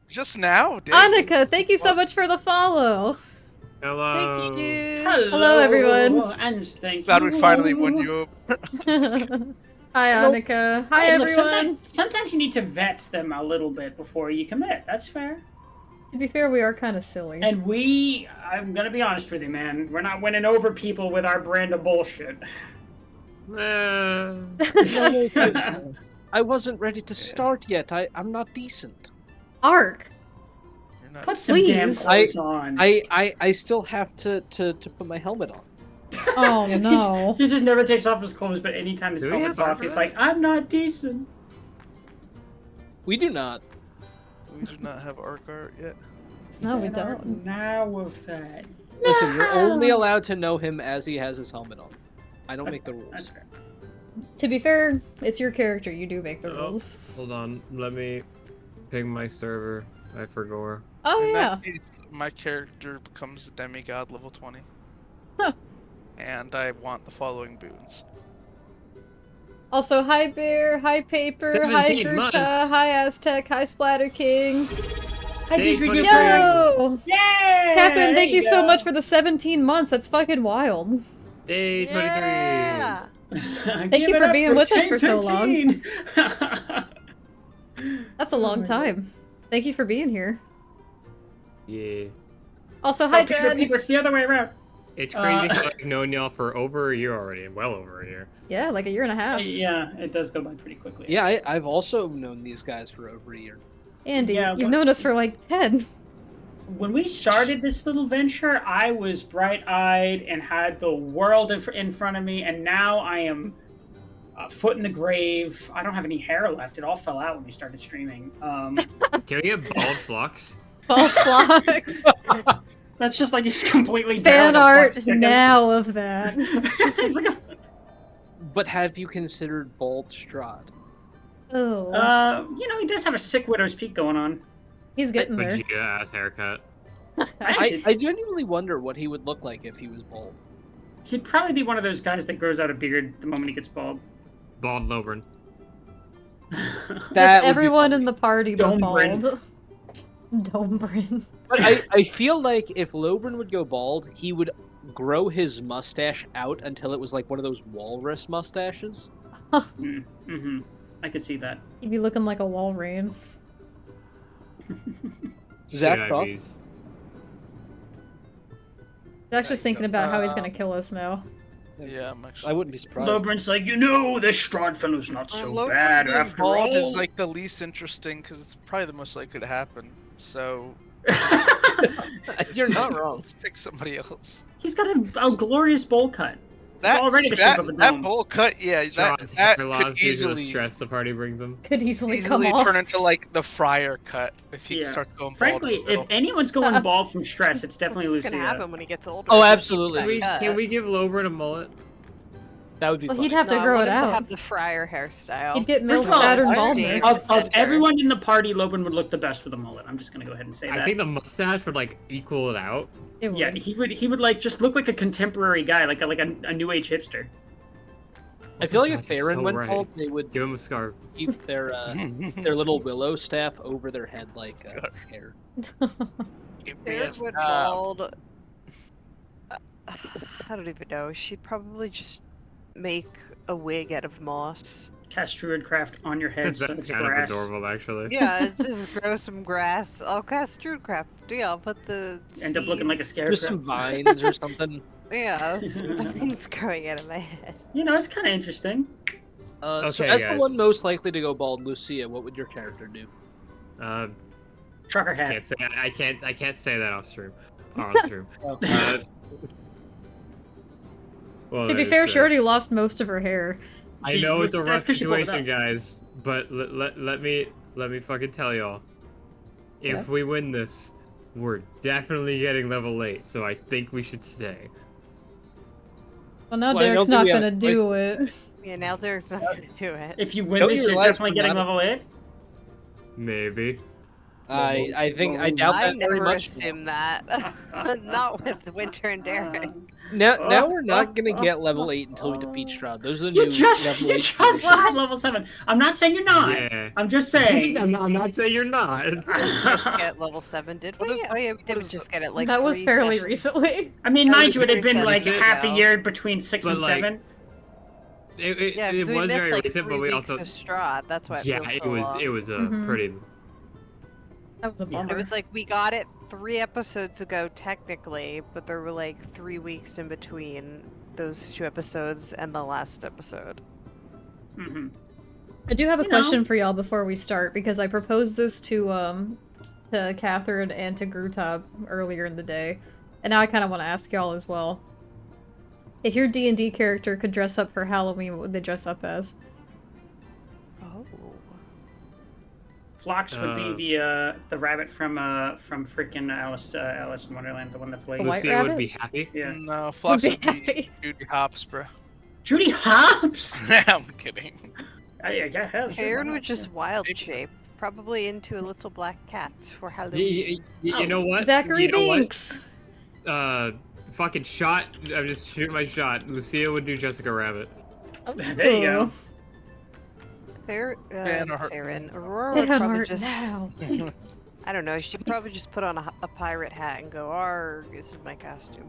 Just now? Dang. Annika, thank you so much for the follow. Hello. Thank you. Hello, everyone. And thank Glad you. we finally won you over. Hi, Hello. Annika. Hi, Hey, look, everyone. sometimes you need to vet them a little bit before you commit. That's fair. To be fair, we are kind of silly. And I'm gonna be honest with you, man. We're not winning over people with our brand of bullshit. I wasn't ready to start yet. I'm not decent. Ark. You're not- Put some Please. damn clothes on. I still have to put my helmet on. Oh no. He just never takes off his clothes, but anytime his Do we helmet's have off, armor he's for like, I'm not decent. We do not. We do not have arc art yet. No, we Fan art don't. Now of that. Listen, you're only allowed to know him as he has his helmet on. I don't make the That's rules. fair. To be fair, it's your character. You do make the Oh. rules. Hold on, let me ping my server. I forgot. Oh In yeah. that case, my character becomes a demigod level 20. Huh. And I want the following boons. Also, hi Bear, hi Paper, hi 17 Gruta, months. hi Aztec, hi Splatter King. Hi, Day Deidre 23. Yo! Yay! Catherine, thank you so go. much for the 17 months. That's fucking wild. Day 23. Yeah. Thank Give you it for up being with us for so 1013. That's a Oh long my time. Thank you for being here. Yeah. Also, hi Peter, Dread. Peter, it's the other way around. It's crazy 'cause I've known y'all for over a year already. Well over a year. Yeah, like a year and a half. Yeah, it does go by pretty quickly. Yeah, I've also known these guys for over a year. Andy, Yeah, you've what- known us for like 10. When we started this little venture, I was bright-eyed and had the world in front of me, and now I am a foot in the grave. I don't have any hair left. It all fell out when we started streaming. Can we get bald flux? False flocks. That's just like he's completely Fan down with a art flux chicken. now of that. He's like But have you considered bald Strahd? Oh. he does have a sick widow's peak going on. He's getting there. Vegeta ass haircut. I genuinely wonder what he would look like if he was bald. He'd probably be one of those guys that grows out a beard the moment he gets bald. Bald Lobren. Just That would be everyone in funny. the party but Domebrin. bald. Domebrin. But I feel like if Lobren would go bald, he would grow his mustache out until it was like one of those walrus mustaches. Mm-hmm. I could see that. He'd be looking like a Walrein. Zach Shit, Croft? IVs. Zach's just thinking about how he's gonna kill us now. Yeah, I'm actually. I wouldn't be surprised. Lobren's like, this Strahd fellow's not so Logan bad being after bald all. is like the least interesting because it's probably the most likely to happen. So You're not wrong. let's pick somebody else. He's got a glorious bowl cut. That already the shape of a that dome. bowl cut, yeah, Strahd's that hair loss could due to the easily stress the party brings them. Could easily come easily off. turn into like the Friar cut if he Yeah. starts going bald. Frankly, in the if middle. anyone's going bald from stress, it's definitely What's gonna Lucia. happen when he gets older? Oh, He absolutely. keeps that Can cut. we give Lobren a mullet? That would be Well, fun. he'd have to No, I grow want it him to out. have the friar hairstyle. He'd get Mill First of all, Saturn I- baldness. Of Center. everyone in the party, Lobren would look the best with a mullet. I'm just gonna go ahead and say that. I think the mustache would like equal it out. It Yeah, would. he would like just look like a contemporary guy, like a new age hipster. I feel like God, if you're Farron so went right. bald, they would Give him a scarf. keep their little willow staff over their head like hair. Give me a Jared would job. bald. I don't even know. She'd probably just make a wig out of moss. Cast Druidcraft on your head, so That's it's kind grass. of adorable, actually. Yeah, just grow some grass. I'll cast Druidcraft. Yeah, I'll put the End up looking like a seeds- scarecrow. Just some vines or something. Yeah, some vines growing out of my head. It's kind of interesting. So Okay, as the guys. one most likely to go bald, Lucia, what would your character do? Trucker hat. Can't say I can't say that off stream. On stream. Oh. Well, To be that fair, is she already lost most of her hair. I know it's a rough That's 'cause she pulled it situation, up. guys, but let me fucking tell y'all. If Yeah. we win this, we're definitely getting level 8, so I think we should stay. Well, now Well, I Derek's don't think not we have gonna a do it. Yeah, now Derek's not gonna do it. If you win Show this, your you're life definitely for getting that. level 8. Maybe. I doubt I that very never much. assume that. Not with Winter and Derek. Now we're not gonna get level 8 until we defeat Strahd. Those are the You new just level you 8 just conditions. got level 7. I'm not saying you're not. Yeah. I'm just saying. I'm not saying you're not. Just get level 7, did What we? is Oh yeah, we what did is just get it like that was 3 fairly sessions. recently. I mean, That mind was you, it had been 3 like sessions half a ago. year between 6 But, and like, 7. Yeah, It because we was missed very like recent, 3 but we weeks also of Strahd. That's why it yeah, feels it so was long. it was Mhm. pretty. That was a Yeah. bummer. It was like we got it 3 episodes ago technically, but there were like 3 weeks in between those 2 episodes and the last episode. Mm-hmm. I do have a You know. question for y'all before we start, because I proposed this to Catherine and to Grutab earlier in the day, and now I kind of want to ask y'all as well. If your D&D character could dress up for Halloween, what would they dress up as? Oh. Phlox would be the rabbit from freaking Alice in Wonderland, the one that's late. The white Lucia would rabbit? be happy. Yeah. No, Fox be would be happy. Judy Hopps, bro. Judy Hopps. I'm kidding. Yeah, hell, sure, Aaron why would not? just wild shape, probably into a little black cat for Halloween. You know what? Zachary You know what? Binks! Fucking shot. I'm just shooting my shot. Lucia would do Jessica Rabbit. There you go. Fan art. Farron. Aurora would Fan probably art just, now. I don't know, she'd probably just put on a pirate hat and go, "Arg, this is my costume."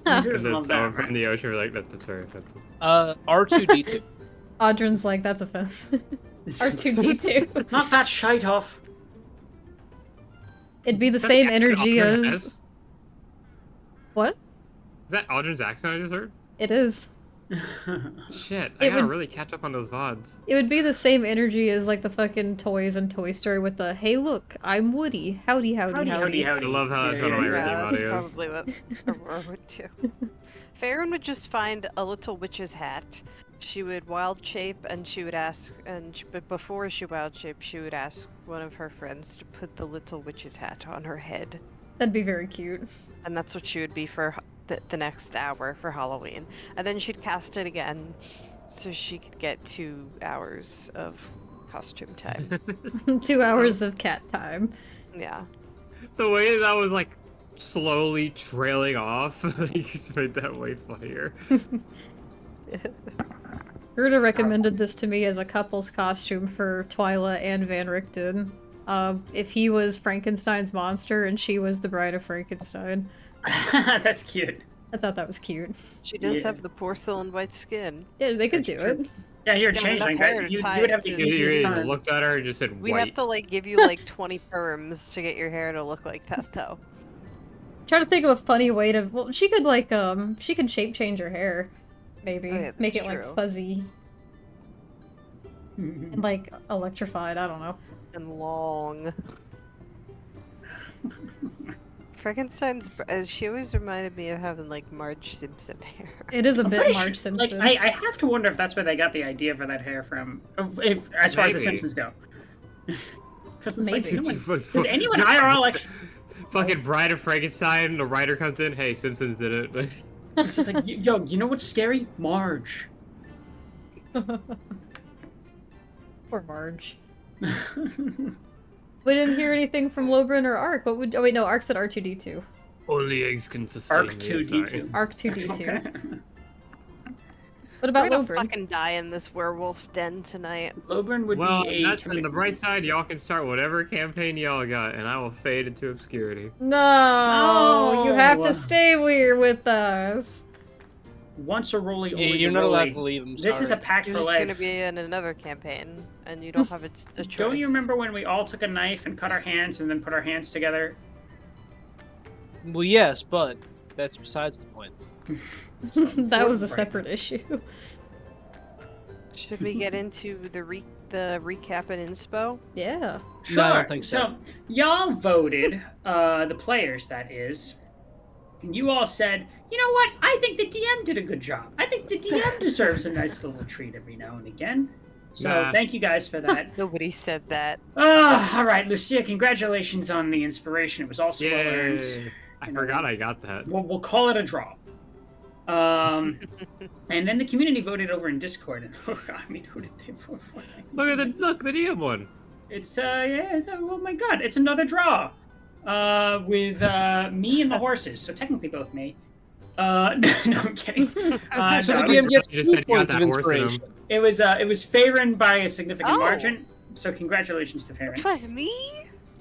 You should And have then loved someone that. from the ocean would be like, that's very offensive. R2D2. Audrin's like, that's offensive. R2D2. Not that shite off. It'd be the Is that same the accent energy Audrey as... has? What? Is that Audrin's accent I just heard? It is. Shit, It I gotta would- really catch up on those VODs. It would be the same energy as like the fucking toys in Toy Story with the, hey look, I'm Woody. Howdy, howdy, howdy. I love how that's one of my Yeah, redeem That's audios. probably what Aurora would do. Farron would just find a little witch's hat. She would wild shape, and she would ask, but before she wild shape, she would ask one of her friends to put the little witch's hat on her head, That'd be very cute. and that's what she would be for the next hour for Halloween. And then she'd cast it again, so she could get 2 hours of costume time. 2 hours of cat time. Yeah. The way that was like slowly trailing off, like, just made that way funnier. Gerda recommended this to me as a couple's costume for Twyla and Van Richten. If he was Frankenstein's monster and she was the Bride of Frankenstein. That's cute. I thought that was cute. She does Yeah. have the porcelain white skin. Yeah, they could That's do true. it. Yeah, you're a She's got enough changeling. hair That to you tie would it have the to- You easiest either time. looked at her and just said We'd white. have to like give you like 20 perms to get your hair to look like that though. Try to think of a funny way to. Well, she could like she could shape change her hair, maybe Oh, yeah, make it that's like true. fuzzy and like electrified. I don't know. And long. Frankenstein's. She always reminded me of having like Marge Simpson hair. It is a I'm bit pretty Marge sure- Simpson. Like, I have to wonder if that's where they got the idea for that hair from, as far as the Maybe. Simpsons go. Because it's Maybe. like, does anyone IRL like? Fucking Bride of Frankenstein, the writer comes in, hey, Simpsons did it. It's just like, yo, you know what's scary? Marge. Poor Marge. We didn't hear anything from Lobrin or Ark. What would? Oh wait, no. Ark said R2D2. Only eggs can sustain Arc me, 2D2. sorry. Ark 2D2. Okay. What We're about gonna Lobrin? fucking die in this werewolf den tonight. Lobrin would Well, be a that's on the timid- bright side, y'all can start whatever campaign y'all got, and I will fade into obscurity. No, you have No. to stay here with us. Once a rolly, always You're a not allowed rolly. to leave. I'm This is a sorry. pact You're for just gonna life. be in another campaign, and you don't have a choice. Don't you remember when we all took a knife and cut our hands and then put our hands together? Well, yes, but that's besides the point. That was a Right. separate issue. Should we get into the recap and inspo? Yeah. Sure. No, I don't think so. Y'all voted, the players that is, and you all said, you know what? I think the DM did a good job. I think the DM deserves a nice little treat every now and again. So Nah. thank you guys for that. Nobody said that. All right, Lucia, congratulations on the inspiration. It was also well earned. Yay! I You know, forgot I got that. We'll call it a draw. And then the community voted over in Discord, and I mean, who did they vote for? Look, the DM one. It's oh my god, it's another draw. With me and the horses. So technically both me. No, I'm kidding. So No, the it DM was, gets You just 2 said you got points of that horse in him. inspiration. it was Faerun by a significant Oh. margin. So congratulations to Faerun. It was me?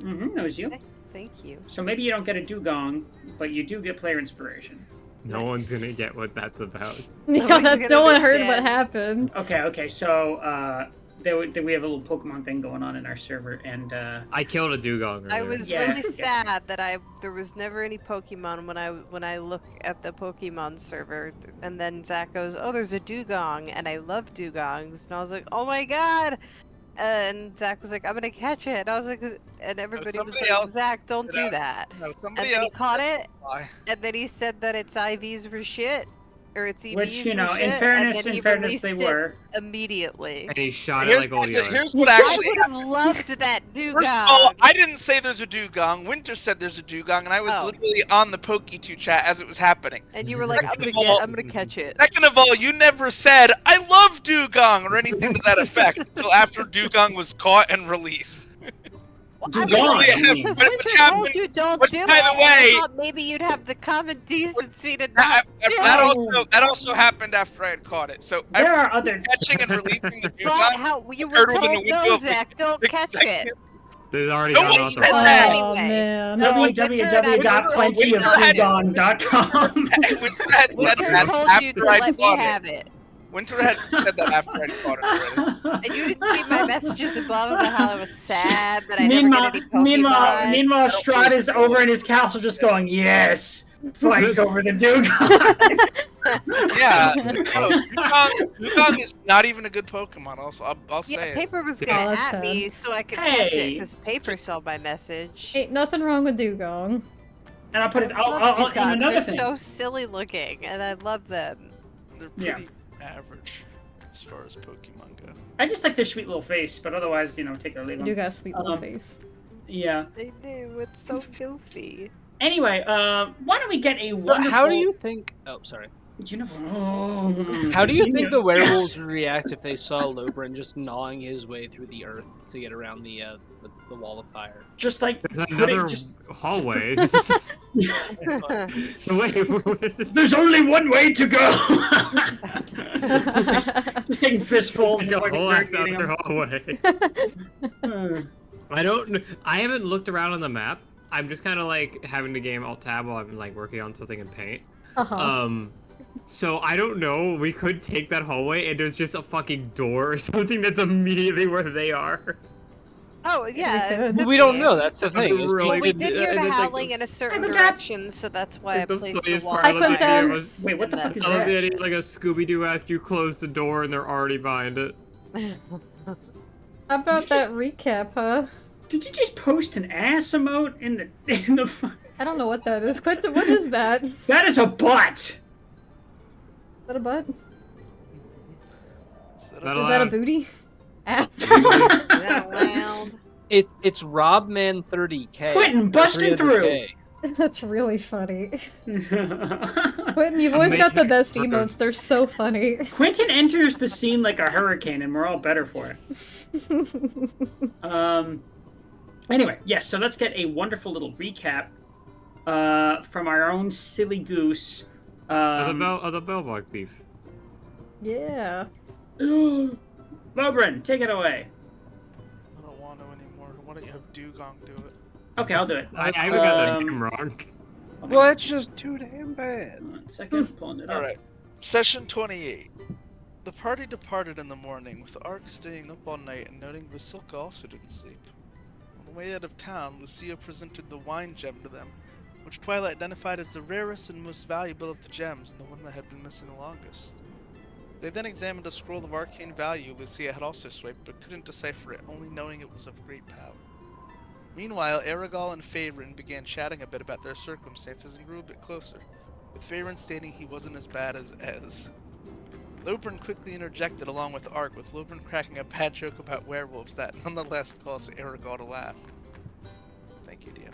It was you. Thank you. So maybe you don't get a dugong, but you do get player inspiration. No one's gonna Nice. get what that's about. Yeah, Nobody's that gonna no one heard what understand. happened. Okay. So we have a little Pokemon thing going on in our server, and I killed a dugong earlier. I was Yeah. really sad that there was never any Pokemon when I look at the Pokemon server, and then Zach goes, "Oh, there's a dugong," and I love dugongs, and I was like, "Oh my god!" And Zach was like, "I'm gonna catch it," and I was like, and everybody was somebody like, else "Zach, don't did do that. that." No, And somebody then he else. caught it, Why? and then he said that its IVs were shit, or its EVs which were in shit, fairness, and then he they released it were. immediately. And he shot it Here's, like all the others. here's what I actually. would have loved that dugong. First of all, I didn't say there's a dugong. Winter said there's a dugong, and I was Oh. literally on the Poke2 chat as it was happening. And you were like, Second of all- I'm gonna catch it. Second of all, you never said I love dugong or anything to that effect until after dugong was caught and released. Dugong, I mean, Because but Winter which told happened- you don't which, do by it. the and way- I thought maybe you'd have the common decency to not do That it. also happened after I had caught it. So There are other. catching and releasing the But dugong. how you were Heard within a told, window no, of Zach, don't 6 catch seconds. it. There's already No not one authorized. said that. Oh Anyway. man. No, www.plentyofdugong.com. Winter had said Winter that told you after to I let me caught have it. it. Winter had said that after I caught it already. And you didn't see my messages above about how I was sad that I never meanwhile, get any meanwhile, Pokemon. meanwhile, Strahd is over in his castle just going, yes, fight over the dugong. Yeah, no, dugong is not even a good Pokemon. Also, I'll Yeah, say it. Paper was Oh, gonna that's at me so I could catch it Hey. because Paper saw my message. Ain't nothing wrong with dugong. And I'll put it. I love And dugongs. another They're thing. so silly looking, and I love them. They're Yeah. pretty average as far as Pokemon go. I just like their sweet little face, but otherwise, take it or leave You do them. got a sweet little Um, face. Yeah. They do. It's so goofy. Anyway, why don't we get a But wonderful? how do you think? Oh, sorry. How do you think the werewolves would react if they saw Lobrin just gnawing his way through the earth to get around the wall of fire? just like There's put another it just? hallway. Wait, There's only one way to go. just taking fistfuls. the and whole fucking ass eating other hallway. I don't. I haven't looked around on the map. I'm just kind of like having the game alt tab while I'm like working on something in Paint. So I don't know. We could take that hallway and there's just a fucking door or something that's immediately where they are. Oh yeah. could. it could We don't be. know. That's the thing. is Really Well, we good- did hear and the it's like howling in a certain Look at that. direction, so that's why I Like, the placed the funniest wall. part I of put the down- video was Wait, what the And fuck is I love the that? idea like a Scooby-Doo asked you close the door and they're already behind it. How about that recap, huh? Did you just post an ass emote in the? I don't know what that is. What is that? Is That is a butt. that a butt? Is that Is that Is that a allowed? booty? Ass. Out loud. It's Robman30K. Quentin busting through. 300K. That's really funny. Quentin Quentin, you've always got the Amazing. best emotes. They're so funny. enters the scene like a hurricane, and we're all better for it. Anyway, yes. So let's get a wonderful little recap from our own silly goose. The bellbog thief. Yeah. Lobrin, take it away. I don't want to anymore. Why don't you have Dugong do it? Okay, I'll do it. I even got the name wrong. Well, it's just too damn bad. 1 second, pulling it up. Alright. Session 28. The party departed in the morning, with Ark staying up all night and noting Vasilka also didn't sleep. On the way out of town, Lucia presented the wine gem to them, which Twilight identified as the rarest and most valuable of the gems and the one that had been missing the longest. They then examined a scroll of arcane value Lucia had also swiped, but couldn't decipher it, only knowing it was of great power. Meanwhile, Aragol and Faerun began chatting a bit about their circumstances and grew a bit closer, with Faerun stating he wasn't as bad as Ez. Lobrin quickly interjected along with Ark, with Lobrin cracking a bad joke about werewolves that nonetheless caused Aragol to laugh. Thank you, DM.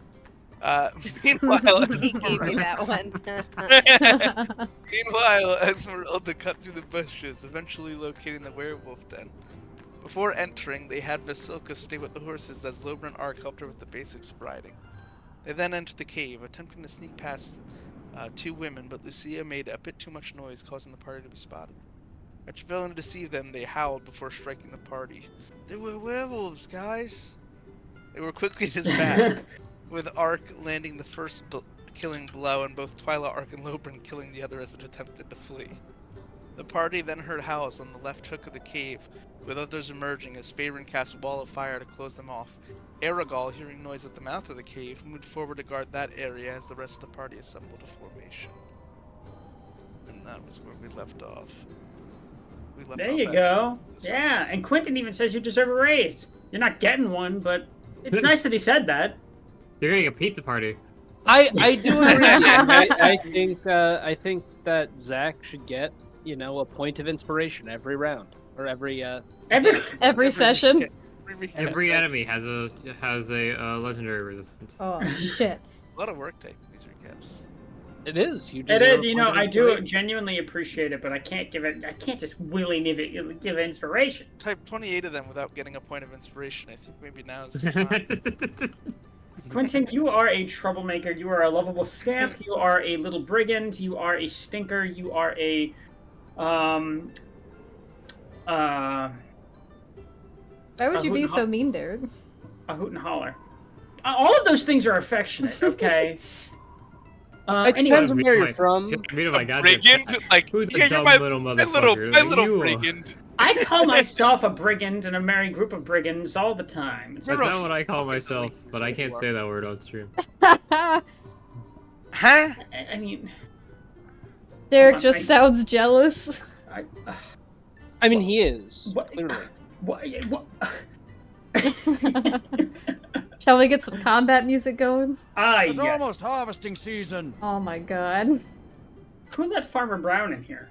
Meanwhile, He gave me that one. Meanwhile, Esmeralda cut through the bushes, eventually locating the werewolf den. Before entering, they had Vasilka stay with the horses as Lobra and Ark helped her with the basics of riding. They then entered the cave, attempting to sneak past 2 women, but Lucia made a bit too much noise, causing the party to be spotted. After failing to deceive them, they howled before striking the party. They were werewolves, guys! They were quickly dispatched, with Ark landing the first killing blow and both Twyla, Ark, and Lobrin killing the other as it attempted to flee. The party then heard howls on the left hook of the cave, with others emerging as Faerun cast a wall of fire to close them off. Aragal, hearing noise at the mouth of the cave, moved forward to guard that area as the rest of the party assembled a formation. And that was where we left off. There you go. Yeah, and Quentin even says you deserve a raise. You're not getting one, but it's nice that he said that. You're getting a pizza party. I do agree. I think that Zach should get, a point of inspiration every round or every session. Every enemy has a legendary resistance. Oh shit! A lot of work taking these recaps. It is. It is. I do genuinely appreciate it, but I can't give it. I can't just willy-nilly give inspiration. Type 28 of them without getting a point of inspiration. I think maybe now is the time. Quentin, you are a troublemaker. You are a lovable scamp. You are a little brigand. You are a stinker. You are a Why would you be so mean, Derek? A hoot and holler. All of those things are affectionate. Okay. It depends on where you're from. Brigand, like, who's yeah, a dumb my little my motherfucker? little brigand. I call myself a brigand in a merry group of brigands all the time. That's not what I call myself, but I can't say that word on stream. Huh? I mean... Derek just sounds jealous. I mean, he is. What? Clearly. What? Shall we get some combat music going? It's almost harvesting season. Oh my god. Who let Farmer Brown in here?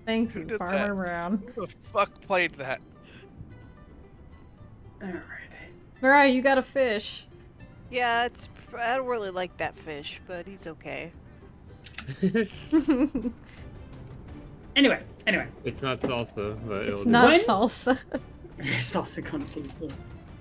Thank you, Farmer Brown. Who the fuck played that? Alright. Mariah, you got a fish. Yeah, I don't really like that fish, but he's okay. Anyway. It's not salsa, but it's not salsa. Salsa con queso.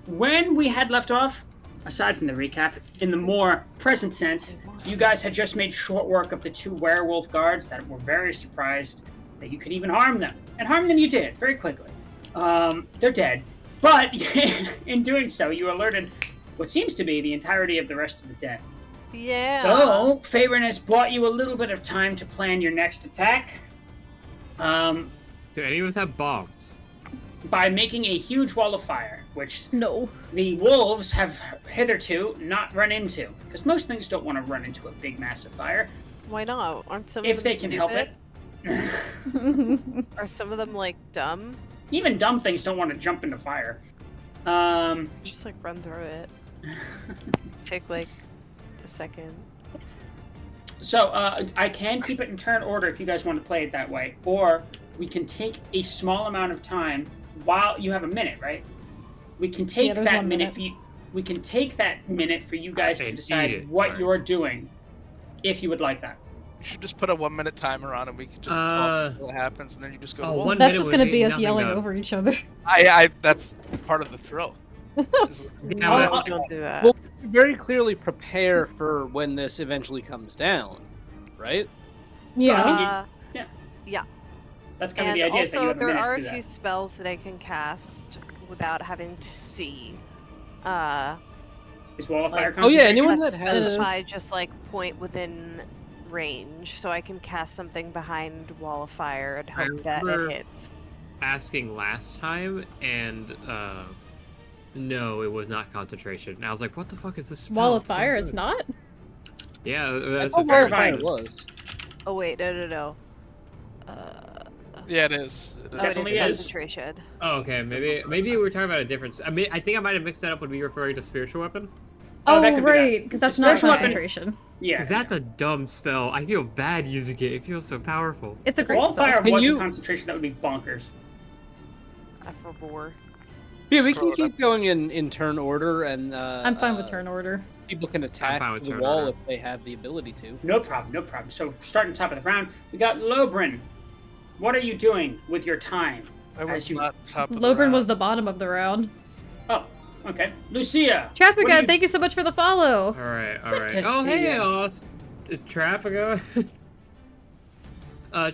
When we had left off, aside from the recap, in the more present sense, you guys had just made short work of the 2 werewolf guards that were very surprised that you could even harm them. And harm them you did, very quickly. They're dead. But in doing so, you alerted what seems to be the entirety of the rest of the den. Yeah. So, Faerun has bought you a little bit of time to plan your next attack. Do any of us have bombs? By making a huge wall of fire, which no, the wolves have hitherto not run into, because most things don't want to run into a big massive fire. Why not? Aren't some if of them they can help it? Are some of them like dumb? Even dumb things don't want to jump into fire. Just like run through it. Take like a second. So I can keep it in turn order if you guys want to play it that way, or we can take a small amount of time while you have a minute, right? We can take that minute. We can take that minute for you guys to decide what you're doing, if you would like that. You should just put a 1 minute timer on and we can just talk what happens, and then you just go. Oh, that's just gonna be us yelling over each other. That's part of the thrill. No, don't do that. Well, very clearly prepare for when this eventually comes down, right? Yeah. Yeah. That's kind of the idea. Also, that there are a few spells that I can cast without having to see. Is Wall of Fire? Oh yeah, anyone that specify just like point within range, so I can cast something behind Wall of Fire and hope that it hits. Asking last time, and no, it was not concentration. And I was like, what the fuck is this spell? Wall of Fire? It's not? Yeah, that's what Wall of Fire was. Oh wait, no. Yeah, it is. It definitely is is. Concentration. Oh, okay. Maybe we're talking about a difference. I mean, I think I might have mixed that up when we were referring to spiritual weapon. Oh, right, because that's not concentration. Weapon. Yeah. Because that's a dumb spell. I feel bad using it. It feels so powerful. It's a great Wall spell. of Fire wasn't concentration. That would be bonkers. I forbore. Yeah, we can keep going in turn order, and I'm fine with turn order. People can attack the wall if they have the ability to. No problem. So starting top of the round, we got Lobrin. What are you doing with your time? I was not top of the Lobrin round. was the bottom of the round. Oh, okay. Lucia. Trapica, thank you so much for the follow. All right. Good to Oh, see hey, ya. Trapica.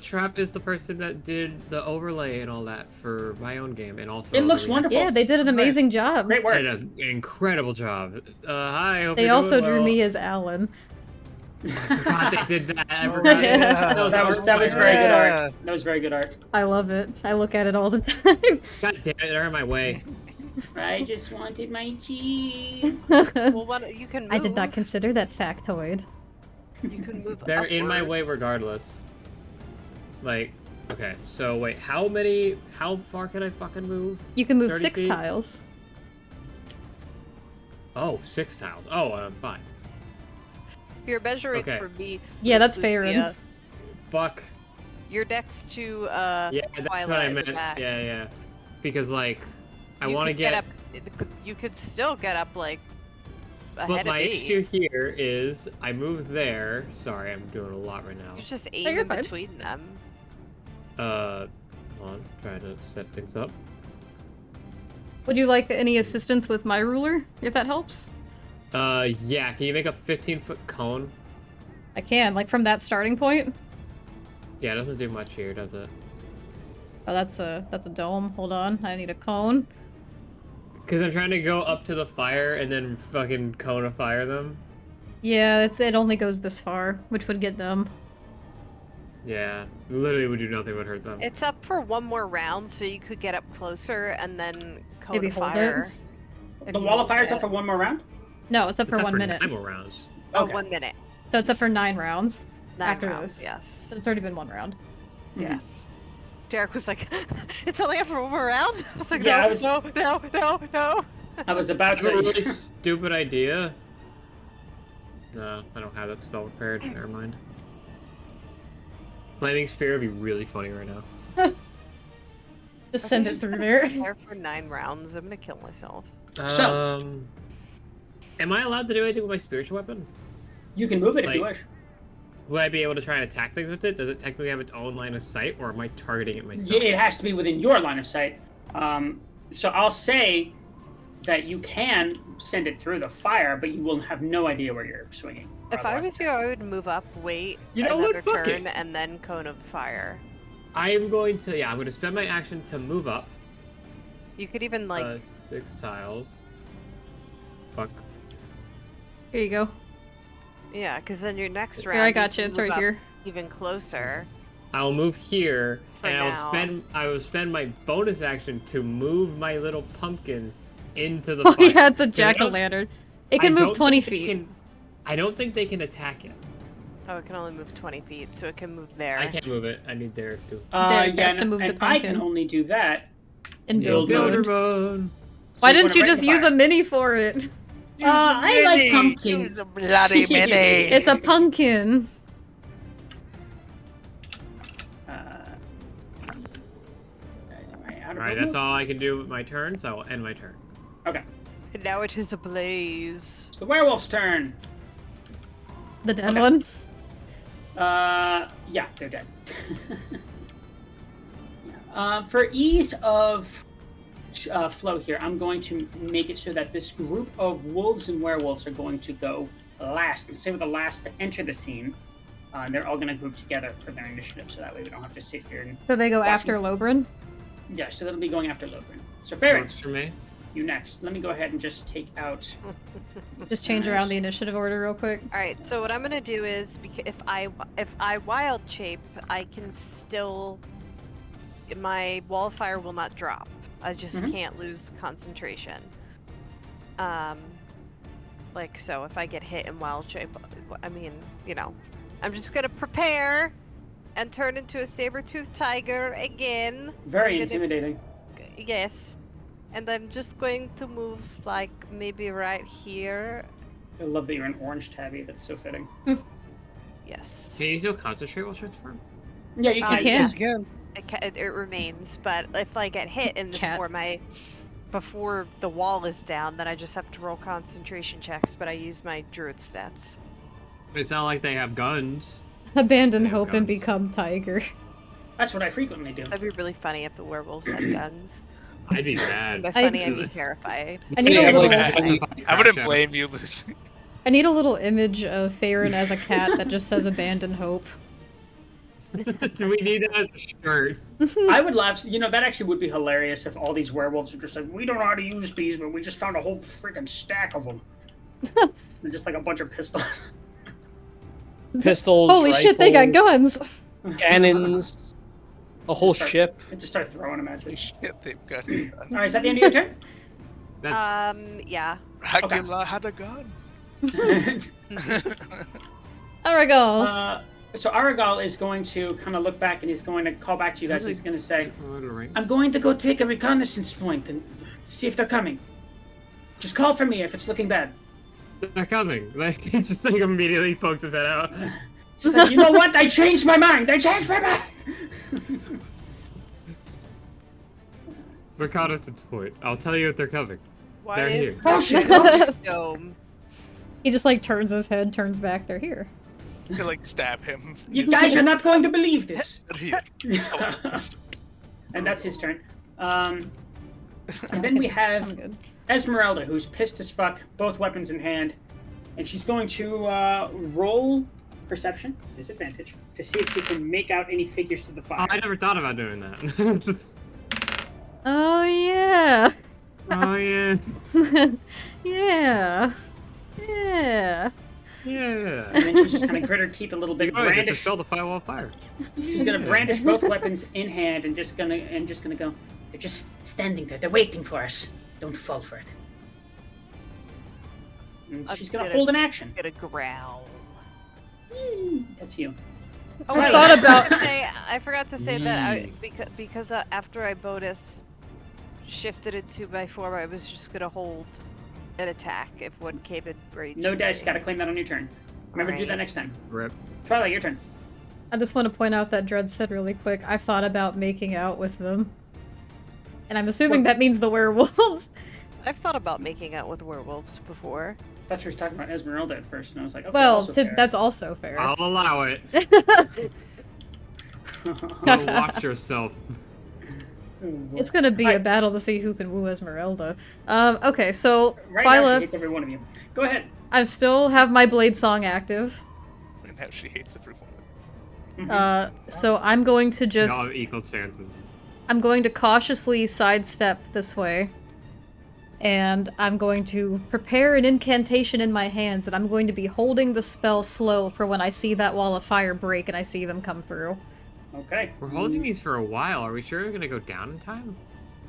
Trap is the person that did the overlay and all that for my own game, and also It looks wonderful. Yeah, they did an amazing job. Great work. Did an incredible job. Hi. Hope They you're also doing drew well. me as Alan. I forgot they did that. I Oh, forgot. yeah. That was very good art. That was very good art. I love it. I look at it all the time. God damn it! They're in my way. I just wanted my cheese. Well, you can move. I did not consider that factoid. You can move. They're in my way upwards. regardless. Like, okay, so wait, how far can I fucking move? You can move 30 6 feet? tiles. Oh, 6 tiles. Oh, I'm fine. You're measuring Okay. for me. Yeah, that's Lucia. Farron. Fuck. You're next to Yeah, that's Twilight what I in the meant. back. Yeah. Because, like, I You want to could get... up. You could still get up like But ahead my of me. issue here is I move there. Sorry, I'm doing a lot right now. You just aim you're in fine. between them. Hold on, trying to set things up. Would you like any assistance with my ruler, if that helps? Yeah, can you make a 15-foot cone? I can, like from that starting point. Yeah, it doesn't do much here, does it? Oh, that's a dome. Hold on, I need a cone. Because I'm trying to go up to the fire and then fucking cone of fire them. Yeah, it only goes this far, which would get them. Yeah, literally would do nothing but hurt them. It's up for one more round, so you could get up closer and then cone Maybe of hold fire. if The you wall of want fire's it. up for one more round? No, it's up for It's 1 minute. 9 more rounds. Oh, Okay. 1 minute. So it's up for 9 rounds 9 after rounds, this. yes. But it's already been 1 round. Yes. Derek was like, it's only up for one more round? I was like, Yeah, no. I was about That's a really to. stupid idea. No, I don't have that spell prepared. Never mind. Flaming Spear would be really funny right now. Just send it through there. There for 9 rounds. I'm gonna kill myself. Am I allowed to do anything with my spiritual weapon? You can move it if you Like- wish. Would I be able to try and attack things with it? Does it technically have its own line of sight, or am I targeting it myself? Yeah, it has to be within your line of sight. So I'll say that you can send it through the fire, but you will have no idea where you're swinging. If I was you, I would move up, wait You know what? another Fuck turn, it. and then cone of fire. I am going to, I'm going to spend my action to move up. You could even like 6 tiles. Fuck. Here you go. yeah, because then your next Here, round. I got you. can It's move right up here. Even closer. I'll move here, For and now. I will spend my bonus action to move my little pumpkin into the Oh fire. yeah, it's a 'Cause I don't- jack-o'-lantern. It can I move don't 20 think they feet. can- I don't think they can attack it. Oh, it can only move 20 feet, so it can move there. I can't move it. I need there to. Derek Yeah, has to move and the I pumpkin. can only do that. In Build build mode. mode. Why So didn't you wanna just break the use a fire. mini for it? I like pumpkin. Use a bloody mini. It's a pumpkin. Alright, that's all I can do with my turn, so I will end my turn. Okay. And now it is ablaze. It's the werewolf's turn. The dead Okay. one. Yeah, they're dead. For ease of flow here, I'm going to make it so that this group of wolves and werewolves are going to go last. And say we're the last to enter the scene. They're all going to group together for their initiative, so that way we don't have to sit here and... So they go Watching. after Lobrin. Yeah, so that'll be going after Lobrin. So, Farron, Works for me. you next. Let me go ahead and just take out... Just change around the initiative order real quick. All right, so what I'm gonna do is if I wild shape, I can still my wall of fire will not drop. I just can't lose concentration. Like so, if I get hit in wild shape, I mean, you know, I'm just gonna prepare and turn into a saber-toothed tiger again. Very I'm gonna- intimidating. Yes, and I'm just going to move like maybe right here. I love that you're an orange tabby. That's so fitting. Yes. Can you still concentrate while transform? Yeah, you can. can. Yes. Again. It remains, but if I get hit in this Cat. before the wall is down, then I just have to roll concentration checks, but I use my druid stats. It's not like they have guns. Abandon They have hope and guns. become tiger. That's what I frequently do. That'd be really funny if the werewolves had guns. I'd be mad. By funny, I'd be terrified. I need a little. I wouldn't blame you, Lucy. I need a little image of Farron as a cat that just says "Abandon Hope." Do we need that as a shirt? I would laugh. You know, that actually would be hilarious if all these werewolves were just like, we don't know how to use these, but we just found a whole freaking stack of them. And just like a bunch of pistols. Pistols. Holy shit! They got guns. Cannons. A whole ship. And just start throwing them at you. Shit, they've got All right, is that the end of your turn? Yeah. Dracula had a gun. Aragal. So Aragal is going to kind of look back and he's going to call back to you guys. He's going to say, I'm going to go take a reconnaissance point and see if they're coming. Just call for me if it's looking bad. They're coming. Like, he just like immediately pokes his head out. She's like, you know what? I changed my mind. I changed my mind. Reconnaissance point. I'll tell you if they're coming. Why they're is here. Oh shit! dome? He just like turns his head, turns back. They're here. You could like stab him. You guys are not going to believe this. Here. And that's his turn. And then we have Esmeralda, who's pissed as fuck, both weapons in hand, and she's going to roll perception, disadvantage, to see if she can make out any figures to the fire. Oh, I never thought about doing that. Oh yeah. Oh yeah. Yeah. Yeah. Yeah. And then she's just gonna grit her teeth a little bit, Just brandish. dispel the firewall fire. She's gonna brandish both weapons in hand and just gonna go. They're just standing there. They're waiting for us. Don't fall for it. And she's gonna hold an action. Get a growl. That's you. Oh, I wait, thought about- I forgot to say that because after I bonus shifted it 2x4, I was just gonna hold an attack if one came in range. No dice. Gotta claim that on your turn. Remember to do that Alright. next time. Rip. Twilight, your turn. I just want to point out that Dread said really quick, I've thought about making out with them. And I'm assuming that means the werewolves. I've thought about making out with werewolves before. I thought she was talking about Esmeralda at first, and I was like, okay, Well, also fair. that's also fair. I'll allow it. Watch yourself. It's gonna be a battle to see who can woo Esmeralda. Okay, so Right now, she Twyla, hates every one of you. Go ahead. I still have my blade song active. And how she hates everyone. So I'm going to We just all have equal chances. I'm going to cautiously sidestep this way. And I'm going to prepare an incantation in my hands, and I'm going to be holding the spell slow for when I see that wall of fire break and I see them come through. Okay. We're holding these for a while. Are we sure we're gonna go down in time?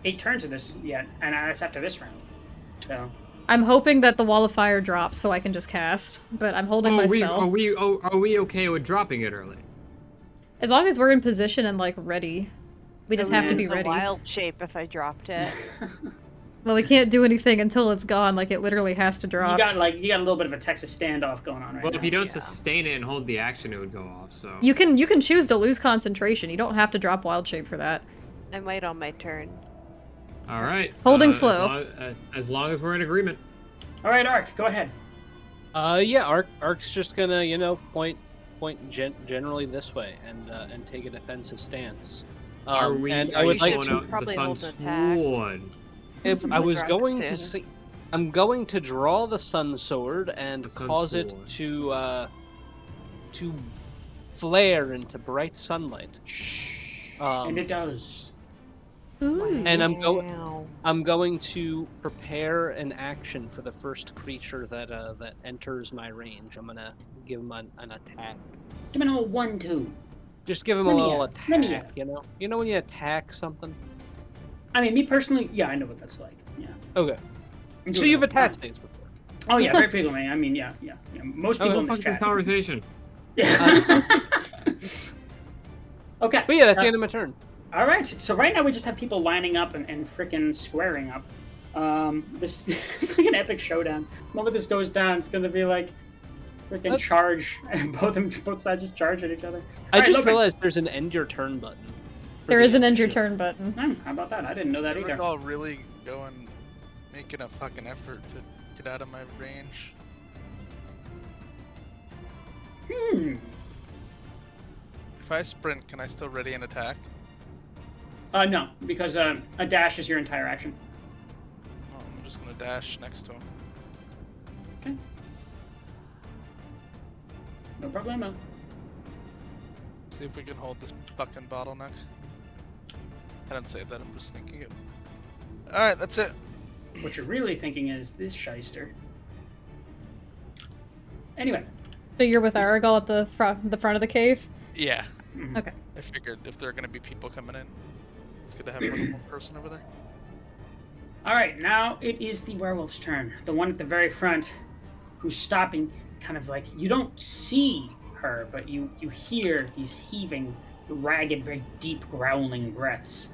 8 turns of this yet, and that's after this round. So. I'm hoping that the wall of fire drops so I can just cast, but I'm holding my spell. Are we okay with dropping it early? As long as we're in position and, like, ready. We just have to be It's ready. a wild shape if I dropped it. Well, we can't do anything until it's gone, like, it literally has to You drop. got a little bit of a Texas standoff going on right Well, now. if you don't sustain it and hold the action, it would go off. So You can choose to lose concentration. You don't have to drop wild shape for that. I might on my turn. all right. Holding slow. As long as we're in agreement. All right, Ark, go ahead. Yeah, Ark's just gonna, point generally this way and take a defensive stance. Are we? And Are I would you like showing to. out the probably hold sun's an attack. sworn? I was Dragon going too. to say, I'm going to draw the sun sword and The sun cause it sword. to flare into bright sunlight. And it does. Ooh. And Wow. I'm going to prepare an action for the first creature that enters my range. I'm gonna give him an attack. Give me a little 1-2. Just give him Let a me little at- let me attack. at. You know when you attack something. I mean, me personally, yeah, I know what that's like. Yeah. Okay. I'm So doing you've it. attacked things before. Oh yeah, very frequently. I mean, yeah. Most people What in the this fuck's this chat. conversation? Yeah. Okay. But yeah, that's the end of my turn. All right. So right now we just have people lining up and frickin' squaring up. This it's like an epic showdown. The moment this goes down, it's gonna be like frickin' charge, and both sides just charge at each other. I All right, just Logan. realized there's an end your turn button. There is an end your turn button. How about that? I didn't know that We're either. all really making a fucking effort to get out of my range. If I sprint, can I still ready an attack? No, because a dash is your entire action. Oh, I'm just gonna dash next to him. Okay. No problemo. See if we can hold this fucking bottleneck. I didn't say that, I'm just thinking it. Alright, that's it. What you're really thinking is this shyster. Anyway. So you're with Aragal at the front of the cave? Yeah. Mm-hmm. Okay. I figured if there are gonna be people coming in, it's good to have one more person over there. Alright, now it is the werewolf's turn. The one at the very front who's stopping, kind of like, you don't see her, but you hear these heaving, ragged, very deep growling breaths.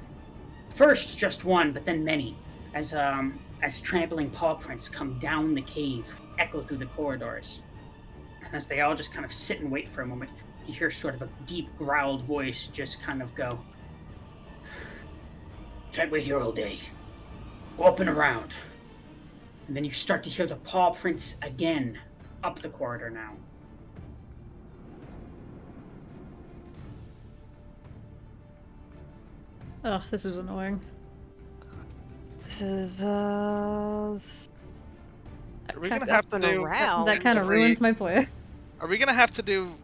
First, just one, but then many, as trampling paw prints come down the cave, echo through the corridors. And as they all just kind of sit and wait for a moment, you hear sort of a deep growled voice just kind of go, "Can't wait here all day. Go up and around." And then you start to hear the paw prints again, up the corridor now. Ugh, this is annoying. This is Are we gonna kept have up to and do around. That kind of ruins my play. Are we gonna have to do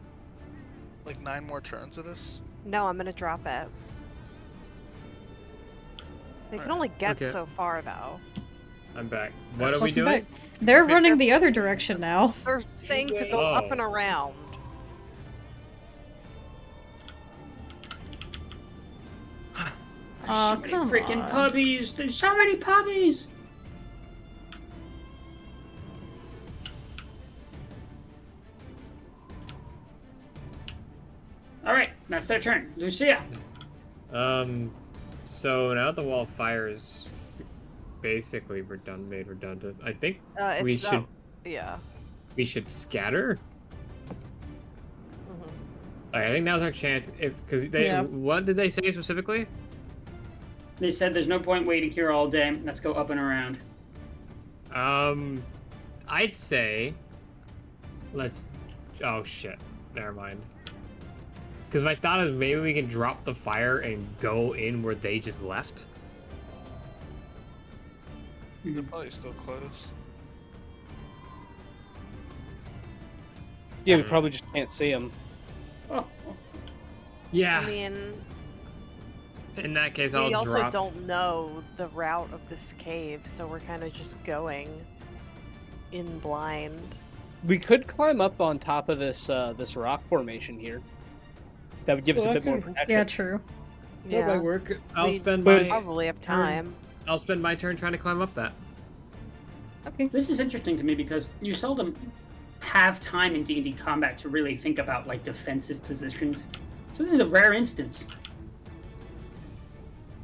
like 9 more turns of this? No, I'm gonna drop it. They can only get so far though. I'm back. What are we doing? They're running the other direction now. They're saying to go up and around. Oh, so many come freaking on. puppies! There's so many puppies! Alright, that's their turn. Lucia. So now the wall of fire is basically made redundant. I think we should. Yeah. We should scatter. I think now's our chance. Because what did they say specifically? They said there's no point waiting here all day. Let's go up and around. I'd say let's. Oh shit! Never mind. Because my thought is maybe we can drop the fire and go in where they just left. They're probably still closed. Yeah, we probably just can't see them. Oh. Yeah. I mean, In that case, we I'll also drop. don't know the route of this cave, so we're kind of just going in blind. We could climb up on top of this this rock formation here. That would give us a bit more protection. Yeah, true. That might work. I'll We spend probably have time. I'll spend my turn trying to climb up that. Okay. This is interesting to me because you seldom have time in D&D combat to really think about like defensive positions. So this is a rare instance.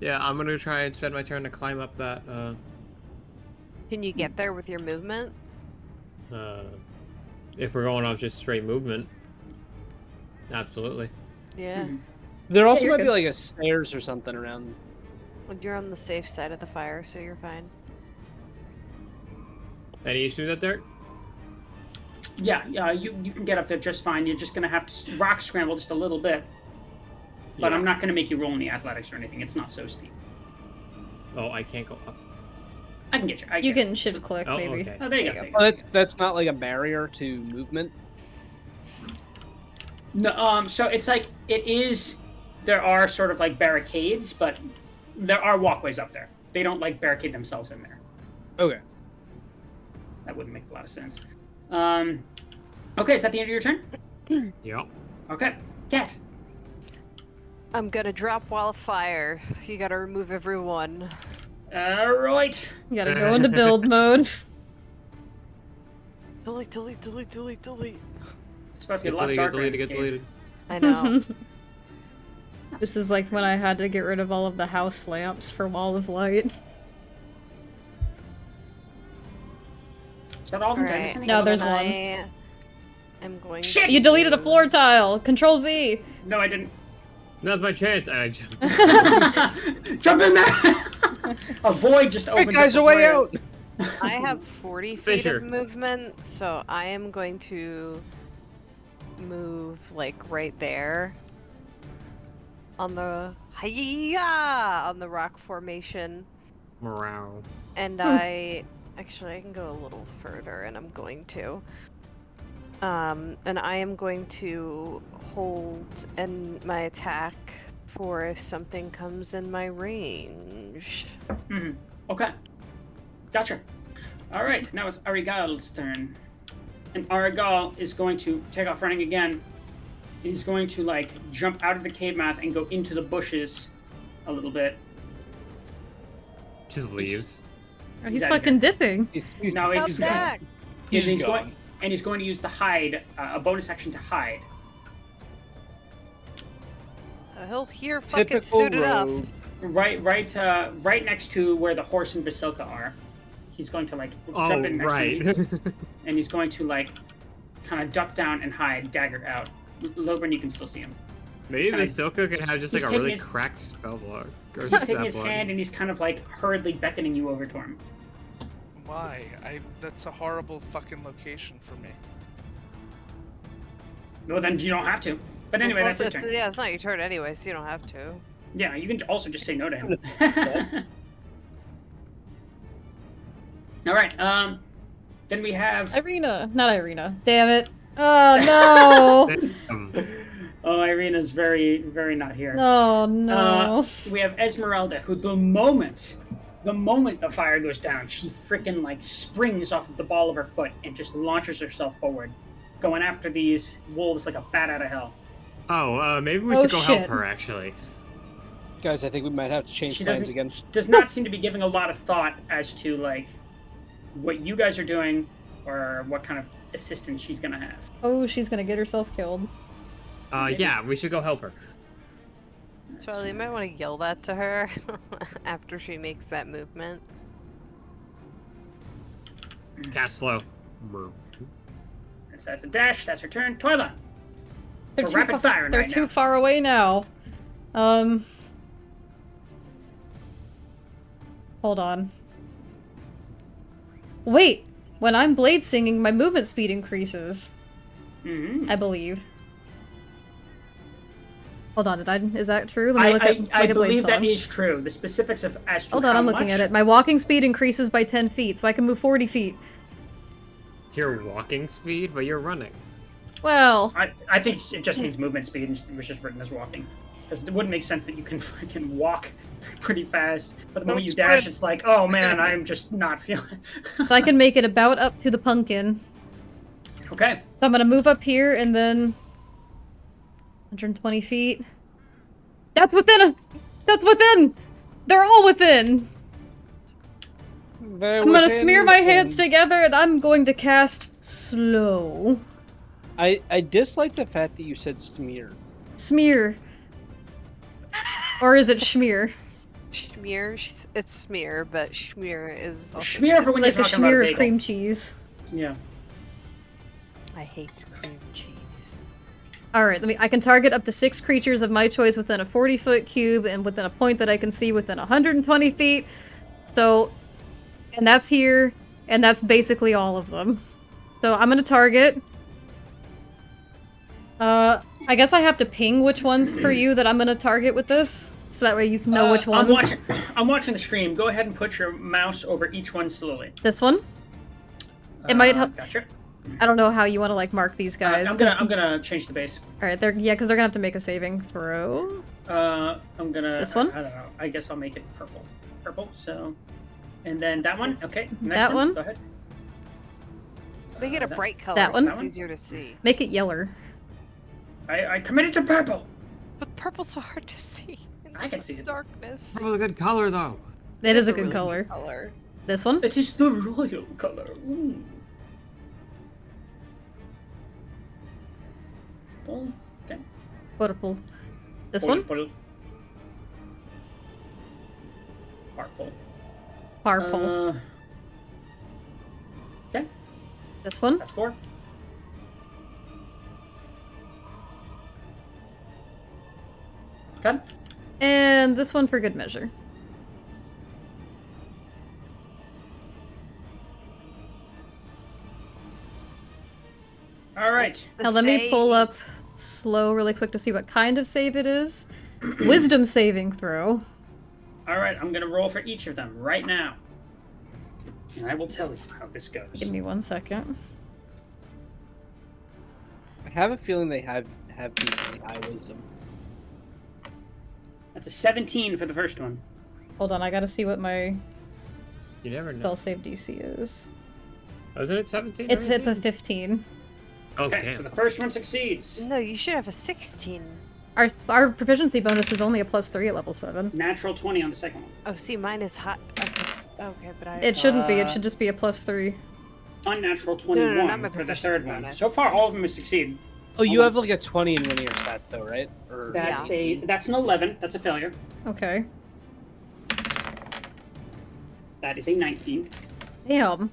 Yeah, I'm gonna try and spend my turn to climb up that. Can you get there with your movement? If we're going off just straight movement, absolutely. Yeah. There also you're might be good. like a stairs or something around. Well, you're on the safe side of the fire, so you're fine. Any issues out there? Yeah, you can get up there just fine. You're just gonna have to rock scramble just a little bit. But Yeah. I'm not gonna make you roll any athletics or anything. It's not so steep. Oh, I can't go up. I can get you. You can shift click, Oh, maybe. okay. Oh, there you There go. you Oh, that's not like a barrier to movement. No, so it's like it is. There are sort of like barricades, but there are walkways up there. They don't like barricade themselves in there. Okay. That wouldn't make a lot of sense. Okay, is that the end of your turn? Yeah. Okay, Cat. I'm gonna drop wall of fire. You gotta remove everyone. All right. You gotta go into build mode. Delete, delete, delete, delete, delete. It's supposed to get a lot darker in this Get cave. deleted. I know. This is like when I had to get rid of all of the house lamps for Wall of Light. Is that all of them? Did I miss Alright. any? No, there's And one. I am going Shit! to... You deleted a floor tile! Control Z! No, I didn't. Now's my chance. And I jumped. Jump in there! A void just opened. Hey guys, up a way where- out! I have 40 feet Fisher. of movement, so I am going to move, like, right there. on the rock formation. Morale. And I can go a little further, and I'm going to. And I am going to hold my attack for if something comes in my range. Okay. Gotcha. All right, now it's Arigal's turn. And Arigal is going to take off running again. He's going to, like, jump out of the cave mouth and go into the bushes a little bit. Just leaves. He's fucking dipping. He's No, he's back. he's going to use the hide, a bonus action to hide. He'll hear fucking suited up. Right next to where the horse and Vasilka are. He's going to, like, jump in next to you. And he's going to, like, kind of duck down and hide, dagger out. Logren, you can still see him. Maybe Vasilka could have just like a really cracked spell block. He's taking his hand and he's kind of like hurriedly beckoning you over to him. Why? That's a horrible fucking location for me. Well, then you don't have to. But anyway, that's his turn. Yeah, it's not your turn anyway, so you don't have to. Yeah, you can also just say no to him. All right. Then we have Irina. Not Irina. Damn it. Oh no. Oh, Irina's very, very not here. Oh no. We have Esmeralda, who the moment the fire goes down, she freaking like springs off of the ball of her foot and just launches herself forward, going after these wolves like a bat out of hell. Oh, maybe we should go help her actually. Guys, I think we might have to change plans again. She does not seem to be giving a lot of thought as to like what you guys are doing or what kind of assistance she's gonna have. Oh, she's gonna get herself killed. Yeah, we should go help her. Charlie, you might want to yell that to her after she makes that movement. Cast slow. That's a dash. That's her turn. Twyla. They're They're too far away now. Hold on. Wait. When I'm blade singing, my movement speed increases. I believe. Hold on, is that true? Let me look at I believe that is true. The specifics of as to Hold on, I'm looking at it. My walking speed increases by 10 feet, so I can move 40 feet. Your walking speed, but you're running. Well... I think it just means movement speed, and it was just written as walking. Because it wouldn't make sense that you can fucking walk pretty fast, but the moment you dash, it's like, oh man, I'm just not feeling it. So I can make it about up to the pumpkin. Okay. So I'm gonna move up here, and then... 120 feet. That's within! They're all within! I'm gonna smear my hands together, and I'm going to cast slow. I dislike the fact that you said smear. Smear. Or is it schmear? Schmear? It's smear, but schmear is also schmear for when like you're a talking about schmear a of bagel. cream cheese. Yeah. I hate cream cheese. Alright, I can target up to 6 creatures of my choice within a 40-foot cube and within a point that I can see within 120 feet. So, and that's here, and that's basically all of them. So I'm gonna target. I guess I have to ping which ones for you that I'm gonna target with this, so that way you can know which ones. I'm watching the stream. Go ahead and put your mouse over each one slowly. This one? It might help. Gotcha. I don't know how you want to like mark these guys. I'm gonna change the base. All right, because they're gonna have to make a saving throw. I'm gonna. This one? I don't know. I guess I'll make it purple. Purple. So, and then that one. Okay. Next that one. Go ahead. Make it a bright color. That one. So it's easier to see. Make it yeller. I committed to purple. But purple's so hard to see. I can see it. Darkness. Purple's a good color, though. It is a really good color. color. This one? It is the royal color. Ooh. Okay. Purple. This one? Purple. Purple. Okay. This one? That's 4. Okay. And this one for good measure. All right. Now let me pull up slow really quick to see what kind of save it is. wisdom saving throw. All right, I'm gonna roll for each of them right now, and I will tell you how this goes. Give me 1 second. I have a feeling they have decently high wisdom. That's a 17 for the first one. Hold on, I gotta see what my You never know. spell save DC is. Wasn't it 17? It's a 15. Oh, Okay, so damn. the first one succeeds. No, you should have a 16. Our proficiency bonus is only a +3 at level 7. Natural 20 on the second one. Oh, see, mine is hot. Okay, but I. It shouldn't be. It should just be a +3. Unnatural No, 21 not my for the proficiency third one. bonus. So far, all of them have succeeded. Oh, you have like a 20 in one of your stats, though, right? Or That's an 11. That's a failure. Okay. That is a 19. Damn.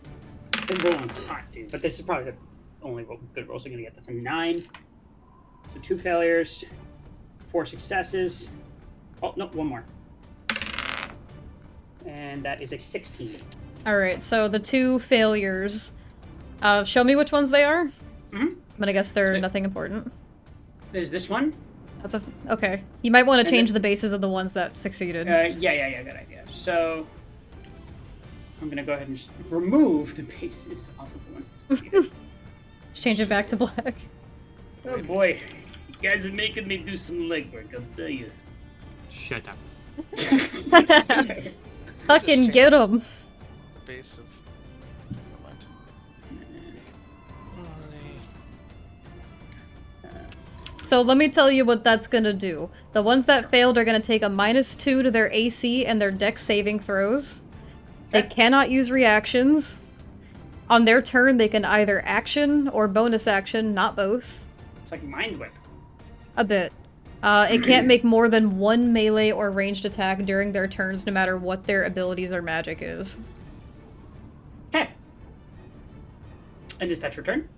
Been rolling hot, dude. But this is probably the only good rolls you're gonna get. That's a 9. So 2 failures, 4 successes. Oh no, 1 more. And that is a 16. Alright, so the 2 failures. Show me which ones they are. But I guess they're nothing important. There's this one. That's okay. You might want to And change then- the bases of the ones that succeeded. Yeah, good idea. So I'm gonna go ahead and just remove the bases off of the ones that succeeded. Just change it back to black. Oh boy, you guys are making me do some legwork, I'll tell you. Shut up. Fucking get them. Base of. Never mind. So let me tell you what that's gonna do. The ones that failed are gonna take a -2 to their AC and their dex saving throws. They cannot use reactions. On their turn, they can either action or bonus action, not both. It's like Mind Whip. A bit. It can't make more than 1 melee or ranged attack during their turns, no matter what their abilities or magic is. Okay. And is that your turn?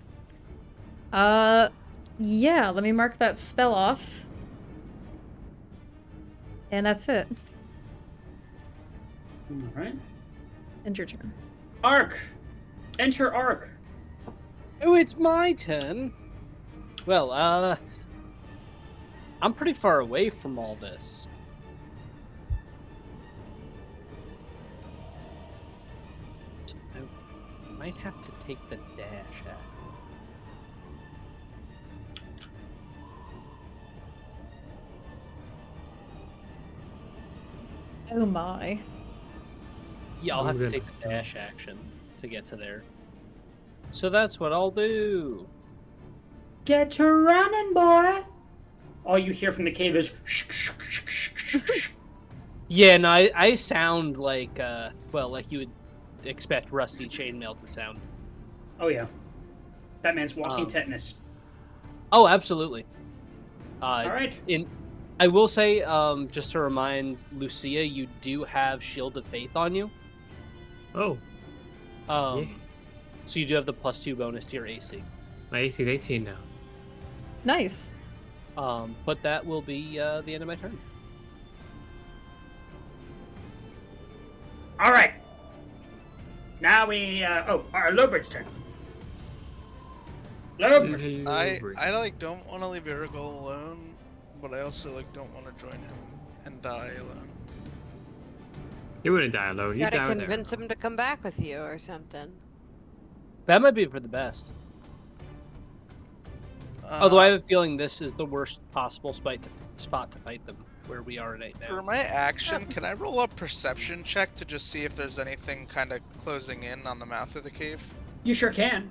Yeah, let me mark that spell off. And that's it. Alright. End your turn. Arc! Enter Arc. Oh, it's my turn. Well, I'm pretty far away from all this. I might have to take the dash act. Oh my. Yeah, I'll have to take the dash action to get to there. So that's what I'll do. Get to running, boy! All you hear from the cave is Yeah, no, I sound like, well, like you would expect rusty chainmail to sound. Oh yeah. That man's walking tetanus. Oh, absolutely. Alright. I will say, just to remind Lucia, you do have Shield of Faith on you. Oh. So you do have the +2 bonus to your AC. My AC is 18 now. Nice. But that will be the end of my turn. Alright. Now we, our Lobert's turn. Lobert. I like don't want to leave Erigo alone, but I also like don't want to join him and die alone. You wouldn't die alone. You You'd die gotta with convince him to come back with you or something. That might be for the best. Although I have a feeling this is the worst possible spot to fight them, where we are right now. For my action, can I roll a perception check to just see if there's anything kind of closing in on the mouth of the cave? You sure can.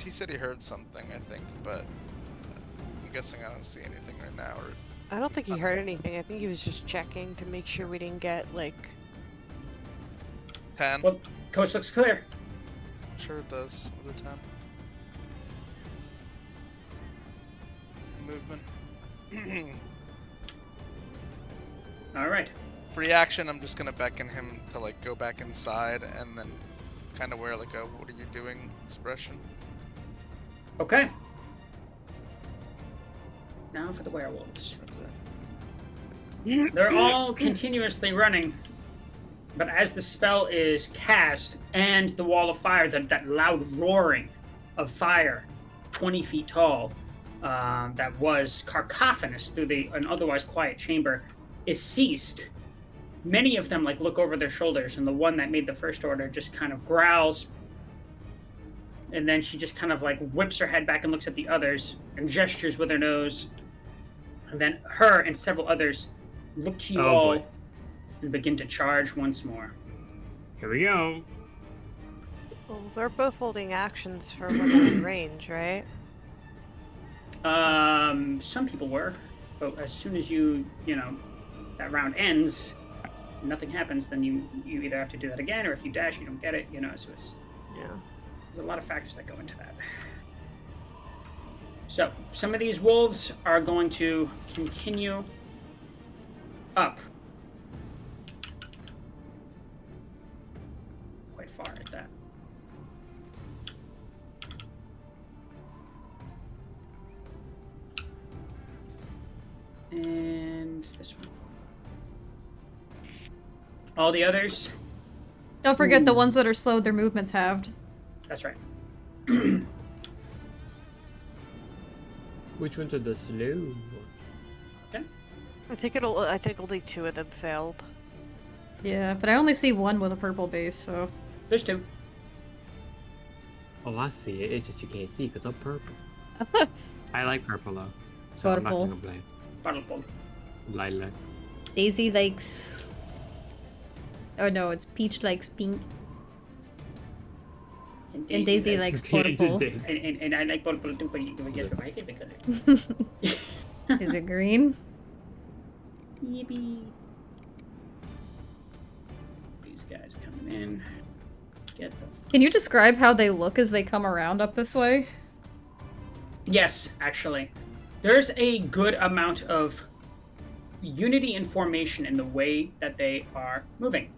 He said he heard something, I think, but I'm guessing I don't see anything right now. Or I don't think he heard anything. I think he was just checking to make sure we didn't get, like... 10. Well, coast looks clear. Sure it does with a 10. Movement. Alright. Free action, I'm just gonna beckon him to like go back inside and then kind of wear like a "what are you doing" expression. Okay. Now for the werewolves. That's it. They're all continuously running, but as the spell is cast and the wall of fire, that loud roaring of fire, 20 feet tall, that was cacophonous through an otherwise quiet chamber is ceased. Many of them like look over their shoulders, and the one that made the first order just kind of growls, and then she just kind of like whips her head back and looks at the others and gestures with her nose, and then her and several others look to you all and begin to charge once more. Here we go. Well, they're both holding actions for when they're in range, right? Some people were, but as soon as you know, that round ends, nothing happens, then you either have to do that again, or if you dash, you don't get it, you know, so there's a lot of factors that go into that. So, some of these wolves are going to continue up. Quite far at that. And this one. All the others. Don't forget the ones that are slowed, their movements halved. That's right. Which ones are the slow? Okay. I think only 2 of them failed. Yeah, but I only see one with a purple base, so... There's 2. Oh, I see it. It's just you can't see because I'm purple. I like purple though. So Purple. I'm not gonna blame. Purple. Lilac. Daisy likes... Oh no, it's Peach likes pink. And Daisy likes purple. And I like purple too, but you can get my favorite color. Is it green? Yippee. These guys coming in. Get them. Can you describe how they look as they come around up this way? Yes, actually. There's a good amount of unity and formation in the way that they are moving.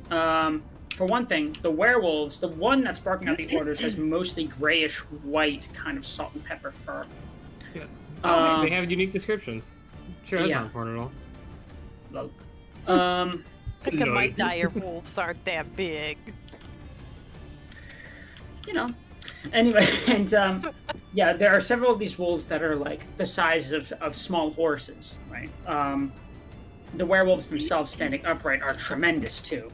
For one thing, the werewolves, the one that's barking out the orders, has mostly grayish white kind of salt and pepper fur. Yeah. They have unique descriptions. Sure, that's not important at all. Lol. I think my dire wolves aren't that big. You know. Anyway, and yeah, there are several of these wolves that are like the size of small horses, right? The werewolves themselves standing upright are tremendous too.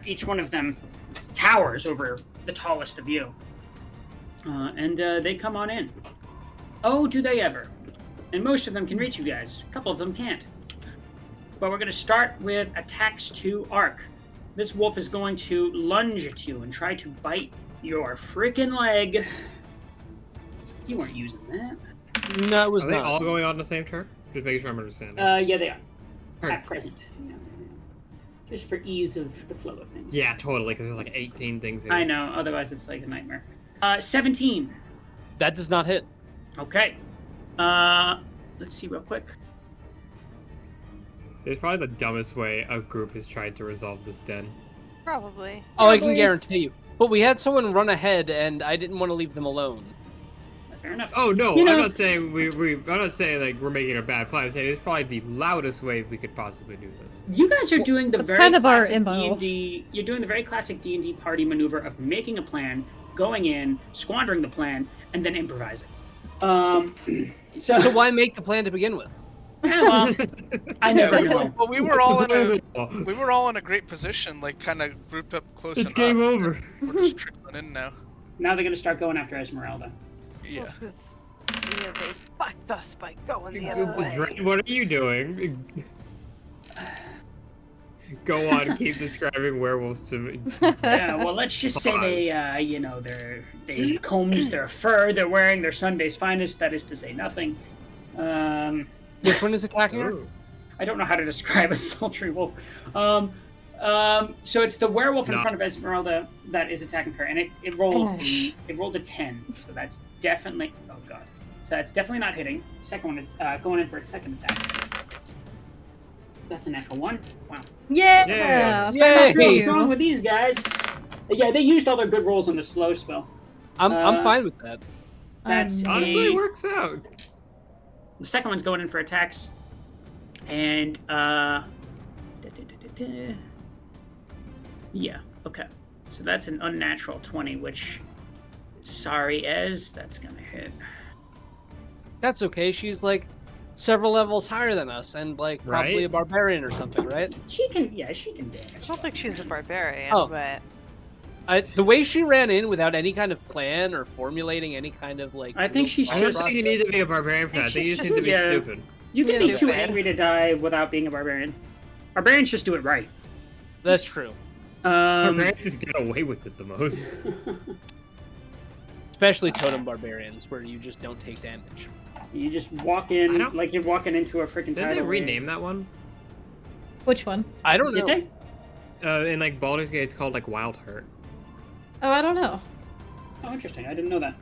Each one of them towers over the tallest of you. And they come on in. Oh, do they ever? And most of them can reach you guys. A couple of them can't. But we're going to start with attacks to Arc. This wolf is going to lunge at you and try to bite your freaking leg. You weren't using that. No, it was Are not. they all going on the same turn? Just making sure I'm understanding. Yeah, they are. Alright. At present. Yeah. Just for ease of the flow of things. Yeah, totally, because there's like 18 things here. I know, otherwise it's like a nightmare. 17. That does not hit. Okay. Let's see real quick. It's probably the dumbest way a group has tried to resolve this den. Probably. Oh, I can guarantee you. But we had someone run ahead, and I didn't want to leave them alone. Fair enough. Oh no, You know- I'm not saying I'm not saying like we're making a bad plan. I'm saying it's probably the loudest way we could possibly do this. You guys are doing the That's very kind of our classic MO. D&D. You're doing the very classic D&D party maneuver of making a plan, going in, squandering the plan, and then improvising. So why make the plan to begin with? Well, I never know. Well, we were all in a great position, like kind of grouped up close It's enough. game over. We're just trickling in now. Now they're gonna start going after Esmeralda. Yeah. Well, 'cause, they fucked us by going the other way. What are you doing? Go on, keep describing werewolves to me. Yeah, well, let's just say they combs their fur. They're wearing their Sunday's finest. That is to say nothing. Which one is attacking her? Ooh. I don't know how to describe a sultry wolf. So it's the werewolf in front of Esmeralda that is attacking her, and it rolled a 10. So that's definitely So that's definitely not hitting. Second one going in for its second attack. That's an natural 1. Wow. Yeah! Yay! Real strong with these guys. Yeah, they used all their good rolls on the slow spell. I'm fine with that. That's Honestly, it works out. The second one's going in for attacks, and yeah, okay. So that's an unnatural 20, which, sorry, Ez, that's gonna hit. That's okay. She's like several levels higher than us, and like probably a barbarian or something, right? She can damage. I don't think she's a barbarian, Oh. but The way she ran in without any kind of plan or formulating any kind of like. I think she's I don't think you need to be a barbarian for that. I think you just need to be stupid. You can be too Stupid. angry to die without being a barbarian. Barbarians just do it right. That's true. Barbarians just get away with it the most. Especially totem barbarians, where you just don't take damage. You just walk in like you're walking into a freaking. Did they rename that one? Which one? I don't know. Did they? In like Baldur's Gate, it's called like Wild Heart. Oh, I don't know. Oh, interesting. I didn't know that.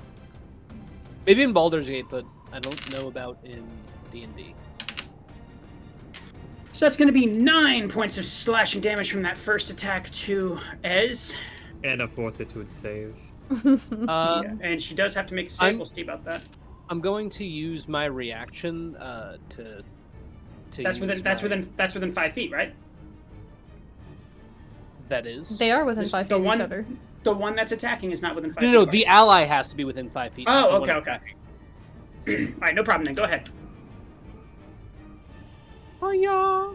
Maybe in Baldur's Gate, but I don't know about in D&D. So that's going to be 9 points of slashing damage from that first attack to Ez. And a fortitude save. Yeah, and she does have to make a save. We'll see about that. I'm going to use my reaction to. That's within 5 feet, right? That is. They are within 5 feet of each other. The one that's attacking is not within 5 feet. No, the ally has to be within 5 feet. Oh, okay. All right, no problem then. Go ahead. Oh yeah.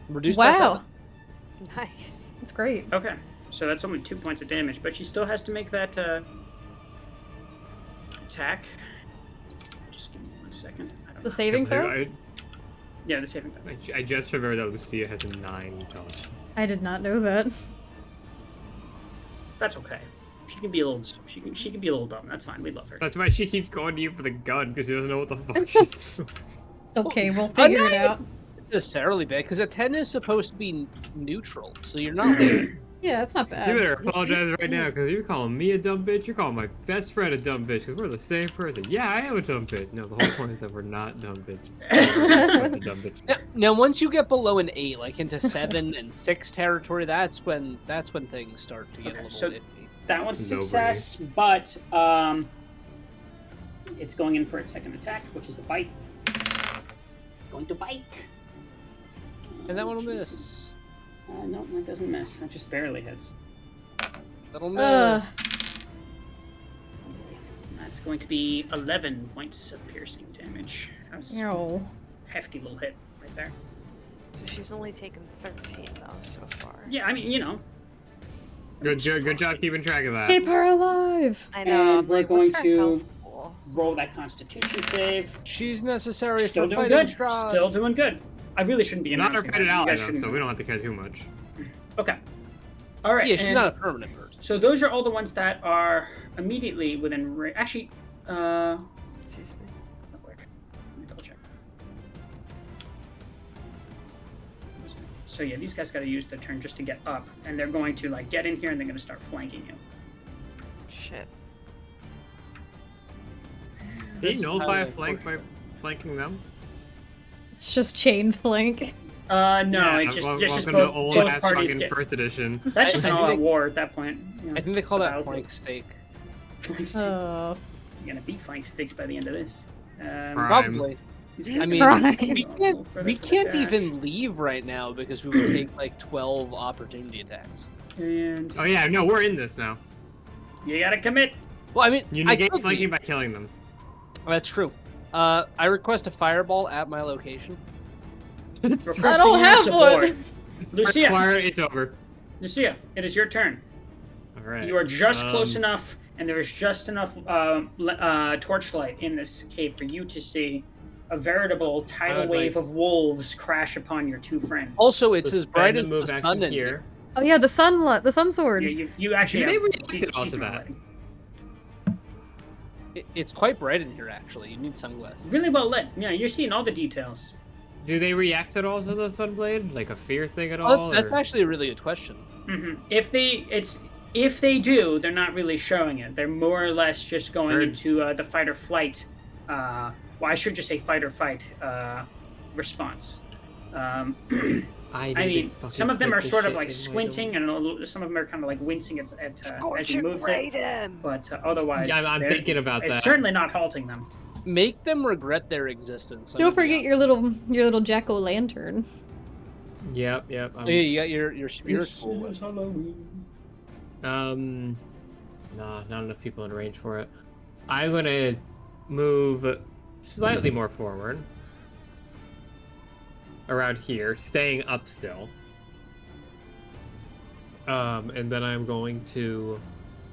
Reduced by 7. nice. That's great. Okay, so that's only 2 points of damage, but she still has to make that attack. Just give me 1 second. The saving throw? Yeah, the saving throw. I just remembered that Lucia has a 9 intelligence. I did not know that. That's okay. She can be a little. She can be a little dumb. That's fine. We love her. That's why she keeps going to you for the gun, because she doesn't know what the fuck she's doing. It's okay, we'll figure it out. Necessarily bad, because a 10 is supposed to be neutral, so you're not there. Yeah, that's not bad. You better apologize right now, because you're calling me a dumb bitch, you're calling my best friend a dumb bitch, because we're the same person. Yeah, I am a dumb bitch. No, the whole point is that we're not dumb bitches. Now, once you get below an 8, like into 7 and 6 territory, that's when things start to get a little iffy. That one's a success, but it's going in for its second attack, which is a bite. It's going to bite. And that one will miss. No, that doesn't miss. That just barely hits. That'll miss. That's going to be 11 points of piercing damage. That was a hefty little hit right there. So she's only taken 13 though so far. Yeah, I mean, you know. Good job keeping track of that. Keep her alive! I know. And we're going to roll that Constitution save. She's necessary Still for doing fighting good. Still Still doing good. I really shouldn't be Not our announcing faded that. ally, though, so we don't have to care too much. Okay. All right. Yeah, she's not a permanent person. So those are all the ones that are immediately within range. Actually, excuse me. real quick. Let me double check. So yeah, these guys got to use the turn just to get up, and they're going to like get in here and they're going to start flanking you. Shit. Did you nullify a flank by flanking them? It's just chain flank. No, Yeah, it's just welcome to old both ass parties fucking get. first edition. That's just an all-out war at that point. You know, I think they call that about- flank steak. Flank steak. Oh. You're gonna beat flank steaks by the end of this. Probably. I mean, Prime. we can't even leave right now because we would take like 12 opportunity attacks. And Oh yeah, no, we're in this now. you gotta commit. Well, I mean, You I negate could flanking leave. by killing them. That's true. I request a fireball at my location. I don't have one! Lucia, Fire, it's over. Lucia, it is your turn. All right. You are just close enough, and there is just enough torchlight in this cave for you to see a veritable tidal wave of wolves crash upon your two friends. Also, it's as bright Spend as the the move sun action in here. Oh yeah, the sun sword. You actually They have reacted onto decent that. lighting. It's quite bright in here, actually. You need sunglasses. Really well lit. Yeah, you're seeing all the details. Do they react at all to the sunblade? Like a fear thing at Oh, all? that's or- actually a really good question. Mm-hmm. If they do, they're not really showing it. They're more or less just going into the fight or flight. Well, I should just say fight or fight response. I mean, some of them are sort of like squinting, and some of them are kind of like wincing as he moves it. But otherwise, Yeah, I'm thinking about it's that. certainly not halting them. Make them regret their existence. Don't forget your little jack-o'-lantern. Yep. Yeah, you got your spirit tool with. Nah, not enough people in range for it. I'm gonna move slightly more forward. Around here, staying up still. And then I'm going to...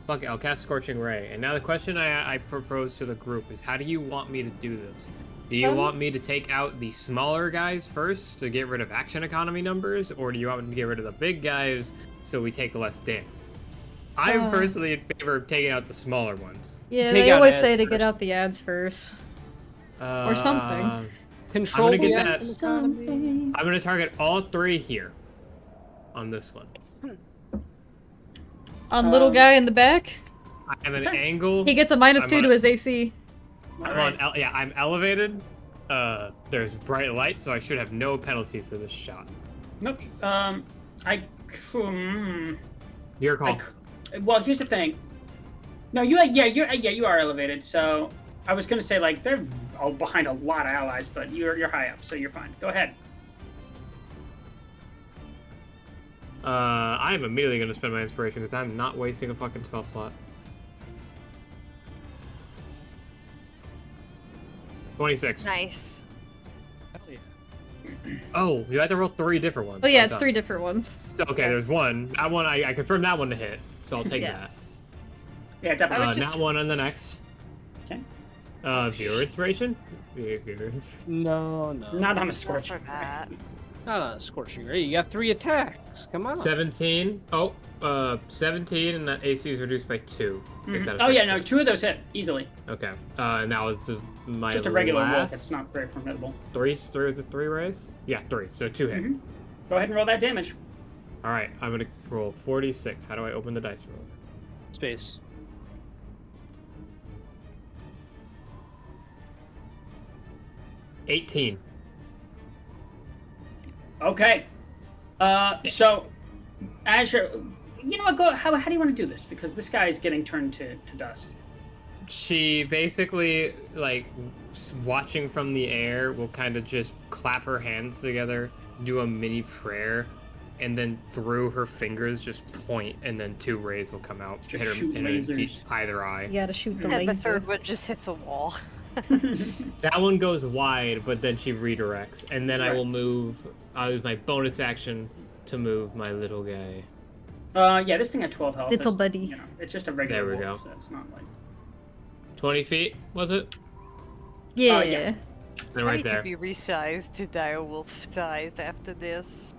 Fuck it, I'll cast Scorching Ray. And now the question I propose to the group is, how do you want me to do this? Do you want me to take out the smaller guys first to get rid of action economy numbers? Or do you want me to get rid of the big guys so we take less damage? I'm personally in favor of taking out the smaller ones. Yeah, they always say to get out the ads first. Or something. Control I'm the gonna get ads. that. I'm gonna target all 3 here. On this one. On little guy in the back? I have an angle. He gets a -2 to his AC. I'm elevated. There's bright light, so I should have no penalties for this shot. Nope. Your call. Well, here's the thing. No, you are elevated. So I was gonna say like they're all behind a lot of allies, but you're high up, so you're fine. Go ahead. I am immediately gonna spend my inspiration because I'm not wasting a fucking spell slot. 26. Nice. Hell yeah. Oh, you have to roll 3 different ones. Oh yeah, it's 3 different ones. So, okay, there's one. That one, I confirmed that one to hit, so I'll take Yes. Yeah, definitely. that. That one on the next. Okay. Viewer inspiration? Viewer inspiration. No. Not on a Not scorch. for that. Not on a Scorching Ray. You got 3 attacks. Come on. 17. Oh, 17, and that AC is reduced by 2. If that Oh yeah, affects no, it. 2 of those hit easily. Okay. And that was my Just a regular wolf. last... It's not very formidable. 3 is it 3 rays? Yeah, 3. So 2 hit. Go ahead and roll that damage. All right, I'm gonna roll 46. How do I open the dice roller? Space. 18. Okay. So, as you're... You know what, go... How do you want to do this? Because this guy is getting turned to dust. She basically, like, watching from the air, will kind of just clap her hands together, do a mini prayer, and then through her fingers just point, and then 2 rays will come out, Just hit her shoot in lasers. either eye. You gotta shoot the And the laser. third one just hits a wall. That one goes wide, but then she redirects, and then I Right. will move. I'll use my bonus action to move my little guy. Yeah, this thing had 12 health. Little It's, buddy. You know, it's just a regular There we wolf, go. so it's not like... 20 feet, was it? Yeah. yeah. Then I right need there. to be resized to direwolf size after this.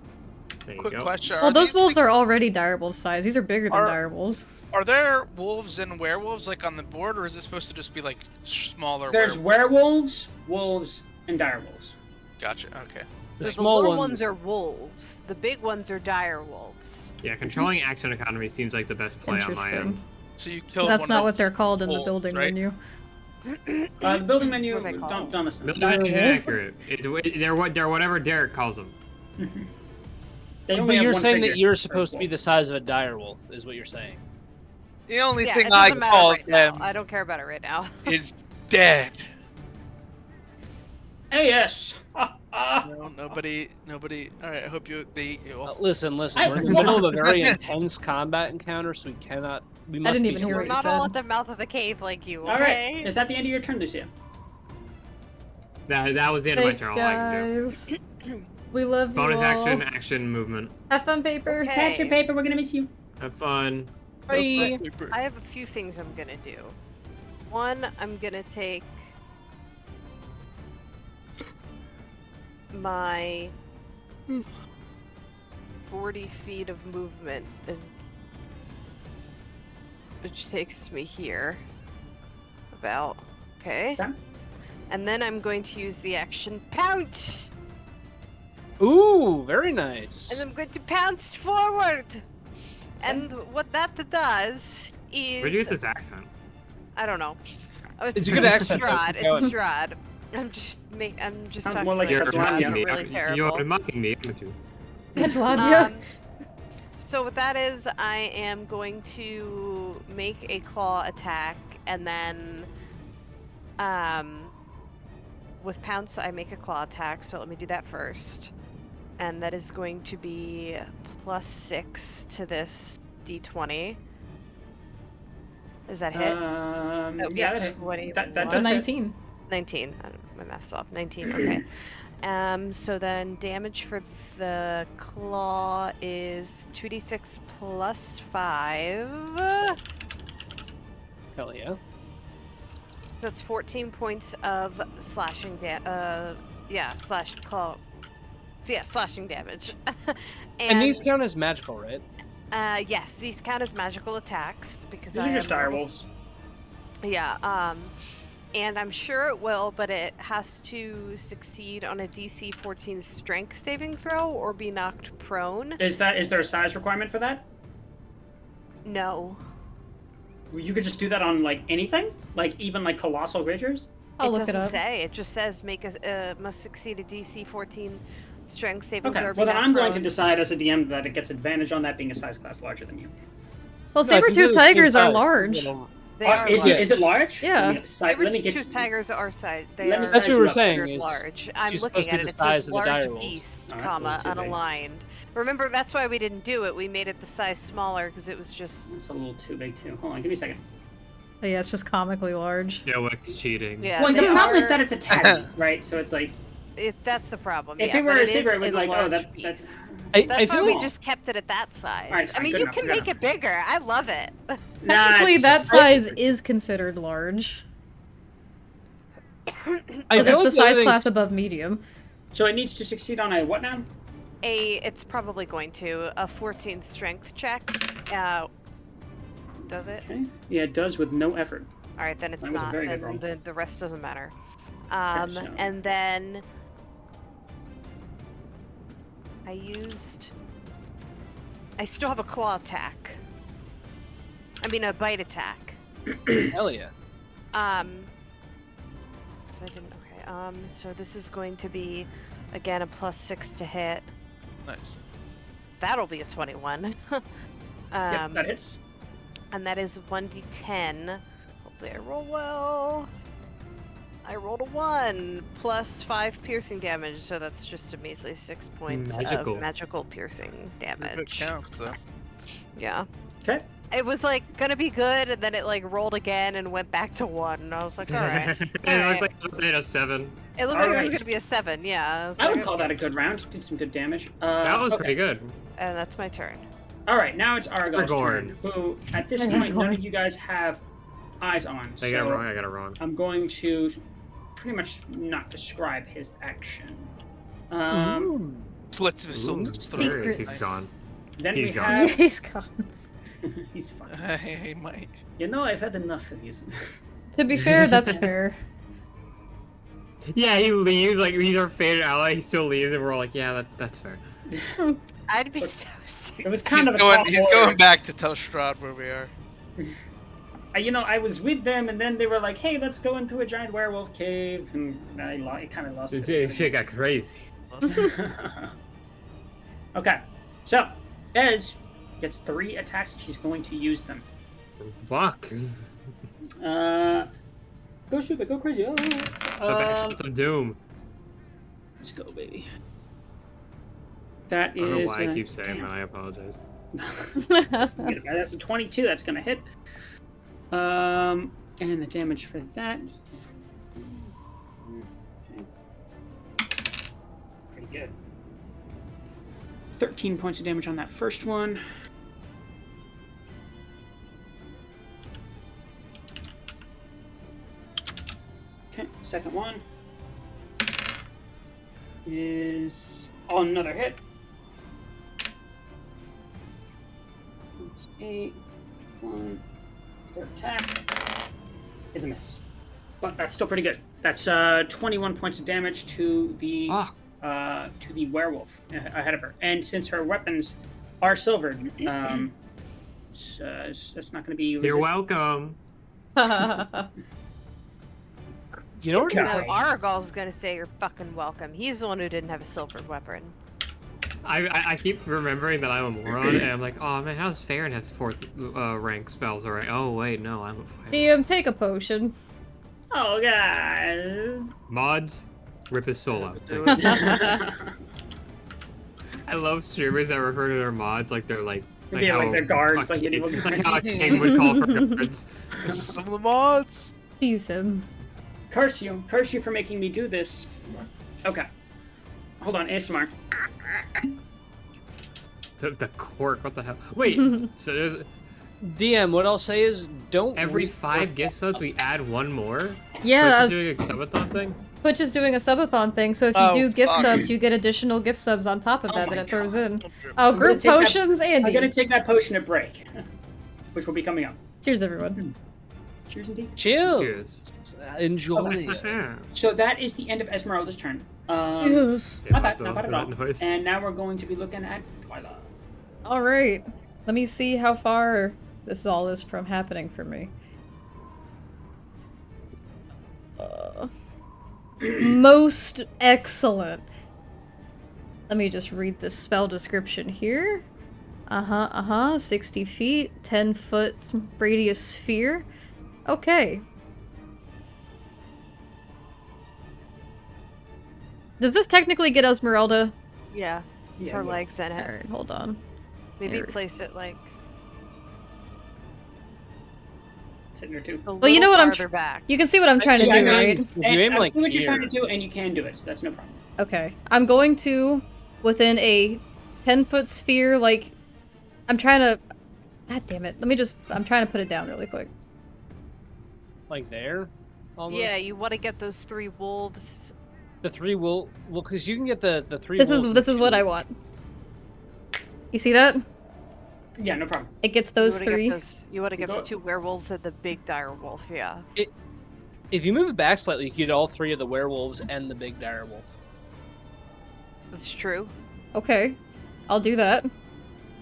There you Quick go. question. Well, those these wolves are already direwolf size. These are bigger than Are- direwolves. Are there wolves and werewolves like on the board, or is it supposed to just be like smaller? There's werewolves, wolves, and direwolves. Gotcha. Okay. The The small little ones. ones are wolves. The big ones are direwolves. Yeah, controlling action economy seems like the best play on my Interesting. end. So you killed. That's one not of what they're called in the wolves, building right? menu. The building menu, What are they called? don't listen. Building is Direwolves? inaccurate. They're whatever Derek calls them. They only But have you're one saying figure that you're per supposed to be wolf. the size of a direwolf, is what you're saying. The only Yeah, thing it I doesn't matter call right now. them I don't care about it right now. is dead. Hey, yes. No, nobody. All right. I hope you. Listen. I- We're in the middle of a very intense combat encounter, so we cannot. We must didn't be even hear We're what you not all said. at the mouth of the cave like you, All okay? right. Is that the end of your turn, Lucia? That was the end of my Thanks, turn. All I can do. guys. We love you Bonus all. action, movement. Have fun, paper. Okay. Catch your paper. We're gonna miss you. Have fun. Bye. I have a few things I'm gonna do. One, I'm gonna take my 40 feet of movement, which takes me here. About. Okay. Okay. And then I'm going to use the action pounce! Ooh, very nice. And I'm going to pounce forward! And what that does is. Where'd you get this accent? I don't know. Oh, It's a good accent, though. Strahd. Keep going. It's Strahd. I'm just Sounds talking more like like You're Strahd, Strahd, mocking yeah. me. really terrible. You're mocking me, aren't you? That's Lavia. So what that is, I am going to make a claw attack, and then, with pounce, I make a claw attack. So let me do that first, and that is going to be +6 to this d20. Does that hit? Yeah, that hit. 20. That The does hit. 19. 19. My math's off. 19. Okay. So then damage for the claw is 2d6 plus 5. Hell yeah. So it's 14 points of slashing slashing damage. And these count as magical, right? Yes, these count as magical attacks because These I are just am direwolves. Yeah, and I'm sure it will, but it has to succeed on a DC 14 strength saving throw or be knocked prone. Is there a size requirement for that? No. You could just do that on like anything, like even like colossal creatures. I'll look it doesn't up. say. It just says must succeed a DC 14 strength saving Okay, throw. well then I'm going to decide as a DM that it gets advantage on that being a size class larger than you. Well, No, I think they're saber-tooth the same tigers are size. large. They are Is large. it large? Yeah. Let me Saber-tooth tigers are size. They Let me are size That's what you we're up. saying. considered Is large. I'm she's looking supposed to at be it. the It size says of the large direwolves. beast, Oh, that's a little too big. unaligned. Remember, that's why we didn't do it. We made it the size smaller because it was just. It's a little too big too. Hold on, give me a second. But yeah, it's just comically large. Yoick's cheating. Yeah, Well, the they problem is are- that it's a tag, right? So it's like that's the problem. if yeah, it were but a it is saber, it would a like, oh, large that's. beast. I That's why feel we like just kept it at that size. Alright, I fine, mean, good you enough, can good make it bigger. I love it. Technically, that size is considered large. I Because feel it's like the other size thing- class above medium. So it needs to succeed on a what now? It's probably going to a 14 strength check. Does it? Okay. Yeah, it does with no effort. All right, then it's That was a not. very good roll. Then the rest doesn't matter. so- And then I still have a claw attack. I mean a bite attack. Hell yeah. So I didn't. Okay. So this is going to be again a +6 to hit. Nice. That'll be a 21. Yep, that hits. And that is 1d10. Hopefully I roll well. I rolled a 1 plus 5 piercing damage, so that's just a measly 6 points Magical. of magical piercing If it damage. counts, though. Yeah. Okay. It was like gonna be good, and then it like rolled again and went back to 1, and I was like, alright. It Alright. looked like it was a 7. It looked like it was Alright. gonna be a 7, yeah. was I would like, call okay. that a good round. Did some good damage. That was okay. pretty good. And that's my turn. All right, now it's Argyl's turn. Aragorn. Who, at this point, none of you guys have eyes on. I got it wrong. I got it wrong. I'm going to pretty much not describe his action. Slits his throat. He's gone. Then He's we gone. have. He's gone. He's fine. Hey, Mike. You know, I've had enough of you. To be fair, that's fair. Yeah, he leaves. Like he's our favorite ally. He still leaves, and we're all like, yeah, that's fair. I'd be so sick. It was kind of a tall He's order. going back to tell Strahd where we are. You know, I was with them, and then they were like, "Hey, let's go into a giant werewolf cave," and I kind of lost it. Shit got crazy. Okay, so Ez gets 3 attacks. She's going to use them. Fuck. Go stupid, go crazy. Oh. Shots of doom. Let's go, baby. That I don't know is. why I keep saying that. I apologize. That's a 22. That's gonna hit. And the damage for that. Okay. Pretty good. 13 points of damage on that first one. Okay, second one is another hit. 8, 1. Third attack is a miss, but that's still pretty good. That's 21 points of damage to the werewolf ahead of her. And since her weapons are silvered, that's not going to be. You're welcome. You know what? God. No, Aragorn's gonna say you're fucking welcome. He's the one who didn't have a silvered weapon. I keep remembering that I'm a moron, and I'm like, oh man, how's Farron has 4th rank spells already? Oh wait, no, I'm a fighter. DM, take a potion. Oh god. Mods, rip his soul out. Do it. I love streamers that refer to their mods like they're like Yeah, like they're guards, like medieval guards. Like how a king would call for guards. Some of the mods. Use him. Curse you for making me do this. Okay. Hold on, ASMR. The cork, what the hell? Wait, so there's... DM, what I'll say is don't... Every 5 gift subs, we add 1 more? Yeah. Twitch is doing a subathon thing? Twitch is doing a subathon thing, so if you do gift subs, you get additional gift subs on top of that it throws in. Oh, group potions, Andy. I'm gonna take that potion at break, which will be coming up. Cheers, everyone. Cheers, indeed. Chill. Cheers. Enjoy. So that is the end of Esmeralda's turn. Yes. Not bad at all. And now we're going to be looking at Twyla. Alright. Let me see how far this all is from happening for me. Most excellent. Let me just read the spell description here. 60 feet, 10-foot radius sphere. Okay. Does this technically get Esmeralda? Yeah. It's her legs in it. Alright, hold on. Maybe place it like sitting there too. Well, you know what I'm back. You can see what I'm trying to do, right? You aim like I see what you're here. trying to do, and you can do it, so that's no problem. Okay. I'm going to, within a 10-foot sphere, like, I'm trying to... God damn it. I'm trying to put it down really quick. Like there? Almost? Yeah, you want to get those 3 wolves. The 3 will... Well, because you can get the 3 wolves... This is what I want. You see that? Yeah, no problem. It gets those 3. You want to get the 2 werewolves and the big dire wolf, yeah. If you move it back slightly, you get all 3 of the werewolves and the big dire wolf. That's true. Okay. I'll do that.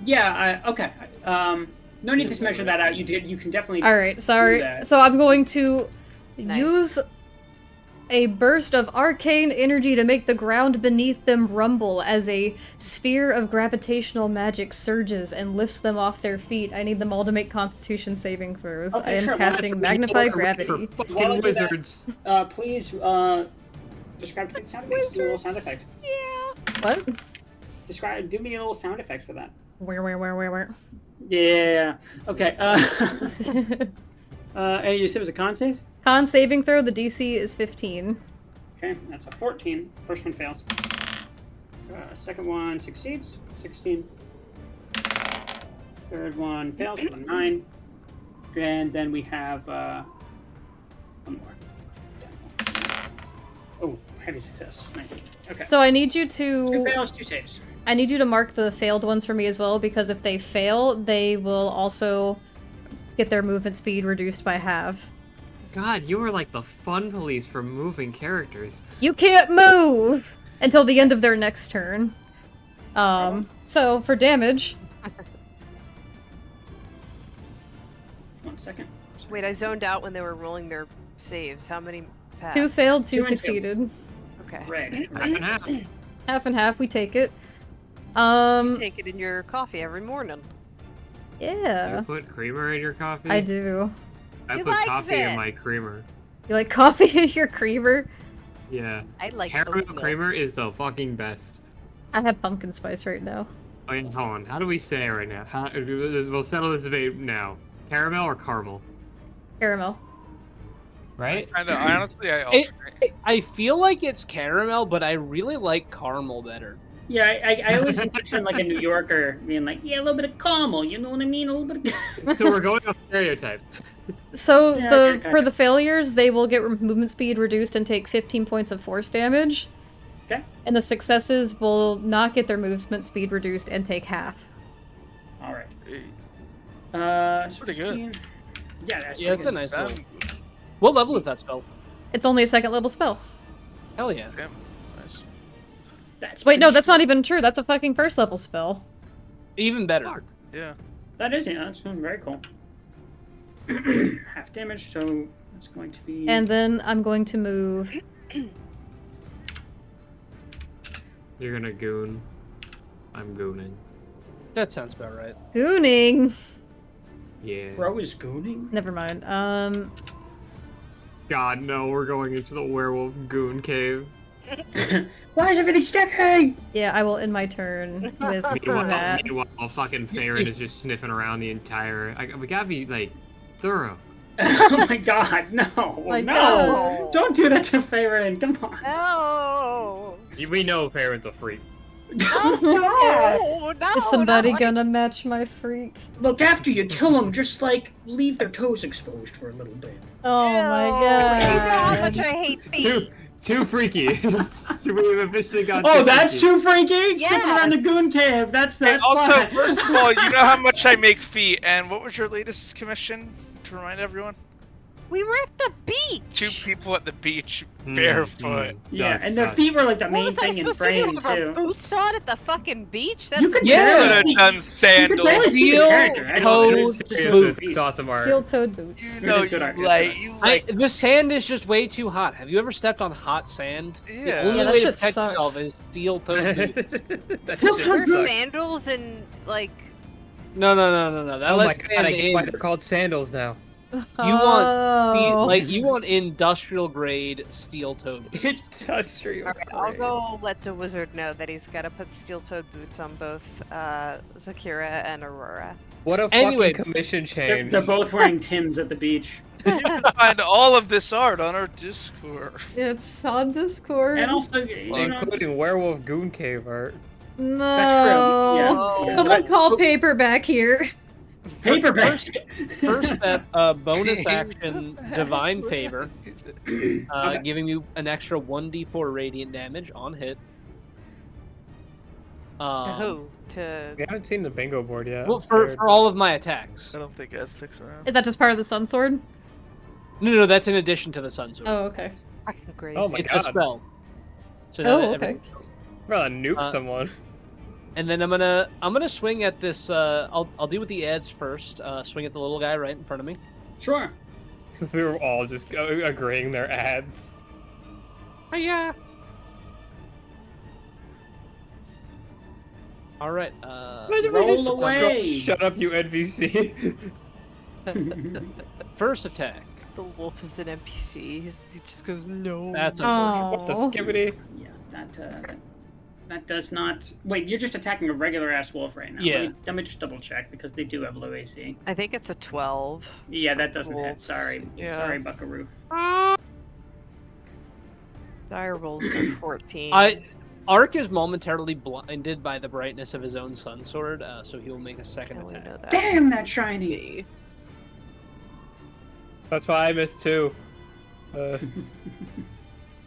Yeah, okay. No need to measure that out. You can definitely Alright, sorry. do that. So I'm going to Nice. use a burst of arcane energy to make the ground beneath them rumble as a sphere of gravitational magic surges and lifts them off their feet. I need them all to make Constitution saving throws. Okay, I am sure. casting Magnify Gravity. For While I fucking do that, wizards. Please describe to me the sound effects. Do a little sound effect. Yeah. What? Do me a little sound effect for that. Where? Yeah. Okay. And you said it was a con save? Con saving throw, the DC is 15. Okay, that's a 14. First one fails. Second one succeeds. 16. Third one fails with a 9. And then we have one more. Oh, heavy success. 19. Okay. So I need you 2 to... fails, 2 saves. I need you to mark the failed ones for me as well, because if they fail, they will also get their movement speed reduced by half. God, you were like the fun police for moving characters. You can't move until the end of their next turn. So for damage, 1 second. Wait, I zoned out when they were rolling their saves. How many passed? 2 failed, 2 2 and 2. succeeded. Okay. Red. Half and half. Half and half, we take it. You take it in your coffee every morning. Yeah, You put creamer in your coffee? I do. I He put likes coffee it. in my creamer. You like coffee in your creamer? Yeah. I like Caramel oat milk. creamer is the fucking best. I have pumpkin spice right now. I mean, hold on. How do we say it right now? We'll settle this debate now. Caramel or caramel? Caramel. Right? I honestly, I alternate. I feel like it's caramel, but I really like caramel better. Yeah, I always picture like a New Yorker being like, yeah, a little bit of caramel, you know what I mean? A little bit of... So we're going off stereotype. So Yeah, okay. for the failures, they will get movement speed reduced and take 15 points of force damage. Okay. And the successes will not get their movement speed reduced and take half. All right. Hey, Pretty good. Yeah, that's Yeah, it's a pretty nice damn little... good. What level is that spell? It's only a 2nd level spell. Hell yeah. Damn, nice. That's Wait, no, pretty that's strong. not even true. That's a fucking 1st level spell. Even better. Fuck. Yeah. That is, yeah, that's very cool. Half damage, so it's going to be... And then I'm going to move. You're gonna goon. I'm gooning. That sounds about right. Gooning. Yeah. Bro is gooning? Never mind. God, no, we're going into the werewolf goon cave. Why is everything sticky? Yeah, I will end my turn with that. Meanwhile, fucking Farron is just sniffing around the entire. We gotta be like thorough. Oh my god, no, My no! God. Don't do that to Farron. Come on. No. We know Farron's a freak. No. No. Is somebody not gonna match my freak? Look, after you kill them, just like leave their toes exposed for a little bit. Oh my You know how god. much I hate feet. Too freaky. We've officially got. Oh, that's freaky. too freaky. Sniffing around the Yes. goon cave. That's Also, fine. first of all, you know how much I make feet, and what was your latest commission? To remind everyone, We were at the beach. 2 people at the beach barefoot. Yeah, Sus, and their sus. feet were like the What main was I thing in supposed to do? frame Have our too. boots on at the fucking beach? That's You could Yeah. Could barely have see- done You could barely sandals. see the Steel character. I toed know, Serious, boots. it's awesome art. Steel-toed boots. You know, It is good art, you it is good like, The sand is just way too hot. Have you ever stepped on hot sand? Yeah. The only Yeah, that way to shit protect sucks. yourself is steel-toed boots. Still shit does Wear suck. sandals and like. No. That Oh my lets god! sand I get in. why they're called sandals now. You want Oh. you want industrial grade steel-toed boots. Industrial. Alright, I'll go let the wizard know that he's got to put steel-toed boots on both Zakira and Aurora. What a Anyway, fucking commission They're, change. they're both wearing Tims at the beach. you can find all of this art on our Discord. It's on Discord. And also, you know, Including werewolf goon cave art. No. That's true, yeah. Oh. Someone call paper back here. paperback. First step, bonus action, divine favor, giving you an extra 1d4 radiant damage on hit. To who? To We haven't seen the bingo board yet. Well, I'm for scared. all of my attacks. I don't think Aztec's around. Is that just part of the Sun Sword? No, that's in addition to the sun sword. Oh, okay. fucking crazy. Oh my It's god. a spell. So Oh, that okay. everything else- Rather nuke Uh, someone. And then I'm gonna swing at this. I'll deal with the ads first. Swing at the little guy right in front of me. Sure. We were all just agreeing their ads. Oh yeah. All right. Roll away. Shut up, you NPC. First attack. The wolf is an NPC. He just goes no. That's unfortunate. What the Oh. skibbity? Yeah, that does not. Wait, you're just attacking a regular ass wolf right now. Yeah. Let me just double check because they do have low AC. I think it's a 12. Yeah, that doesn't hit. Wolves. Sorry, Yeah. sorry, Buckaroo. Dire rolls are 14. Ark is momentarily blinded by the brightness of his own sun sword, so he will make a second And we attack. know that. Damn, that shiny. That's why I missed two.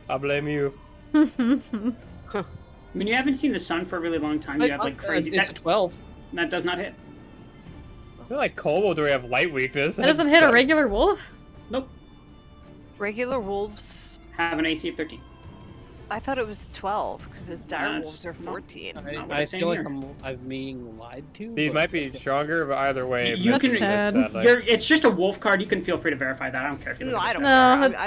I blame you. When you haven't seen the sun for a really long time, you have like crazy. It's a 12. That does not hit. I feel like Kobold do we have light weakness. That doesn't hit a regular wolf? Nope. Regular wolves. Have an AC of 13. I thought it was 12 because his dire That's wolves are not- 14. Not what I it's saying feel like here. I'm being lied to. These but- might be stronger, but either way, You misses can- That's this, sad. sadly. It's just a wolf card. You can feel free to verify that. I don't care if you. No, look at I it. don't No, care.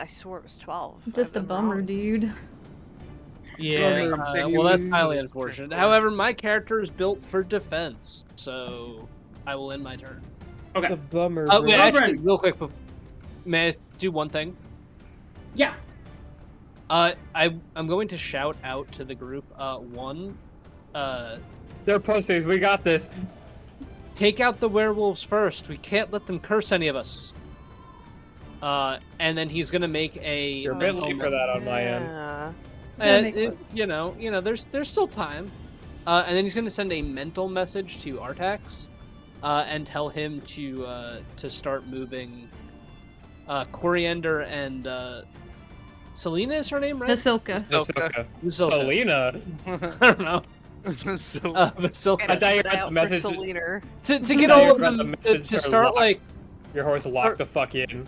I swore it was 12. Just a I've been bummer, wrong. dude. Yeah, Sorry. well, that's highly unfortunate. However, my character is built for defense, so I will end my turn. Okay. bummer. Wait, bro. actually, real quick, may I do one thing? Yeah. I'm going to shout out to the group. They're pussies. We got this. Take out the werewolves first. We can't let them curse any of us. And then he's gonna make a. You're a bit late for that on my end. Yeah. He's gonna make what? You know, there's still time. And then he's gonna send a mental message to Artax, and tell him to start moving. Coriander and Selena is her name, right? Vasilka. Vasilka. Vasilka. Selena. I don't know. Vasilka. I thought you Put read out the for message. Selena. To I get thought all you of read the them message to or start lock. like Your horse locked the fuck in.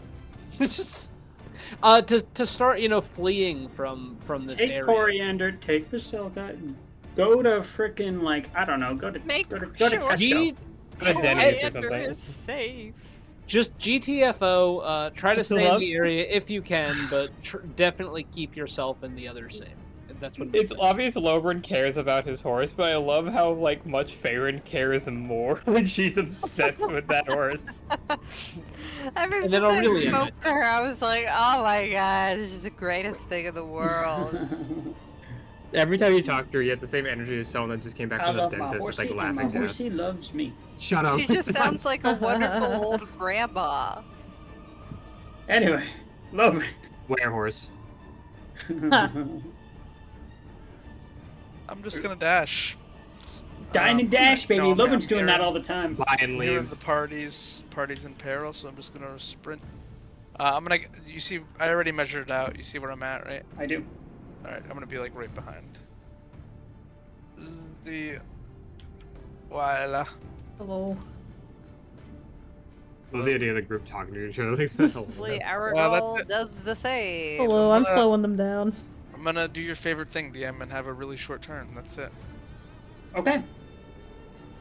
to start, you know, fleeing from this Take area. Coriander. Take Vasilka. And go to frickin' like I don't know. Go to Make go to sure Tesco. G- Go to Denny's or Coriander something. is safe. just GTFO. Try to That's a stay in love. the area if you can, but definitely keep yourself and the others safe. That's what. It's obvious Lobrin cares about his horse, but I love how like much Farron cares more when she's obsessed with that horse. Ever And since then I Aurelia spoke to her, I was like, oh my god, she's the greatest thing in the world. Every time you talk to her, you have the same energy as someone that just came back I from the love my dentist with horsey, like and my laughing horsey gas. loves me. Shut up. She just sounds like a wonderful old grandma. Anyway, Lobrin. Werehorse. I'm just gonna dash. Dine and dash, baby. no, I'm Lobrin's doing here. that all the time. Buy and I'm here in leave. the parties in peril, so I'm just gonna sprint. I'm gonna. You see, I already measured it out. You see where I'm at, right? I do. All right, I'm gonna be like right behind. The. Voila. Hello. Love the idea of the group talking to each other like that. Hopefully, that's Aragorn it. does the same. Hello, I'm slowing them down. I'm gonna do your favorite thing, DM, and have a really short turn. That's it. Okay.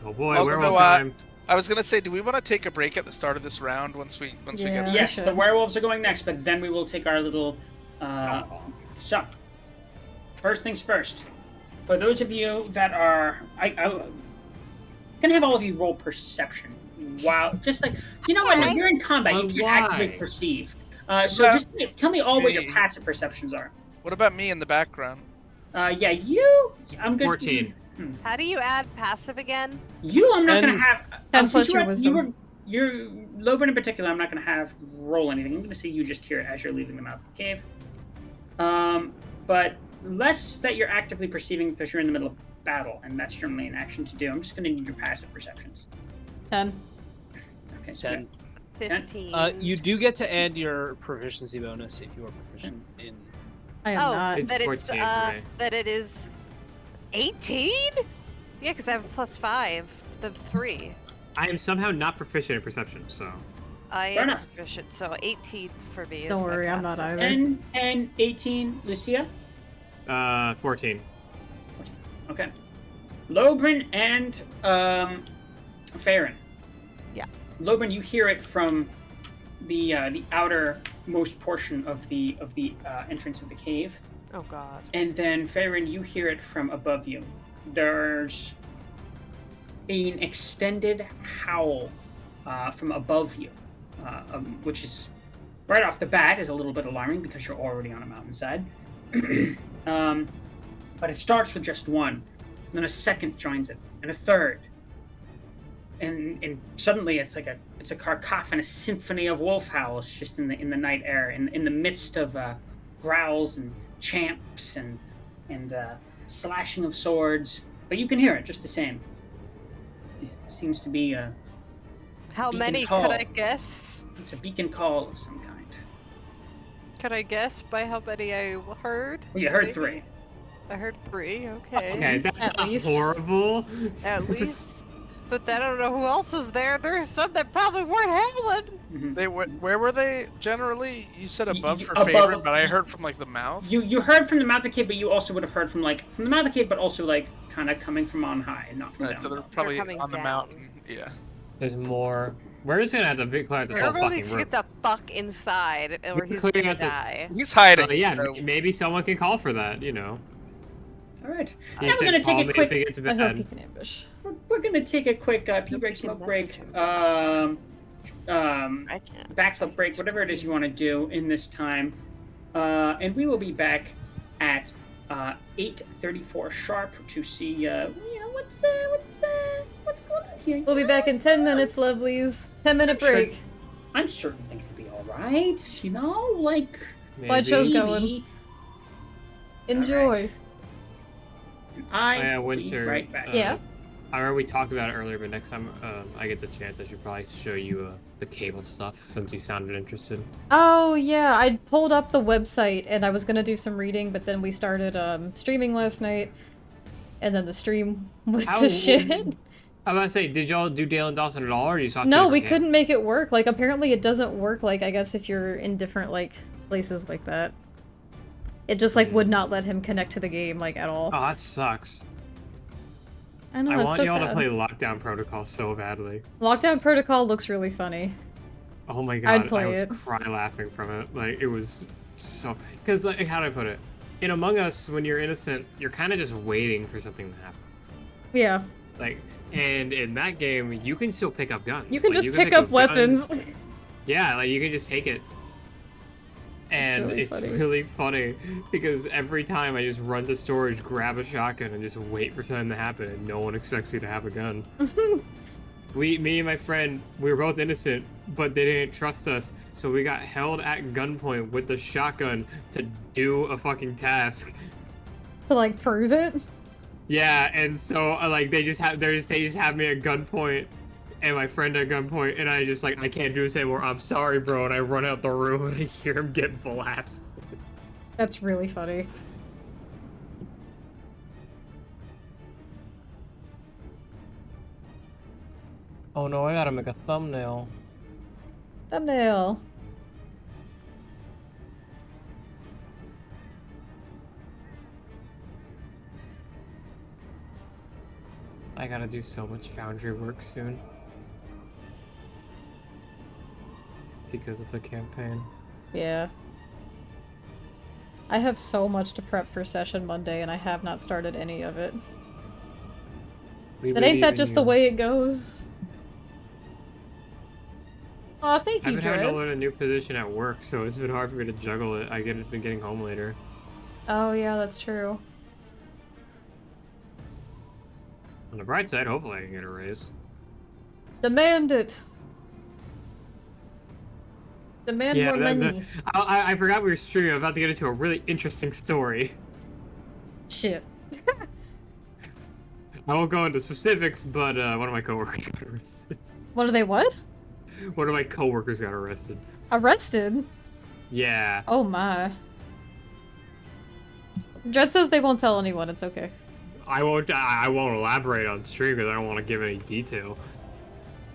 Oh boy, Also, werewolf no, time. I was gonna say, do we want to take a break at the start of this round once we Yeah. get? Yes, should. the werewolves are going next, but then we will take our little. So, first things first. For those of you that are, I'm gonna have all of you roll perception. Wow, just like you know what? When you're in combat, you But can't actively why? perceive. So Yeah. just tell me all what your Me. passive perceptions are. What about me in the background? Yeah, you. I'm good. 14. How do you add passive again? You, I'm not And- gonna have. 10 since plus you your were- wisdom. You're Lobrin in particular. I'm not gonna have roll anything. I'm gonna say you just hear it as you're leaving the mouth of the cave. But less that you're actively perceiving because you're in the middle of battle, and that's generally an action to do. I'm just gonna need your passive perceptions. 10. Okay, so 10. 15. You do get to add your proficiency bonus if you are proficient in. I am Oh, not. It's that 14 for me. that it is 18? Yeah, because I have a +5, the 3. I am somehow not proficient in perception, so. I Fair am enough. proficient, so 18 for me is Don't my worry, I'm not passive. either. 10, 18, Lucia. 14. Okay. Lobrin and Farron. Yeah. Lobrin, you hear it from the outermost portion of the entrance of the cave, Oh god. and then Farron, you hear it from above you. There's an extended howl from above you, which is right off the bat is a little bit alarming because you're already on a mountainside. But it starts with just one, and then a second joins it, and a third, and suddenly it's a cacophonous symphony of wolf howls just in the night air, in the midst of growls and champs and slashing of swords. But you can hear it just the same. It seems to be How beacon many call. could I guess? It's a beacon call of some kind. Could I guess by how many I heard? Well, you heard Maybe? 3. I heard 3, okay. Okay, that's At not least. horrible. At least. But I don't know who else is there. There's some that probably weren't howling. Mhm. They where were they generally? You said above for above- favorite, but I heard from like the mouth. You heard from the mouth of the cave, but you also would have heard from the mouth of the cave, but also kind of coming from on high, not from Right, down. so they're below. probably coming on the down. mountain. Yeah. There's more. We're just gonna have to clear out this whole Everyone fucking needs to room. get the fuck inside, or We're he's clearing gonna out this- die. He's hiding. Yeah, so- maybe someone can call for that, you know. All right. He Now we're said, gonna "Call take me a if it quick. gets I bad." hope you can ambush. We're gonna take a quick pee Hope break, you can smoke break, message him. um, I can't. backflip break, whatever it is you want to do in this time, and we will be back at 8:34 sharp to see what's going on here. We'll be back in 10 minutes, lovelies. 10-minute Sure. break. I'm certain things will be all right. You know, like Slideshow's Maybe. going. maybe. Enjoy. Alright. I Yeah, will be Winter. right back. Yeah. I remember we talked about it earlier, but next time I get the chance, I should probably show you the cable stuff since you sounded interested. Oh, yeah, I pulled up the website and I was gonna do some reading, but then we started streaming last night, and then the stream went How- to shit. I was about to say, did y'all do Dale and Dawson at all, or you saw? No, we couldn't make it work. Like, apparently it doesn't work, like, I guess if you're in different, like, places like that. It just, like, would not let him connect to the game, like, at all. Oh, that sucks. I know, I it's want so y'all sad. to play Lockdown Protocol so badly. Lockdown Protocol looks really funny. Oh my god, I'd play I was it. cry laughing from it. Like, it was so... Because, like, how do I put it? in Among Us, when you're innocent, you're kind of just waiting for something to happen. Yeah. Like, and in that game, you can still pick up guns. You can like, just you pick up weapons. Yeah, like you can just take it. And really it's funny. really funny because every time I just run to storage, grab a shotgun, and just wait for something to happen, and no one expects me to have a gun. Me and my friend, we were both innocent, but they didn't trust us, so we got held at gunpoint with the shotgun to do a fucking task. To like prove it? Yeah, and so like they just have me at gunpoint, and my friend at gunpoint, and I just like, I can't do this anymore. I'm sorry, bro. And I run out the room and I hear him get blasted. That's really funny. Oh no, I gotta make a thumbnail. Thumbnail. I gotta do so much Foundry work soon. Because of the campaign. Yeah. I have so much to prep for Session Monday, and I have not started any of it. But ain't that just the way it goes? Aw, thank you, I've been having to Dread. learn a new position at work, so it's been hard for me to juggle it. I've been getting home later. Oh, yeah, that's true. On the bright side, hopefully I can get a raise. Demand it! Demand more money. I forgot we were streaming. I'm about to get into a really interesting story. Shit. I won't go into specifics, but one of my coworkers got arrested. What are they what? One of my coworkers got arrested. Arrested? Yeah. Oh my. Dread says they won't tell anyone, it's okay. I won't elaborate on stream because I don't want to give any detail.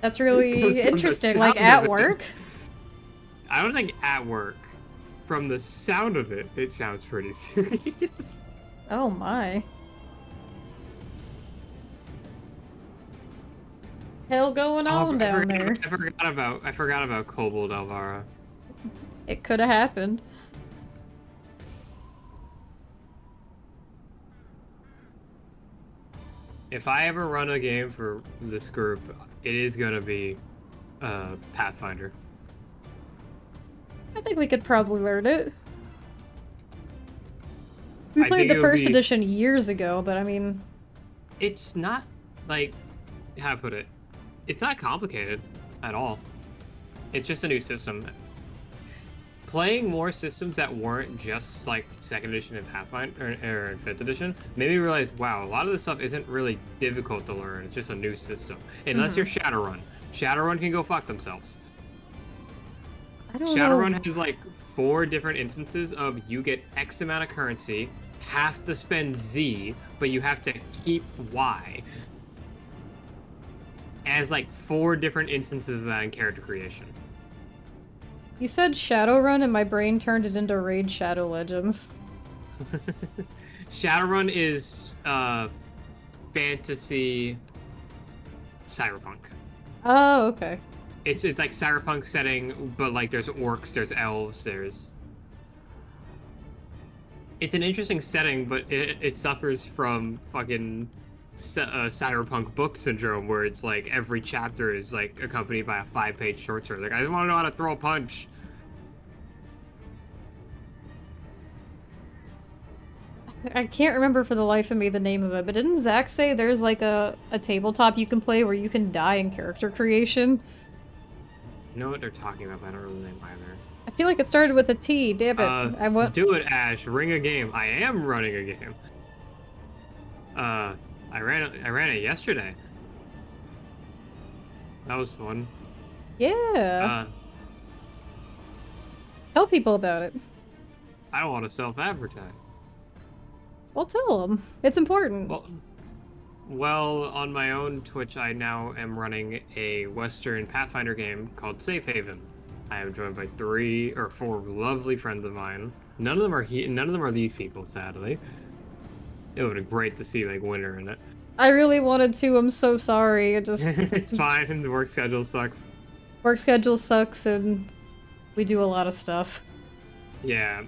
That's really 'Cause from the interesting. Like sound at of it- work? I don't think at work. From the sound of it, it sounds pretty serious. Oh my. Hell going on down there. I forgot about Kobold Elvara. It could have happened. If I ever run a game for this group, it is gonna be Pathfinder. I think we could probably learn it. We I played think the it would first be- edition years ago, but I mean... It's not, like, how to put it, it's not complicated at all. It's just a new system. Playing more systems that weren't just, like, 2nd edition and Pathfinder, or 5th edition, made me realize, wow, a lot of this stuff isn't really difficult to learn. It's just a new system. Unless you're Shadowrun. Shadowrun can go fuck themselves. I don't Shadowrun know. has, like, 4 different instances of you get X amount of currency, have to spend Z, but you have to keep Y. It has, like, 4 different instances of that in character creation. You said Shadowrun and my brain turned it into Raid Shadow Legends. Shadowrun is fantasy cyberpunk. Oh, okay. It's like cyberpunk setting, but like there's orcs, there's elves, there's. It's an interesting setting, but it suffers from fucking cyberpunk book syndrome, where it's like every chapter is like accompanied by a 5-page short story. Like, I just want to know how to throw a punch. I can't remember for the life of me the name of it, but didn't Zach say there's like a tabletop you can play where you can die in character creation? I know what they're talking about, but I don't know the name either. I feel like it started with a T, damn it. Do it, Ash. Ring a game. I am running a game. I ran it yesterday. That was fun. Yeah. Tell people about it. I don't want to self-advertise. Well, tell them. It's important. Well, on my own Twitch, I now am running a Western Pathfinder game called Safe Haven. I am joined by 3 or 4 lovely friends of mine. None of them are these people, sadly. It would be great to see like Winter in it. I really wanted to. I'm so sorry. It just It's fine. The work schedule sucks. work schedule sucks, and we do a lot of stuff. Yeah.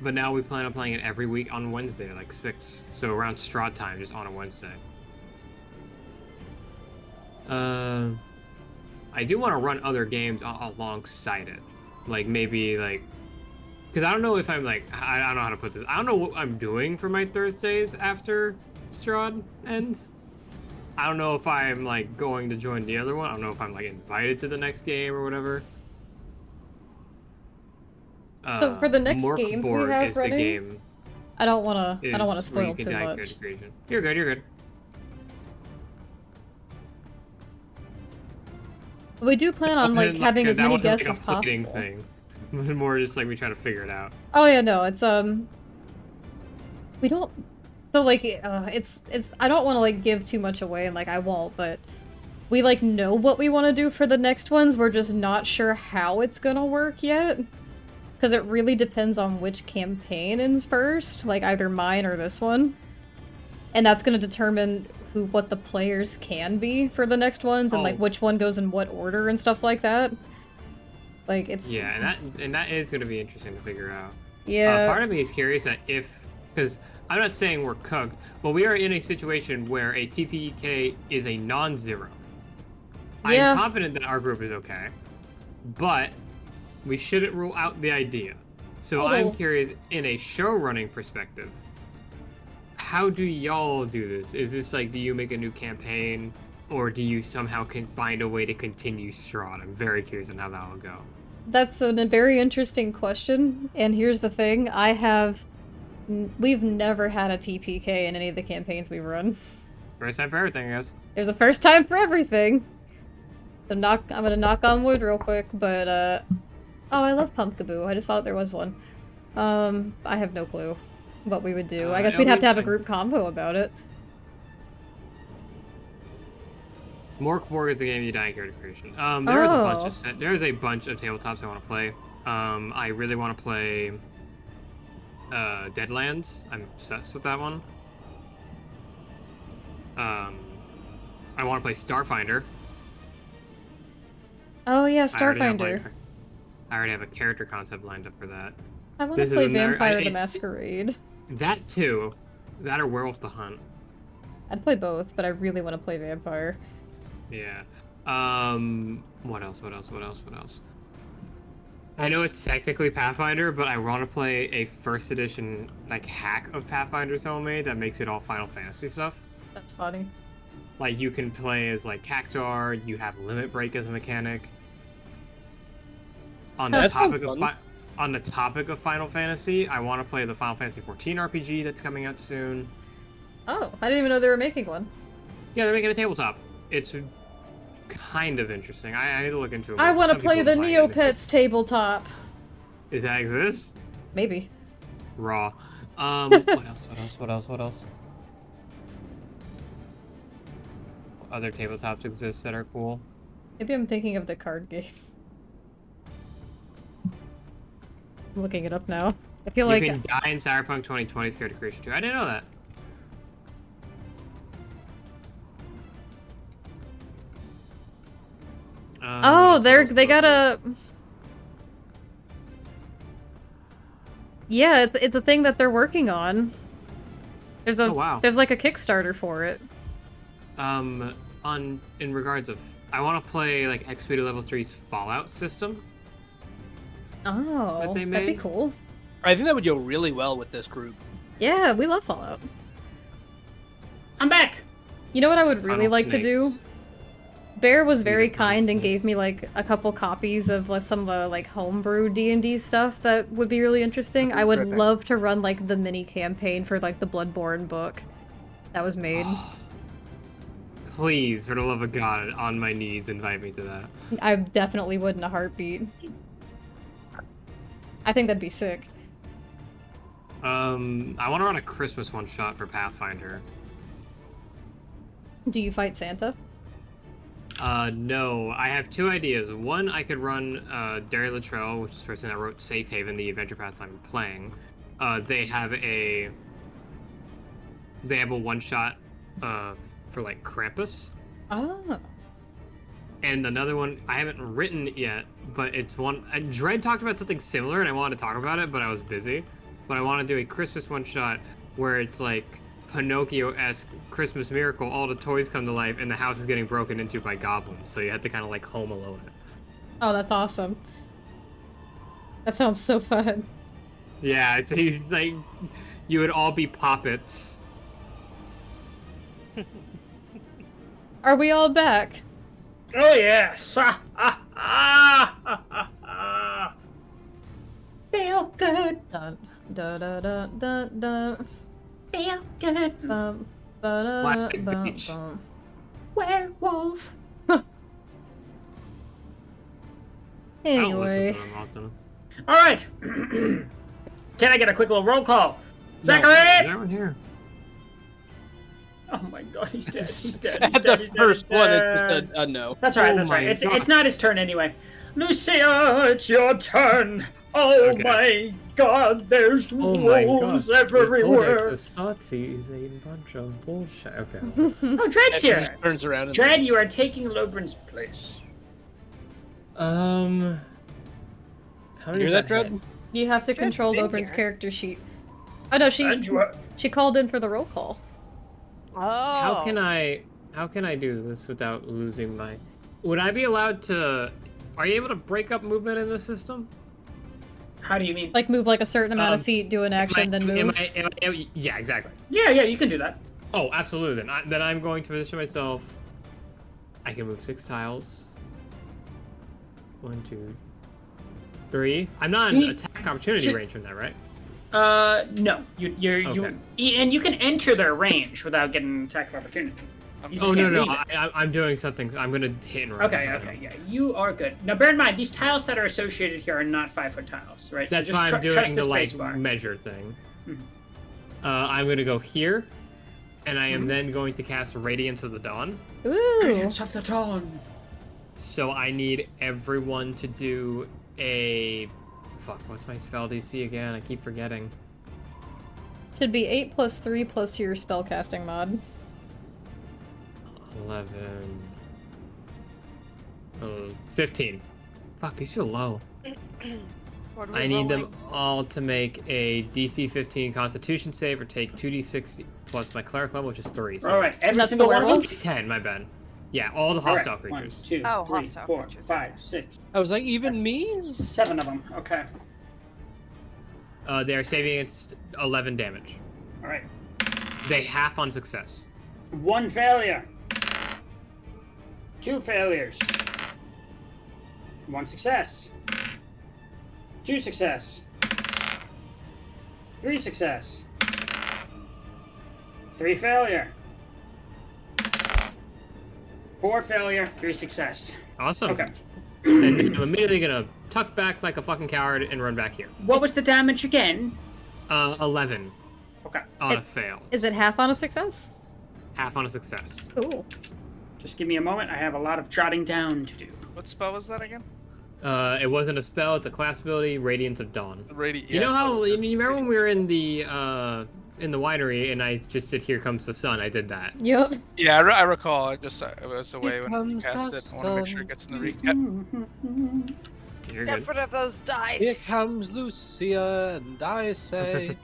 but now we plan on playing it every week on Wednesday, like 6. So around Strahd time, just on a Wednesday. I do want to run other games alongside it. Like, maybe, like... Because I don't know if I'm, like... I don't know how to put this. I don't know what I'm doing for my Thursdays after Strahd ends. I don't know if I'm, like, going to join the other one. I don't know if I'm, like, invited to the next game or whatever. So for the next games we have is ready, the game I don't want to where spoil you can too die much. character creation. You're good, you're good. We do plan on like having as many guests as like a fleeting possible. thing. More just like we try to figure it out. Oh yeah, no, it's we don't. So like, it's I don't want to like give too much away, and like I won't, but we like know what we want to do for the next ones. We're just not sure how it's gonna work yet, because it really depends on which campaign ends first, like either mine or this one, and that's gonna determine what the players can be for the next ones, and like which one goes in what order and stuff like that. Like it's and that is going to be interesting to figure out. Yeah. Part of me is curious that because I'm not saying we're cooked, but we are in a situation where a TPK is a non-zero. Yeah. I'm confident that our group is okay, but we shouldn't rule out the idea. So I'm curious, in a show running perspective, how do y'all do this? Is this like, do you make a new campaign, or do you somehow can find a way to continue Strahd? I'm very curious on how that will go. That's a very interesting question, and here's the thing: we've never had a TPK in any of the campaigns we've run. First time for everything, I guess. There's a first time for everything. So I'm gonna knock on wood real quick, but oh, I love Pumpkaboo. I just thought there was one. I have no clue what we would do. I guess we'd have to have a group convo about it. Morkborg is the game you die in character creation. There's a bunch of tabletops I want to play. I really want to play Deadlands. I'm obsessed with that one. I want to play Starfinder. Oh yeah, Starfinder. I already have a character concept lined up for that. I want to play Vampire the Masquerade. That too. That or Werewolf the Hunt. I'd play both, but I really want to play Vampire. Yeah. What else? I know it's technically Pathfinder, but I want to play a first edition like hack of Pathfinder someone made that makes it all Final Fantasy stuff. That's funny. Like you can play as like Cactuar, you have Limit Break as a mechanic. On the topic of Final Fantasy, I want to play the Final Fantasy 14 RPG that's coming out soon. Oh, I didn't even know they were making one. Yeah, they're making a tabletop. It's kind of interesting. I need to look into it. I want to play the Neopets tabletop. Does that exist? Maybe. Raw. What else? What other tabletops exist that are cool? Maybe I'm thinking of the card game. I'm looking it up now. I feel like... You can die in Cyberpunk 2020's character creation too. I didn't know that. Oh, they got a... Yeah, it's a thing that they're working on. There's a there's like a Kickstarter for it. In regards of, I want to play like Expedited Level 3's Fallout system. Oh, that'd be cool. I think that would go really well with this group. Yeah, we love Fallout. I'm back. You know what I would really like to do? Bear was very kind and gave me like a couple copies of some like homebrew D&D stuff that would be really interesting. I would love to run like the mini campaign for like the Bloodborne book that was made. Please, for the love of God, on my knees, invite me to that. I definitely would in a heartbeat. I think that'd be sick. I want to run a Christmas one-shot for Pathfinder. Do you fight Santa? No. I have two ideas. One, I could run Derry Luttrell, which is the person that wrote Safe Haven, the adventure path I'm playing. They have a one-shot for like Krampus. Oh. And another one I haven't written yet, but it's one. Dread talked about something similar, and I wanted to talk about it, but I was busy. but I want to do a Christmas one-shot where it's like Pinocchio-esque Christmas miracle. All the toys come to life, and the house is getting broken into by goblins. So you have to kind of like Home Alone it. Oh, that's awesome. That sounds so fun. Yeah, it's like you would all be puppets. Are we all back? Oh yes. Feel good. Dun, da, da, da, da, da. Feel good. Bum, ba, da, Plastic bum, beach. bum. Werewolf. I don't listen Anyway. to them often. All right. Can I get a quick little roll call? No, Zachary! is everyone here? Oh my god, he's dead. He's dead. At the first one, it just said, no. That's right, Oh that's right. my It's God. not his turn anyway. Lucia, it's your turn. Oh Okay. my god, there's Oh my wolves god. everywhere. The Sautsi is a bunch of bullshit. Okay. Oh, Dread's It here. just turns around and Dread, you are taking Lobrin's place. How You many hear is that, Dread? head? You have to Dread's control been Lobrin's here. character sheet. Oh no, And you are... she called in for the roll call. Oh. How can I do this without losing my? Would I be allowed to? Are you able to break up movement in the system? How do you mean? Like move like a certain amount of feet, do an action, then move. Yeah, exactly. Yeah, you can do that. Oh, absolutely. Then I'm going to position myself. I can move 6 tiles. 1, 2, 3. I'm not in attack opportunity should- range from that, right? No. Okay. And you can enter their range without getting attack of opportunity. You Oh just no, can't no, leave it. I'm doing something. I'm gonna hit and run. Okay, yeah, you are good. Now, bear in mind, these tiles that are associated here are not 5-foot tiles, right? That's so just why I'm trust doing the like spacebar. measure thing. Mhm. I'm gonna go here, and I am Mhm. then going to cast Radiance of the Dawn. Ooh. Radiance of the Dawn. So I need everyone to do a. Fuck, what's my spell DC again? I keep forgetting. Should be 8 plus 3 plus your spellcasting mod. 11. 15. Fuck, these feel low. What are we I need them rolling? all to make a DC 15 Constitution save or take 2d6 plus my cleric level, which is 3. So All right, every That's single the one of them. werewolves? 10, my bad. Yeah, all the All right, hostile 1, creatures. 2, Oh, 3, hostile 4, creatures, 5, 6. I was like, even me? 7 of them. Okay. They are saving against 11 damage. All right. They half on success. 1 failure. 2 failures. 1 success. 2 success. 3 success. 3 failure. 4 failure. 3 success. Awesome. Okay. And then I'm immediately gonna tuck back like a fucking coward and run back here. What was the damage again? 11 Okay. on a It- fail. Is it half on a success? Half on a success. Cool. Just give me a moment. I have a lot of jotting down to do. What spell was that again? It wasn't a spell, it's a class ability, Radiance of Dawn. You know how you remember when we were in the winery and I just did Here Comes the Sun? I did that. Yup. Yeah, I recall. I was away Here when I comes cast the it. I want to make sure it sun. gets in the recap. You're Get good. rid of those dice. Here comes Lucia, and I say,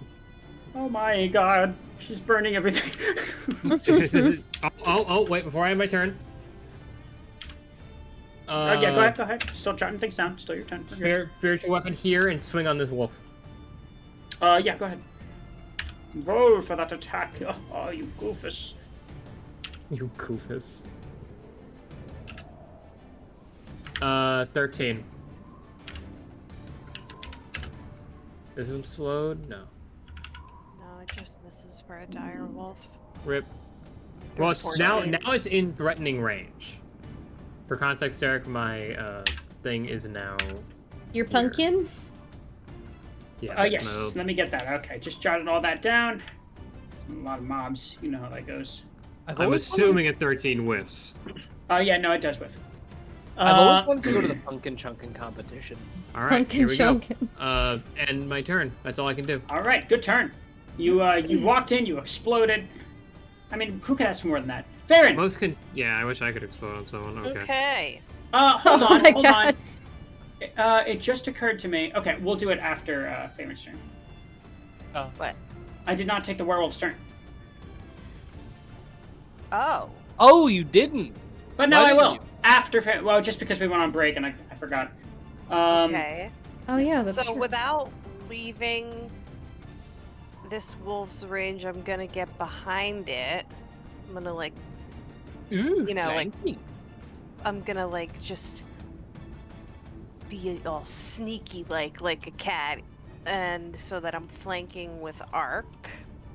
Oh my god. She's burning everything. oh, wait, before I have my turn. Yeah, go ahead. Still jotting things down. Still your turn. Spiritual weapon here and swing on this wolf. Yeah, go ahead. Roll for that attack. Oh, you goofus. You goofus. 13. Is it slowed? No. No, it just misses for a dire wolf. Rip. Well, it's now Unfortunately. it's in threatening range. For context, Eric, my thing is now. Your Here. pumpkin? Yeah. Yes, no. let me get that. Okay, just jotted all that down. A lot of mobs. You know how that goes. I'm assuming a 13 whiffs. Yeah, no, it does with. I've always wanted to go to the pumpkin chunking competition. All right, Pumpkin here we chunkin'. go. And my turn. That's all I can do. All right, good turn. You walked in, you exploded. I mean, who could ask for more than that? Farron! Most can. Yeah, I wish I could explode on someone. Okay. Okay. Hold Oh on, my hold God. on. It just occurred to me. Okay, we'll do it after Farron's turn. Oh. What? I did not take the werewolf's turn. Oh. Oh, you didn't. But now Why I will. didn't After, well, just because we went on break and I forgot. Okay. Oh yeah, that's So true. without leaving this wolf's range, I'm gonna get behind it. I'm gonna like, Ooh, you know, like, flanking. I'm gonna like just be all sneaky like a cat, and so that I'm flanking with Arc,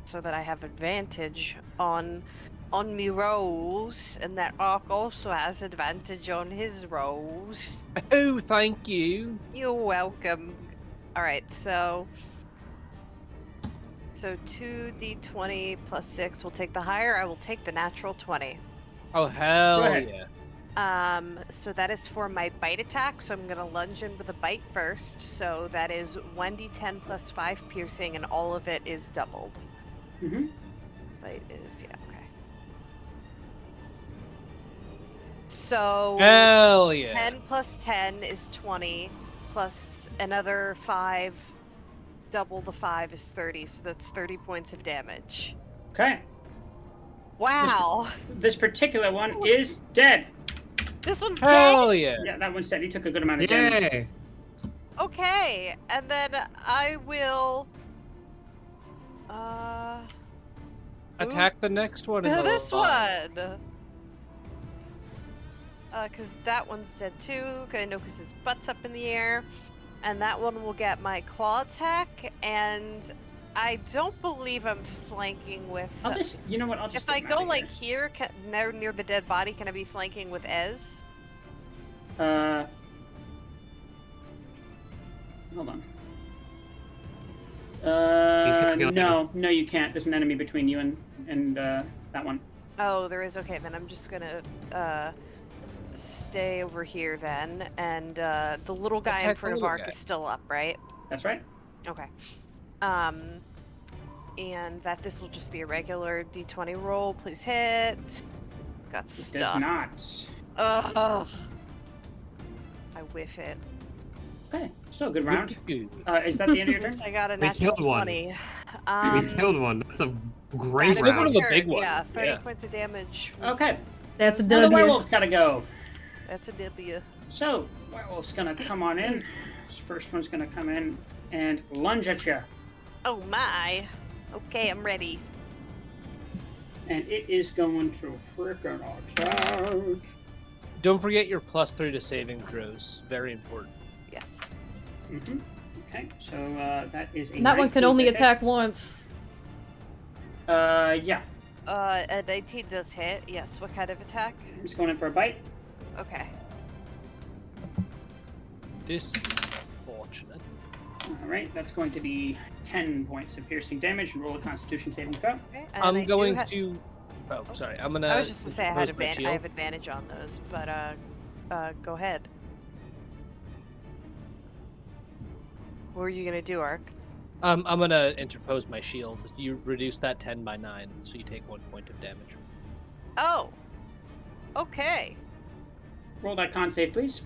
so that I have advantage on me rolls, and that Arc also has advantage on his rolls. Oh, thank you. You're welcome. All right, so 2d20 plus 6 will take the higher. I will take the natural 20. Oh, hell ahead. yeah. So that is for my bite attack. So I'm gonna lunge in with a bite first. So that is 1d10 plus 5 piercing, and all of it is doubled. Mm-hmm. Bite is okay. So Hell yeah. 10 plus 10 is 20, plus another 5. Double the 5 is 30, so that's 30 points of damage. Okay. Wow. This particular one is dead. This one's dead? Hell yeah. Yeah, that one's dead. He took a good amount of damage. Yay! Okay, and then I will Attack the next one. In the this line. one. Because that one's dead too. I know because his butt's up in the air. And that one will get my claw attack. And I don't believe I'm flanking with. I'll just, you know what? I'll just. If I take him go out like of here. here, near the dead body, can I be flanking with Ez? Hold on. No, you can't. There's an enemy between you and that one. Oh, there is. Okay, then I'm just gonna stay over here then, and the little guy in Attack the front of little Ark guy. is still up, right? That's right. Okay. And that this will just be a regular d20 roll. Please hit. Got It stuck. does not. Ugh. I whiff it. Okay, still a good round. Good. Is that the end of your turn? Yes, I got a We natural killed one. 20. We killed one. That's a great that is Look round. at my the big turn. ones. Yeah, 30 Yeah. points of damage. was- Okay, That's a now the W. werewolf's gotta go. That's a W. So, werewolf's gonna come on in. This first one's gonna come in and lunge at you. Oh my. Okay, I'm ready. And it is going to frickin' attack. Don't forget your +3 to saving throws. Very important. Yes. Mm-hmm. Okay, so that is a And that one can 19 only to hit. attack once. Yeah. A 19 does hit. Yes. What kind of attack? I'm just going in for a bite. Okay. Disfortunate. Alright, that's going to be 10 points of piercing damage and roll a constitution saving throw. Okay. and I'm I do going ha- to. Oh, sorry. I'm gonna. I was just to say I had impose my I shield. have advantage on those, but go ahead. What were you gonna do, Ark? I'm gonna interpose my shield. You reduce that 10 by 9, so you take 1 point of damage. Oh. Okay. Roll that con save, please.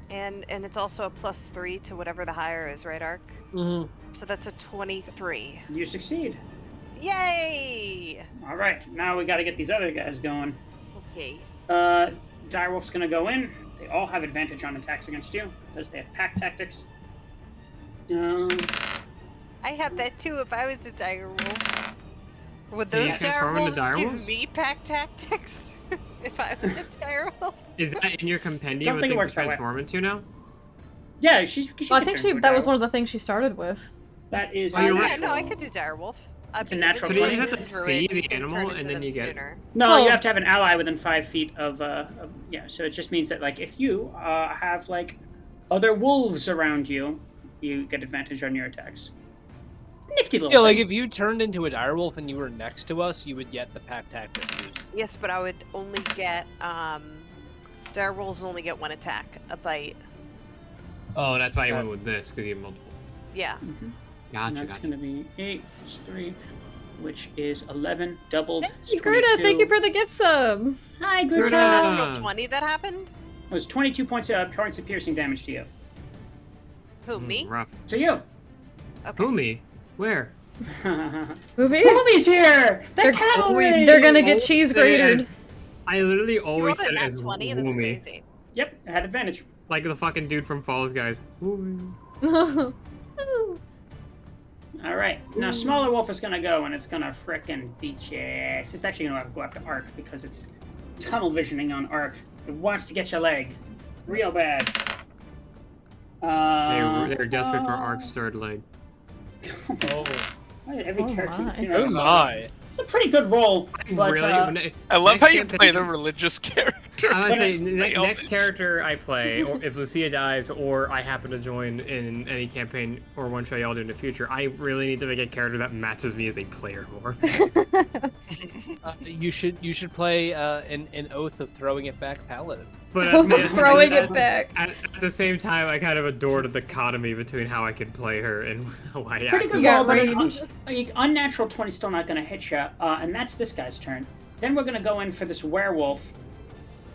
And it's also a +3 to whatever the higher is, right, Ark? Mm-hmm. So that's a 23. You succeed. Yay! Alright, now we gotta get these other guys going. Okay. Direwolf's gonna go in. They all have advantage on attacks against you because they have pack tactics. I have that too if I was a dire wolf. Would Can you those dire transform into wolves dire give wolves? me pack tactics if I was a dire wolf? Is that in your compendium? Don't What think it things works to that way. transform into now? Yeah, she Well, I can think turn into a that was direwolf. one of the things she started with. That is Oh, you're Yeah, right. no, I could do dire wolf. It's a natural So do you 20. have to see the animal and then you get- No, Oh. you have to have an ally within 5 feet of yeah. So it just means that like if you have like other wolves around you, you get advantage on your attacks. Nifty little. Yeah, like thing. if you turned into a direwolf and you were next to us, you would get the pack tactic boost. Yes, but I would only get dire wolves only get one attack, a bite. Oh, that's why you went with this, because you have multiple. Yeah. Mhm. And Gotcha, that's gotcha. going to be 8 plus 3, which is 11 doubled. Hey, Gerda, thank you for the gift sub. Hi, Was Gerda. it a Gerda. natural 20 that happened? It was 22 points of piercing damage to you. Who, me? Rough. To you. Okay. Umi? Where? Movie? Movies here! The They're- cavalry! They're gonna get always cheese said it grated. as- I literally You always rolled said a it nat as 20, that's Woomy. crazy. Yep, I had advantage. Like the fucking dude from Falls Guys. Woomy. Alright, now Smaller Wolf is gonna go and it's gonna frickin' beat your ass. It's actually gonna go after Ark because it's tunnel visioning on Ark. It wants to get your leg. Real bad. They're desperate for Ark's third leg. Oh, Why did every Oh character my. seem oh like my. It's a pretty good roll. But, Really? I love Next how you campaign- play the religious character. I would say They next character I play, or if Lucia dies, or I happen to join in any campaign or one shot y'all do in the future, I really need to make a character that matches me as a player more. You should play an Oath of Throwing It Back Paladin. But Throwing it back. At the same time, I kind of adore the dichotomy between how I can play her and how I Pretty act. good You roll, got but range. it's unnatural 20 still not going to hit you, and that's this guy's turn. Then we're going to go in for this werewolf,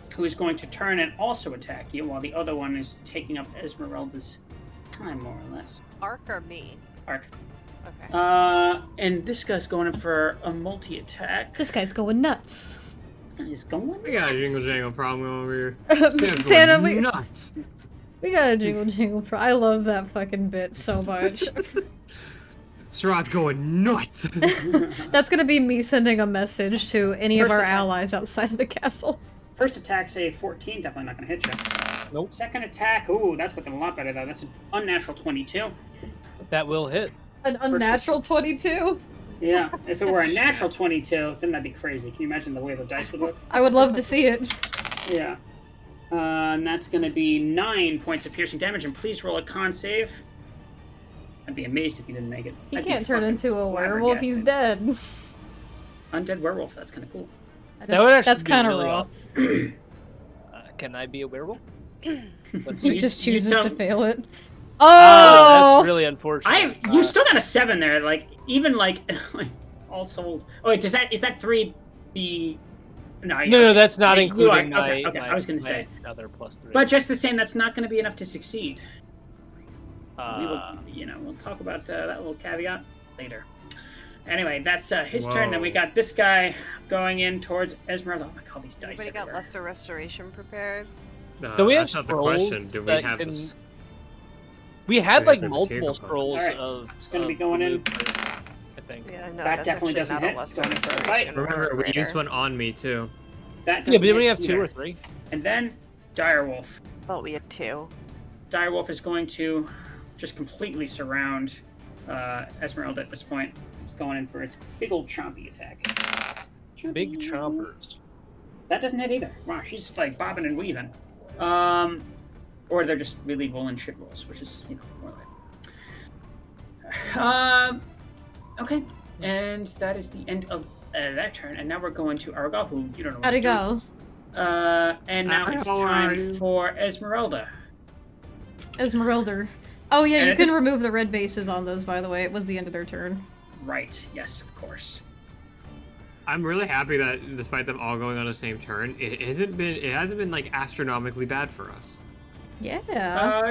who is going to turn and also attack you, while the other one is taking up Esmeralda's time, more or less. Ark or me? Arc. Okay. And this guy's going in for a multi-attack. This guy's going nuts. He's going. We got a jingle jangle problem over here. Santa's Santa, going we nuts. got a jingle jingle. I love that fucking bit so much. Strahd going nuts. That's gonna be me sending a message to any of First our attack. allies outside of the castle. First attack's a 14, definitely not going to hit you. Nope. Second attack, ooh, that's looking a lot better though. That's an unnatural 22. That will hit. An unnatural 22. Yeah, if it were a natural 22, then that'd be crazy. Can you imagine the way the dice would look? I would love to see it. Yeah. And that's going to be 9 points of piercing damage, and please roll a con save. I'd be amazed if you didn't make it. He I'd be can't turn fucking into a werewolf. He's flabbergasted. dead. Undead werewolf, that's kind of cool. That would actually That's be kind of really raw. Can I be a werewolf? Let's He see. just you chooses to don't- fail it. Oh, Oh! that's really unfortunate. You still got a 7 there, like, even, like all sold. Oh, wait, is that 3 the... No, that's not You including are- my, okay, my, I was gonna my say. other +3. But just the same, that's not going to be enough to succeed. We will, Uh, we'll talk about that little caveat later. Anyway, that's his turn. Then we Whoa. got this guy going in towards Esmeralda. Oh my god, these dice Anybody got everywhere. lesser restoration prepared? Do we have that's not the scrolls question. Do we that have can- this? we had we like have the multiple potato scrolls Alright, of. it's gonna be of going in. remove hurt, I think. Yeah, no, That that's definitely actually doesn't not hit. a lesser Going for a restoration. bite. Remember, or we used greater. one on me too. That Yeah, but doesn't didn't we hit have 2 either. or 3? And then Direwolf. Thought we had 2. Direwolf is going to just completely surround Esmeralda at this point. It's going in for its big old chompy attack. Big Chompy. chompers. That doesn't hit either. Wow, she's like bobbing and weaving. Or they're just really rolling shit rolls, which is, more like. Okay, and that is the end of that turn. And now we're going to Argal, who you don't know. How'd it what's doing. go? And now it's How are time you? for Esmeralda. Esmeralda. Oh yeah, And you at can this- remove the red bases on those, by the way. It was the end of their turn. Right. Yes, of course. I'm really happy that despite them all going on the same turn, it hasn't been like astronomically bad for us. Yeah.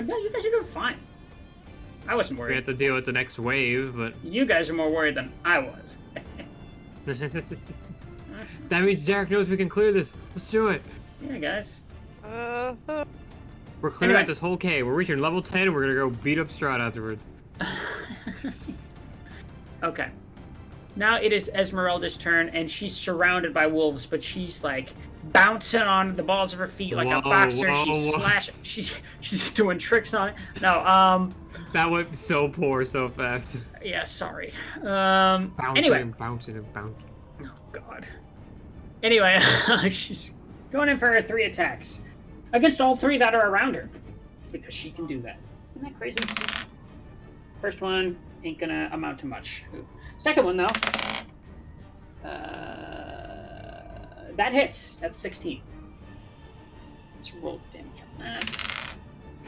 No, you guys are doing fine. I wasn't We worried. have to deal with the next wave, but You guys are more worried than I was. that means Derek knows we can clear this. Let's do it. Yeah, guys. We're clearing Anyway. out this whole cave. We're reaching level 10 and we're gonna go beat up Strahd afterwards. Okay. Now it is Esmeralda's turn, and she's surrounded by wolves, but she's like bouncing on the balls of her feet like a Whoa, boxer. She's whoa. slashing. She's doing tricks on it. No, That went so poor so fast. yeah, sorry. Bouncing Anyway. and bouncing and bouncing. Oh God. Anyway, she's going in for her 3 attacks against all 3 that are around her because she can do that. Isn't that crazy? First one ain't gonna amount to much. Second one though, that hits. That's 16. Let's roll damage on that.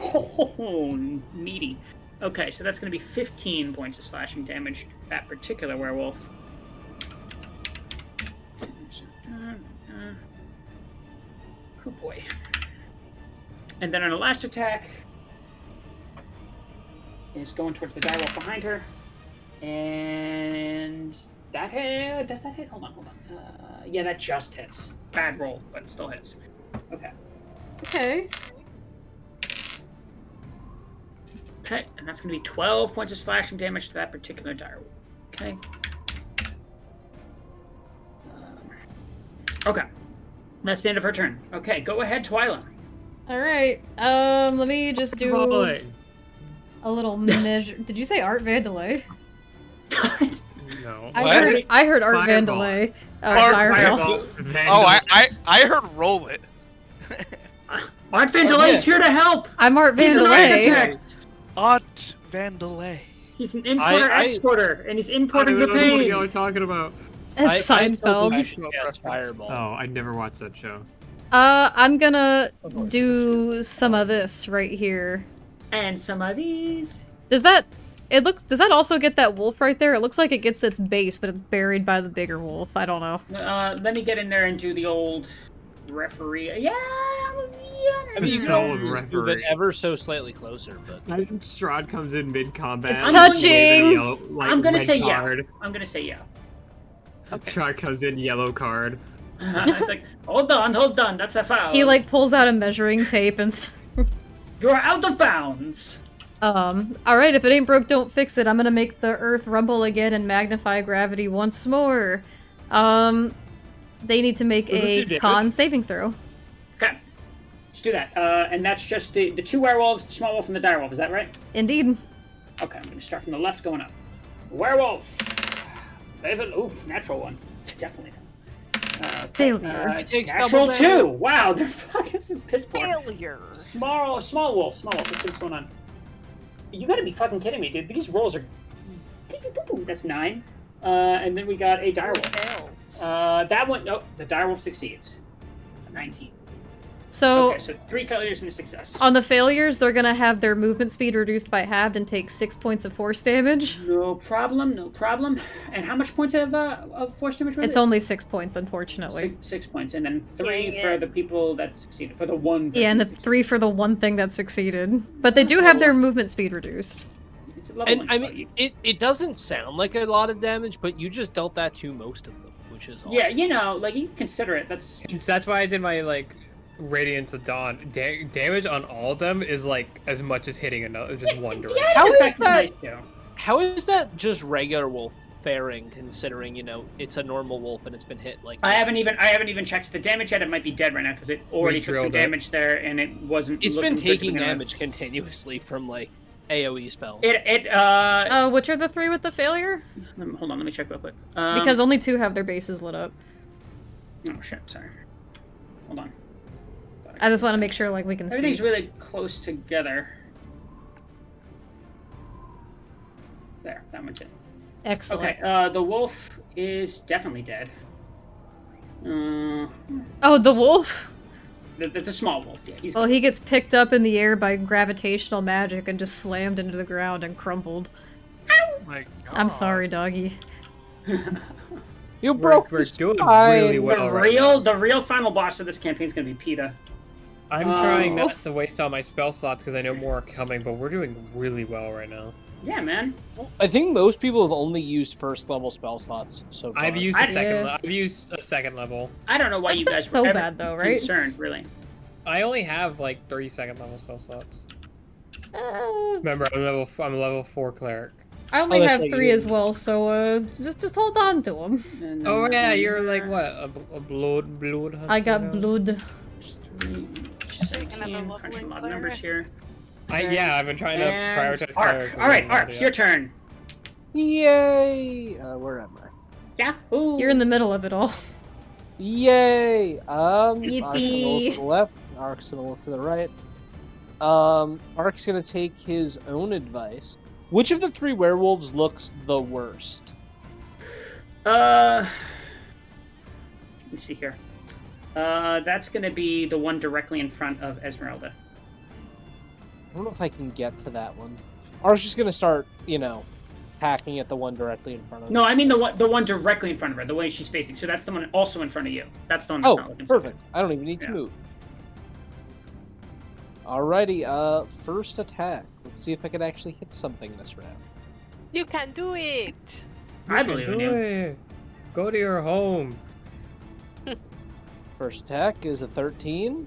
Oh, meaty. Okay, so that's gonna be 15 points of slashing damage to that particular werewolf. Oh boy. And then on a last attack is going towards the direwolf behind her. And that hit. Does that hit? Hold on. Yeah, that just hits. Bad roll, but it still hits. Okay. Okay. Okay, and that's going to be 12 points of slashing damage to that particular direwolf. Okay. Okay. That's the end of her turn. Okay, go ahead, Twyla. Alright, let me just do Boy. a little measure. Did you say Art Vandalay? No. I heard Art Fireball. Vandalay. Oh, Art Fireball. Oh, I heard roll it. Art Vandelay's here to help! I'm Art He's an Vandalay. architect! Art Vandalay. He's an importer-exporter, and he's importing the What are you pain! talking about? It's I still think Seinfeld. you should cast Fireball. Oh, I never watched that show. I'm gonna do some of this right here. And some of these. Does that also get that wolf right there? It looks like it gets its base, but it's buried by the bigger wolf. I don't know. Let me get in there and do the old referee. Yeah, I mean, you can always move it ever so slightly closer, but Strahd comes in mid-combat. It's touching! I'm gonna say yeah. card. I'm gonna say yeah. Strahd comes in, yellow card. It's like, hold on, that's a foul. He like pulls out a measuring tape and You're out of bounds. alright, if it ain't broke, don't fix it. I'm gonna make the earth rumble again and magnify gravity once more. They need to make a con saving throw. Okay. Let's do that. And that's just the two werewolves, the small wolf and the dire wolf, is that right? Indeed. Okay, I'm gonna start from the left going up. Werewolf! Ooh, natural one. Definitely. Failure. it takes Natural double 2! damage. Wow, they're fucking, this is piss poor. Failure. Small wolf. Let's see what's going on. You gotta be fucking kidding me, dude. These rolls are... That's 9. And then we got a direwolf. Fails. That one... Oh, the direwolf succeeds. 19. So, Okay, so 3 failures and a success. on the failures, they're gonna have their movement speed reduced by halved and take 6 points of force damage. No problem. And how much points of force damage was It's it? only 6 points, unfortunately. 6 points, and then 3 Dang for it. the people that succeeded. For the one. Yeah, and the person that 3 for the one thing that succeeded. But they do have their movement speed reduced. succeeded. It's a level And one I spell. mean, it doesn't sound like a lot of damage, but you just dealt that to most of them, which is awesome. Yeah, you know, like you consider it. That's why I did my like Radiance of Dawn. Damage on all of them is like as much as hitting another, just one direction. How is Effect that- nice too. How is that just regular wolf faring, considering, you know, it's a normal wolf and it's been hit like I haven't even checked the damage yet. It might be dead right now because it already took some drilled it. damage there, and it wasn't. It's looking been good to taking begin with. damage continuously from like AoE spells. Which are the 3 with the failure? Hold on, let me check real quick. Because only 2 have their bases lit up. Oh shit, sorry. Hold on. I just want to make sure, like, we can Everything's see. really close together. There, that one's it. Excellent. Okay, the wolf is definitely dead. Oh, the wolf? The small wolf, yeah. He's Well, he gets picked up in the air by gravitational magic and just slammed into the ground and crumpled. My God. I'm sorry, doggy. You broke We're the doing spine. really well right now. the real final boss of this campaign is gonna be PETA. I'm trying not to waste all my spell slots because I know more are coming, but we're doing really well right now. Yeah, man. I think most people have only used first level spell slots so far. I've used Yeah. I've used a second level. I don't know why you guys were so ever bad, though, right? concerned, really. I only have like 3 second level spell slots. Uh, Remember, I'm level 4 cleric. I only that's have right, 3 you- as well, so just hold on to them. And then Oh yeah, that you're one like there. what? A blood hunter I got now? blood. There's 3, So you can have a 18, leveling crunching a lot of cleric. numbers here. Yeah, I've been trying to And prioritize Ark. clerics. All right, Ark, your turn. Yay! Where am I? Yahoo! You're in the middle of it all. Yay! Ark's gonna Yippee. look to the left. Ark's gonna look to the right. Ark's gonna take his own advice. Which of the 3 werewolves looks the worst? Let me see here. That's gonna be the one directly in front of Esmeralda. I don't know if I can get to that one. Ark's just gonna start, you know, hacking at the one directly in front of No, us. I mean the one directly in front of her, the way she's facing. So that's the one also in front of you. That's the one that's Oh, not looking so good. perfect. I don't even need to Yeah. move. Alrighty, first attack. Let's see if I can actually hit something this round. You can do it. I believe in you. it. Go to your home. First attack is a 13.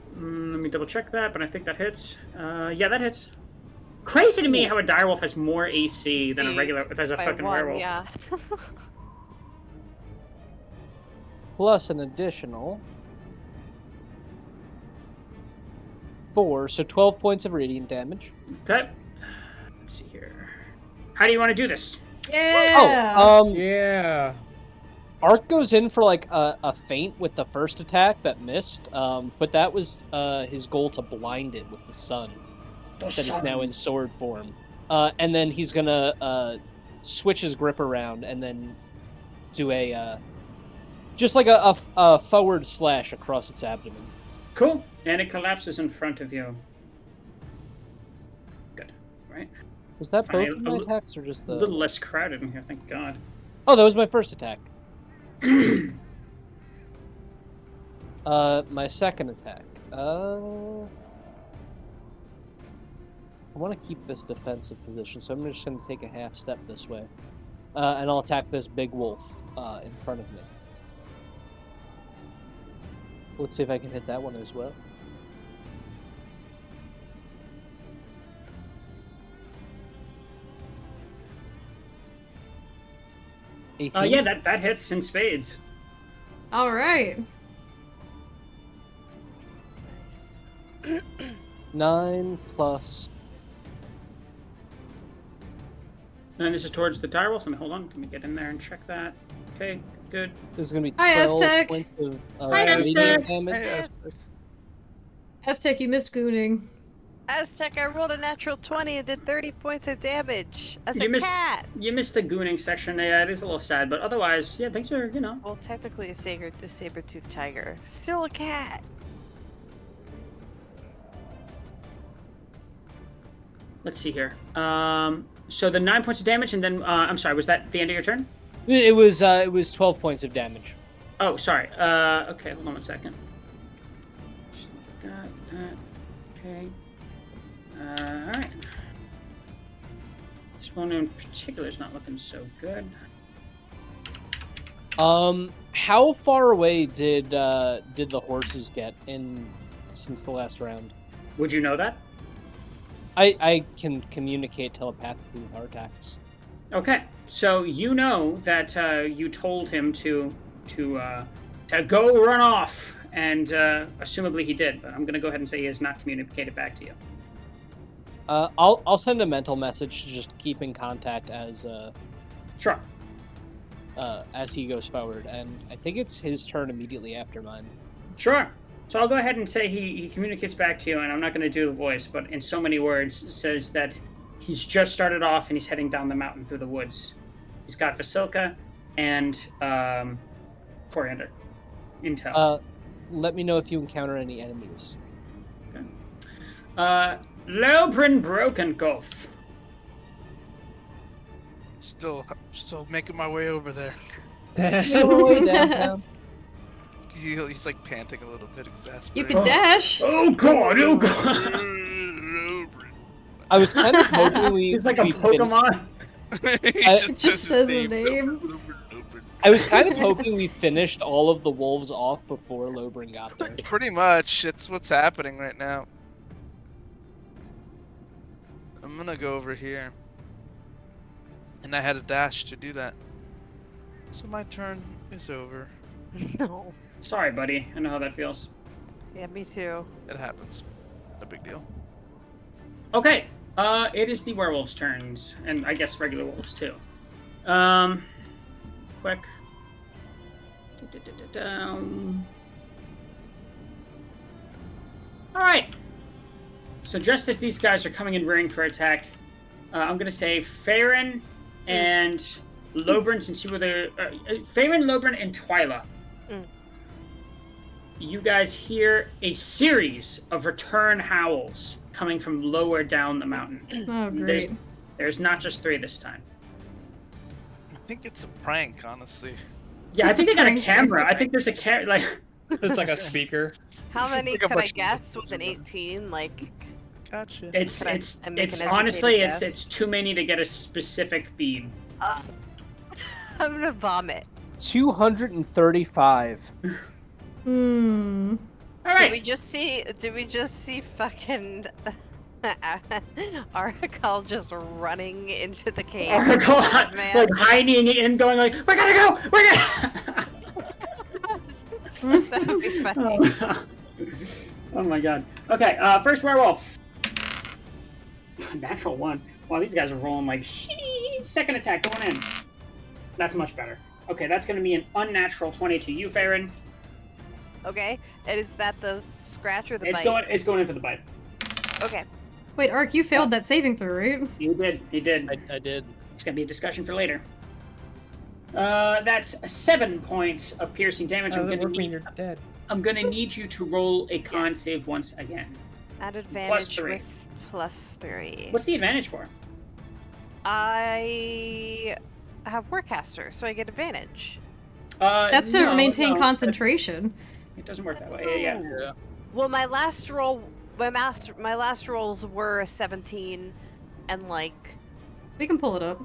Let me double check that, but I think that hits. Yeah, that hits. Crazy to me how a direwolf has more AC than a regular, as a By fucking one, werewolf. yeah. Plus an additional 4, so 12 points of radiant damage. Okay. Let's see here. How do you want to do this? Yeah. Yeah. Ark goes in for like a feint with the first attack that missed, but that was his goal to blind it with the sun that is now in sword form. And then he's gonna switch his grip around and then do a just like a forward slash across its abdomen. Cool. And it collapses in front of you. Good. Right? Was that Fine, both of my attacks or just A the? little less crowded in here, thank God. Oh, that was my first attack. My second attack. I want to keep this defensive position, so I'm just going to take a half step this way. And I'll attack this big wolf in front of me. Let's see if I can hit that one as well. Yeah, that hits in spades. All right. 9 plus. And this is towards the direwolf. Hold on, let me get in there and check that. Okay, good. This is going to be Hi, 12 Aztec. points of Hi, radiant Aztec. damage. Hey, Aztec, you missed gooning. Aztec, I rolled a natural 20 and did 30 points of damage as You a missed- cat. You missed the gooning section. Yeah, it is a little sad, but otherwise, yeah, things are, Well, technically a saber-toothed tiger. Still a cat. Let's see here. So the 9 points of damage, and then I'm sorry, was that the end of your turn? It was 12 points of damage. Oh, sorry. Okay, hold on 1 second. Just look at that. Okay. All right. This one in particular is not looking so good. How far away did the horses get since the last round? Would you know that? I can communicate telepathically with Artax. Okay, so you know that you told him to go run off, and assumably he did. But I'm going to go ahead and say he has not communicated back to you. I'll send a mental message to just keep in contact as Sure. As he goes forward, and I think it's his turn immediately after mine. Sure. So I'll go ahead and say he communicates back to you, and I'm not going to do the voice, but in so many words, says that he's just started off and he's heading down the mountain through the woods. He's got Vasilka and Coriander in tow. Let me know if you encounter any enemies. Okay. Lobrin Broken Gulf. Still making my way over there. Downtown. He's like panting a little bit, exasperated. You can dash. Oh god! Oh god! I was kind of hoping He's like a Pokemon. It just says the name. I was kind of hoping we finished all of the wolves off before Lobrin got there. Pretty much, it's what's happening right now. I'm gonna go over here. And I had a dash to do that. So my turn is over. No. Sorry, buddy. I know how that feels. Yeah, me too. It happens. No big deal. Okay. It is the werewolves' turns, and I guess regular wolves too. Quick. All right. So just as these guys are coming in rearing for attack, I'm gonna say Farron and Lobrin, since you were the Farron, Lobrin, and Twyla. You guys hear a series of return howls coming from lower down the mountain. Oh, great. There's not just 3 this time. I think it's a prank, honestly. Yeah, I Just think a they got a prank. camera. I think there's a camera. Like, It's like a speaker. How many Like a could I bunch of guess wolves with an or something. 18? Like, Gotcha. It's Can I- it's I make it's an honestly educated it's guess? too many to get a specific bead. I'm gonna vomit. 235. Hmm. All Did right. we just see fucking Aracol just running into the cave? Oracle, Man. like hiding in, going like, "We gotta go! We're gonna." That would be funny. Oh my god. Okay, first werewolf. Natural 1. Wow, these guys are rolling like shitty. Second attack going in. That's much better. Okay, that's going to be an unnatural 20 to you, Farron. Okay, and is that the scratch or the It's bite? going in for the bite. Okay. Wait, Ark, you failed that saving throw, right? He did. I did. It's going to be a discussion for later. That's 7 points of piercing damage. How does it work when you're dead? I'm going to need you to roll a con Yes. save once again. At advantage 3. with +3. What's the advantage for? I have Warcaster, so I get advantage. That's to No, maintain no, concentration. It doesn't work that way. Yeah. Well, my last rolls were a 17, and like We can pull it up.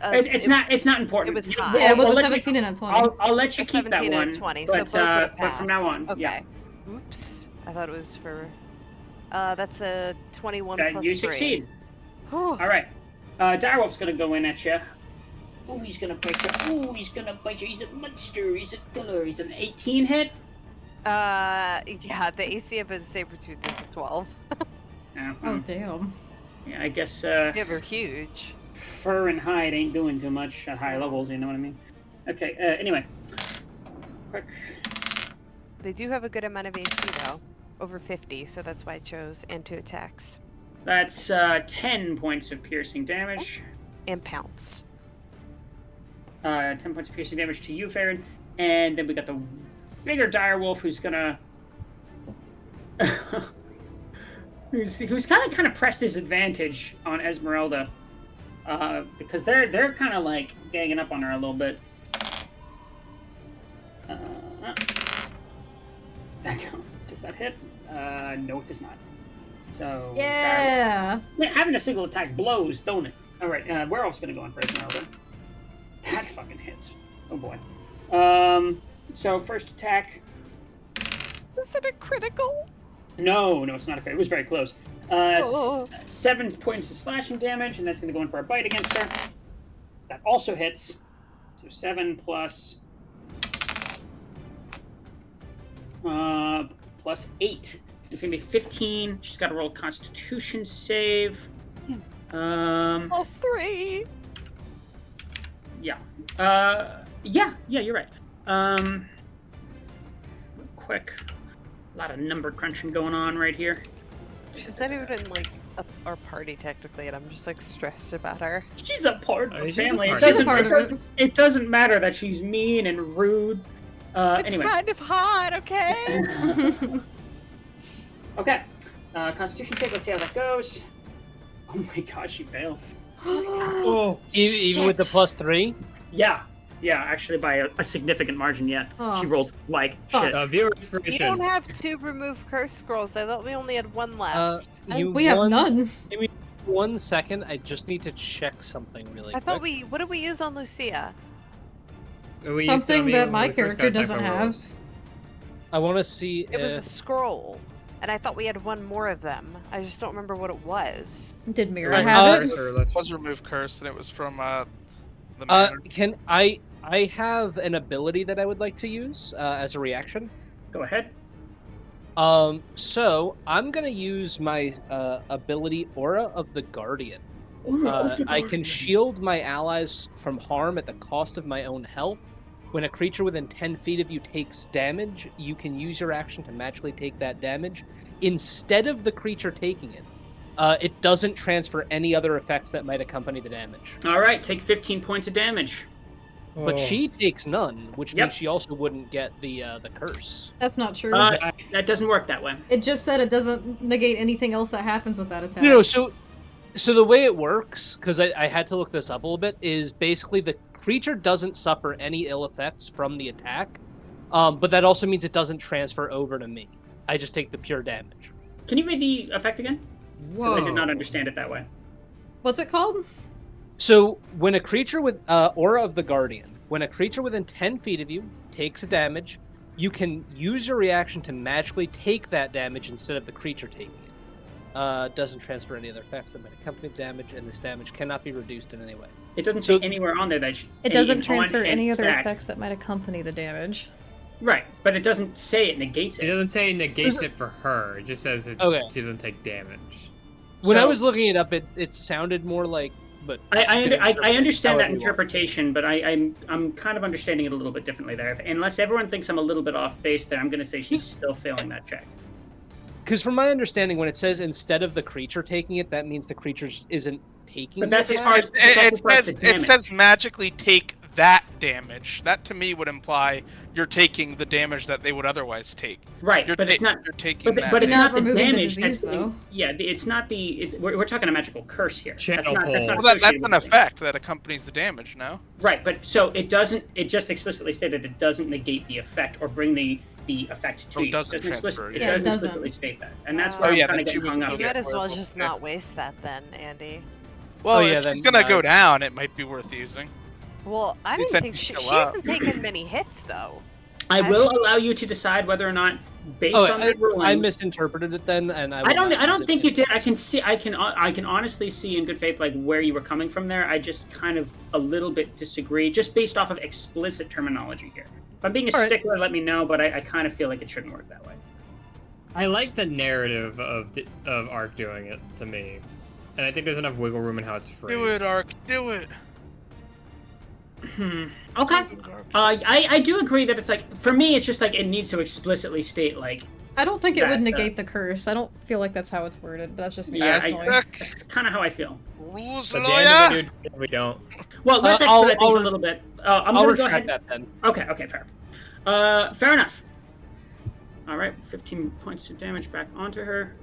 It's not important. It was You- high. Yeah, it was I'll a let you- 17 and a 20. I'll let you a keep that 17 one. and a 20, but, so both would have but from now on, Okay. yeah. Oops. I thought it was for. That's a 21 That plus you 3. succeed. Whew. All right. Direwolf's gonna go in at you. Ooh, he's gonna bite you. Ooh, he's gonna bite you. He's a monster. He's a killer. He's an 18 hit. Yeah, the AC of a Sabretooth is a 12. Oh, damn. Yeah, I guess Yeah, they're huge. fur and hide ain't doing too much at high levels. You know what I mean? Okay. Anyway, quick. They do have a good amount of AC, though. Over 50, so that's why I chose and 2 attacks. That's 10 points of piercing damage. And pounce. 10 points of piercing damage to you, Farron. And then we got the bigger direwolf who's gonna who's kind of pressed his advantage on Esmeralda. Because they're kind of like ganging up on her a little bit. Does that hit? No, it does not. So Yeah. having a single attack blows, don't it? All right, werewolf's gonna go in for Esmeralda. That fucking hits. Oh boy. So first attack. Is it a critical? No, it's not a crit. It was very close. It's Oh. 7 points of slashing damage, and that's going to go in for a bite against her. That also hits. So 7 plus 8. It's going to be 15. She's got to roll a Constitution save. +3. Yeah. Yeah, you're right. Real quick. A lot of number crunching going on right here. She's not even in, like, our party, technically, and I'm just, like, stressed about her. She's a part of the She's a family. part She's a part of it. It doesn't matter that she's mean and rude. It's Anyway. kind of hot, okay? Okay. Constitution save. Let's see how that goes. Oh my god, she fails. Oh, Even with the +3? Yeah, actually by a significant margin yet. Oh. She rolled like Fuck. shit. Viewer You inspiration. don't have 2 remove curse scrolls. I thought we only had 1 left. We have none. 1 second. I just need to check something really I thought quick. what did we use on Lucia? We used Something to that when my we first character got doesn't typo have. rolls. I want to see It was a if... scroll. And I thought we had 1 more of them. I just don't remember what it was. Did Mira Right. have it? Or let's- It was remove curse, and it was from the manor. Can I have an ability that I would like to use as a reaction. Go ahead. So I'm gonna use my ability Aura of the Guardian. I can shield my allies from harm at the cost of my own health. When a creature within 10 feet of you takes damage, you can use your action to magically take that damage instead of the creature taking it. It doesn't transfer any other effects that might accompany the damage. All right, take 15 points of damage. But oh. she takes none, which Yep. means she also wouldn't get the curse. That's not true. That doesn't work that way. It just said it doesn't negate anything else that happens with that attack. No, so the way it works, because I had to look this up a little bit, is basically the creature doesn't suffer any ill effects from the attack, but that also means it doesn't transfer over to me. I just take the pure damage. Can you read the effect again? Whoa. I did not understand it that way. What's it called? So, when a creature with Aura of the Guardian, when a creature within 10 feet of you takes a damage, you can use your reaction to magically take that damage instead of the creature taking it. Doesn't transfer any other effects that might accompany the damage, and this damage cannot be reduced in any way. It doesn't say anywhere on there that it doesn't transfer any other effects that might accompany the damage. Right, but it doesn't say it negates it. It doesn't say it negates it for her. It just says it she doesn't take damage. When I was looking it up, it sounded more like. But I understand that interpretation, but I'm kind of understanding it a little bit differently there. Unless everyone thinks I'm a little bit off base there, I'm going to say she's still failing that check. Because from my understanding, when it says instead of the creature taking it, that means the creature isn't taking it. But that's as far as it says magically take that damage. That to me would imply you're taking the damage that they would otherwise take. Right, but it's not. You're taking that. But it's not the removing damage. the disease, though. It's not the. We're talking a magical curse here. That's not that's an effect that accompanies the damage. No. Right, but so it doesn't. It just explicitly stated it doesn't negate the effect or bring the effect to you. It doesn't transfer. It doesn't explicitly state that, and that's why I'm kind of getting hung up. You might as well just not waste that then, Andy. Well, if she's gonna go down, it might be worth using. Well, I don't think she hasn't taken many hits though. I will allow you to decide whether or not, based on that ruling. I misinterpreted it then, and I don't think you did. I can honestly see in good faith like where you were coming from there. I just kind of a little bit disagree, just based off of explicit terminology here. If I'm being a stickler, let me know. But I kind of feel like it shouldn't work that way. I like the narrative of Ark doing it to me, and I think there's enough wiggle room in how it's phrased. Do it, Ark. Do it. Okay. I do agree that it's like, for me, it's just like it needs to explicitly state like. I don't think it would negate the curse. I don't feel like that's how it's worded, but that's just me. Yeah, that's kind of how I feel. Rules, lawyer. We don't. Well, let's expedite things a little bit. I'm I'll gonna go retract ahead. that then. Okay, fair. Fair enough. All right, 15 points of damage back onto her.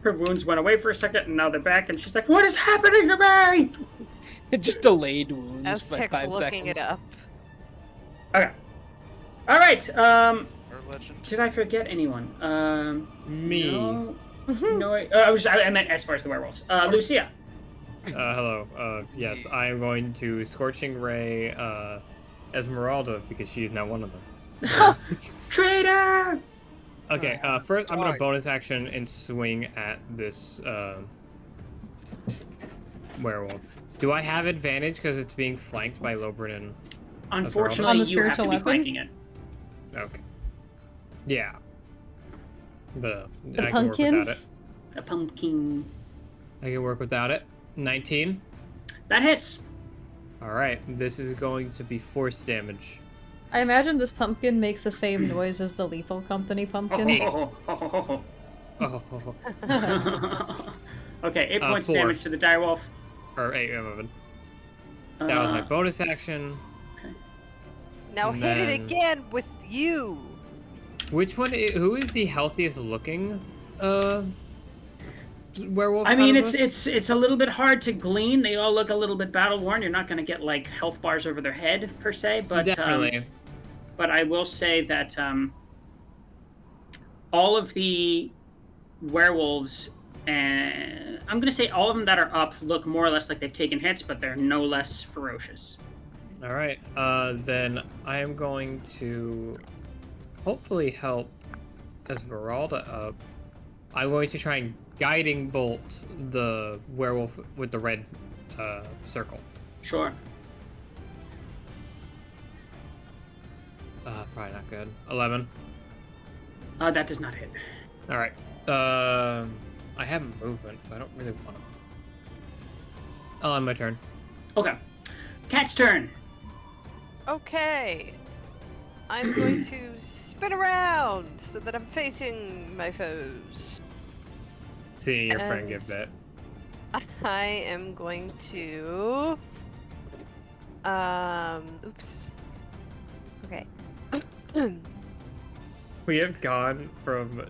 Her wounds went away for a second, and now they're back, and she's like, "What is happening to me?" It just delayed wounds Aztec's by 5 looking seconds. it up. Okay. All right. Did I forget anyone? Me. No. I meant as far as the werewolves. Lucia. Hello. Yes, I am going to Scorching Ray Esmeralda because she is now one of them. Traitor! Okay, first I'm gonna bonus action and swing at this werewolf. Do I have advantage because it's being flanked by Lobrin and Unfortunately, on the you have to spiritual be weapon? flanking it. Okay. Yeah. But The I can pumpkin? work without it. A pumpkin. I can work without it. 19. That hits. Alright, this is going to be force damage. I imagine this pumpkin makes the same noise as the Lethal Company pumpkin. Okay, 8 points 4. damage to the direwolf. Or 8, 11. That was my bonus action. Okay. Now And hit it then- again with you. Which one? Who is the healthiest looking werewolf? I mean, out of us? it's a little bit hard to glean. They all look a little bit battle worn. You're not going to get like health bars over their head per se, but Definitely. But I will say that all of the werewolves, and I'm going to say all of them that are up look more or less like they've taken hits, but they're no less ferocious. All right. Then I am going to hopefully help Esmeralda up. I'm going to try and guiding bolt the werewolf with the red circle. Sure. Probably not good. 11. That does not hit. All right. I have movement, but I don't really want to. I'll end my turn. Okay. Cat's turn. Okay. I'm going to spin around so that I'm facing my foes. Seeing your friend And- get bit. I am going to oops. Okay. We have gone from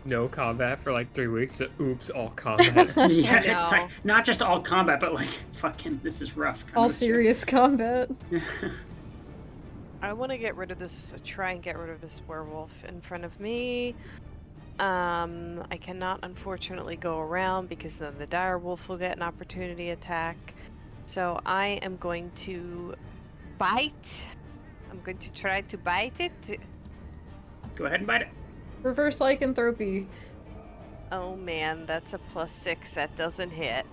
no combat for like 3 weeks to oops, all combat. Yeah, I it's know. like not just all combat, but like fucking this is rough. kind All of shit. serious combat. I want to get rid of this, try and get rid of this werewolf in front of me. I cannot unfortunately go around because then the dire wolf will get an opportunity attack. So I am going to bite. I'm going to try to bite it. Go ahead and bite it. Reverse lycanthropy. Oh man, that's a +6. That doesn't hit.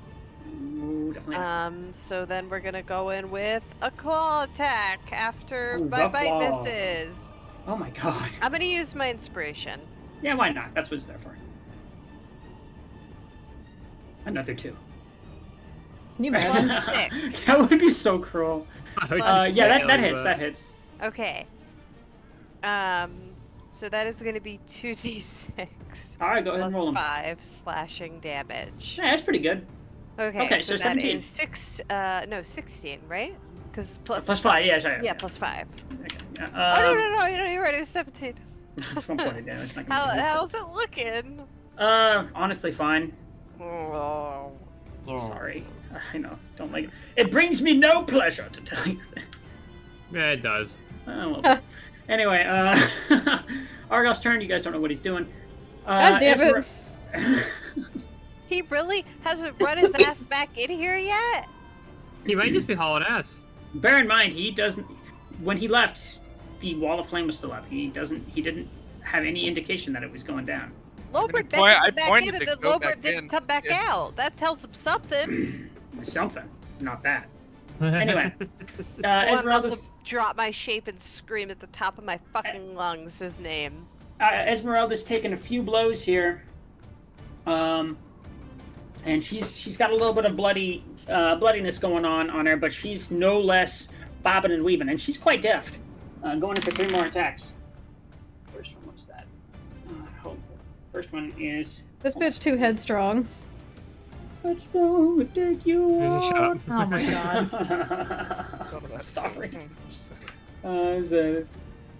Ooh, definitely. So then we're gonna go in with a claw attack after Ooh, my the bite claw. misses. Oh my god. I'm gonna use my inspiration. Yeah, why not? That's what it's there for. Another 2. Can you imagine? +6. That would be so cruel. Plus Yeah, that six. hits. That hits. Okay. So that is gonna be 2d6 All right, go ahead and roll plus them. 5 slashing damage. Yeah, that's pretty good. Okay, so that 17. is 16, right? Because Plus 5. Yeah, sorry. Yeah, plus 5. Okay. Oh no, you're right. It was 17. That's 1 point of damage. Not gonna be How's it looking? honestly, fine. Oh. Sorry. I know. Don't like it. It brings me no pleasure to tell you that. Yeah, it does. Well, anyway, Argyle's turn. You guys don't know what he's doing. God damn it. He really hasn't run his ass back in here yet? He might just be hauling ass. Bear in mind, he doesn't. When he left, the wall of flame was still up. He didn't have any indication that it was going down. Lobert I mentioned back pointed in, to and then go back Lobert didn't in. come back Yeah. out. That tells him something. Something, not that. Anyway, Well, I'm about Esmeralda's to drop my shape and scream at the top of my fucking lungs his name. Esmeralda's taken a few blows here, and she's got a little bit of bloodiness going on her, but she's no less bobbing and weaving, and she's quite deft. Going in for 3 more attacks. First one was that. First one is. This bitch too headstrong. What's wrong with take you Shut up. on? Oh my god. Thought of that Sorry. too. Is that-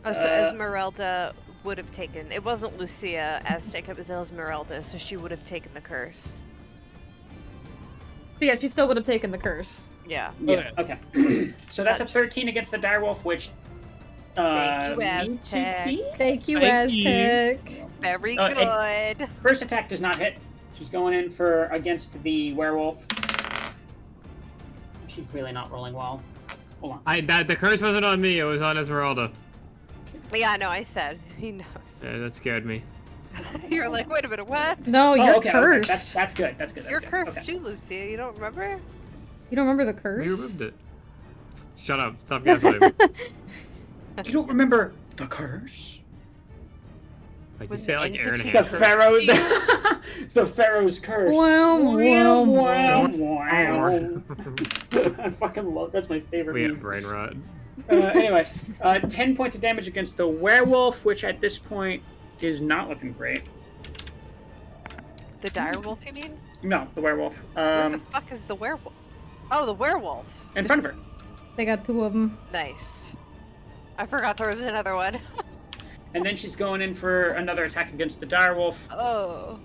Oh, so Esmeralda would have taken. It wasn't Lucia Aztec, it was Esmeralda, so she would have taken the curse. So yeah, she still would have taken the curse. Yeah. Yeah. Okay. So that's a 13 against the direwolf, which. Thank you, needs to Aztec. be- Thank you, Thank you. Aztec. Very it- good. First attack does not hit. She's going in for against the werewolf. She's really not rolling well. Hold on. The curse wasn't on me, it was on Esmeralda. Yeah, no, I said. He knows. Yeah, that scared me. You're like, wait a minute, what? No, Oh, you're okay, cursed. Okay. That's good. That's good. That's You're good. cursed Okay. too, Lucia. You don't remember? You don't remember the curse? We removed it. Shut up. Stop gaslighting me. You don't remember the curse? Like you When say it like the Aaron entity The Hansen. pharaoh. Cursed The pharaoh's curse. Wow, wow, wow. I fucking love. That's my favorite. We meme. have brain rot. Anyway, 10 points of damage against the werewolf, which at this point is not looking great. The direwolf, you mean? No, the werewolf. Where the fuck is the werewolf? Oh, the werewolf. In front of her. They got 2 of them. Nice. I forgot there was another one. And then she's going in for another attack against the direwolf. Oh.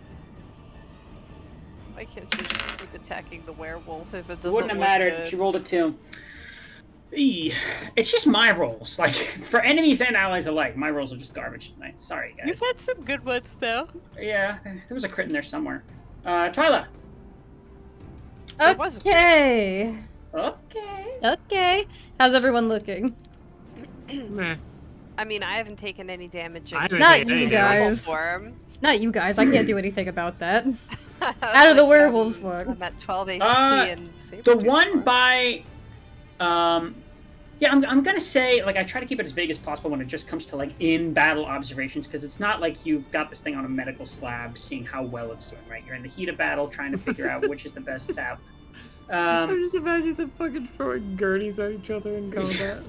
Why can't you just keep attacking the werewolf if it doesn't Wouldn't have look mattered. good? She rolled a 2. It's just my rolls. Like, for enemies and allies alike, my rolls are just garbage tonight. Sorry, guys. You've had some good ones, though. Yeah, there was a crit in there somewhere. Twyla. There was a crit. Okay. Okay. Okay. How's everyone looking? Meh. I mean, I haven't taken any damage. I haven't Not taken you any guys. Form. Not you guys. I can't do anything about that. How do the werewolves look? I'm at 12 HP and The one by, yeah, I'm gonna say, like, I try to keep it as vague as possible when it just comes to, like, in-battle observations, because it's not like you've got this thing on a medical slab seeing how well it's doing, right? You're in the heat of battle trying to figure out which is the best stab. I'm just imagining them fucking throwing gurneys at each other in combat.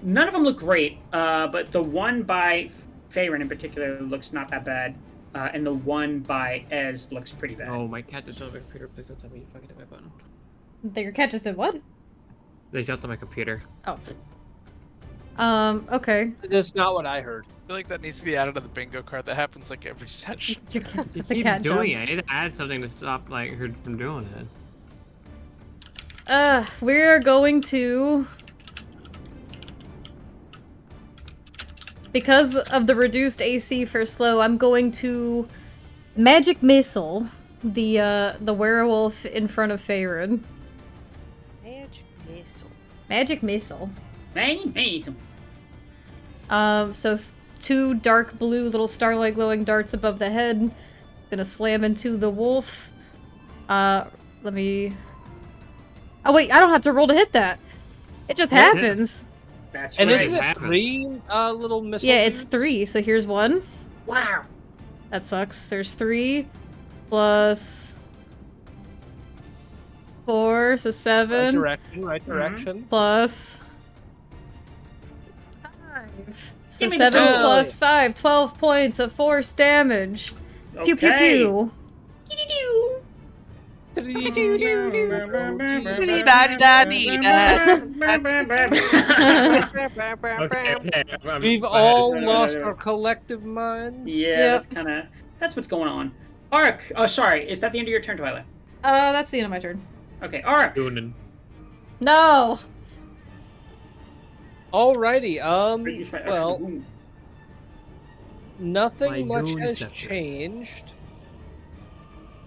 None of them look great, but the one by Faerun in particular looks not that bad, and the one by Ez looks pretty bad. Oh, my cat just jumped on my computer. Please don't tell me you fucking hit my button. Your cat just did what? They jumped on my computer. Oh. Okay. That's not what I heard. I feel like that needs to be added to the bingo card. That happens like every session. She The keeps cat doing jumps. it. I need to add something to stop like her from doing it. We're going to... because of the reduced AC for slow, I'm going to magic missile the werewolf in front of Faerun. Magic missile. Magic missile. Amazing. So 2 dark blue little starlight glowing darts above the head. Gonna slam into the wolf. Let me... Oh wait, I don't have to roll to hit that. It just happens. That's And right. isn't it Happen. 3 little missile Yeah, it's dudes? 3, so here's 1. Wow. That sucks. There's 3 plus 4, so 7 Right direction. plus 5. So Give me the 7 bell. plus 5, 12 points of force damage. Pew pew Okay. pew. Okay. We've all lost our collective minds. Yeah, Yep. that's what's going on. Ark. Oh, sorry. Is that the end of your turn, Twilight? That's the end of my turn. Okay, Ark. Goonin. No! Alrighty. Use my extra Well, wound. nothing My much goon has scepter. changed.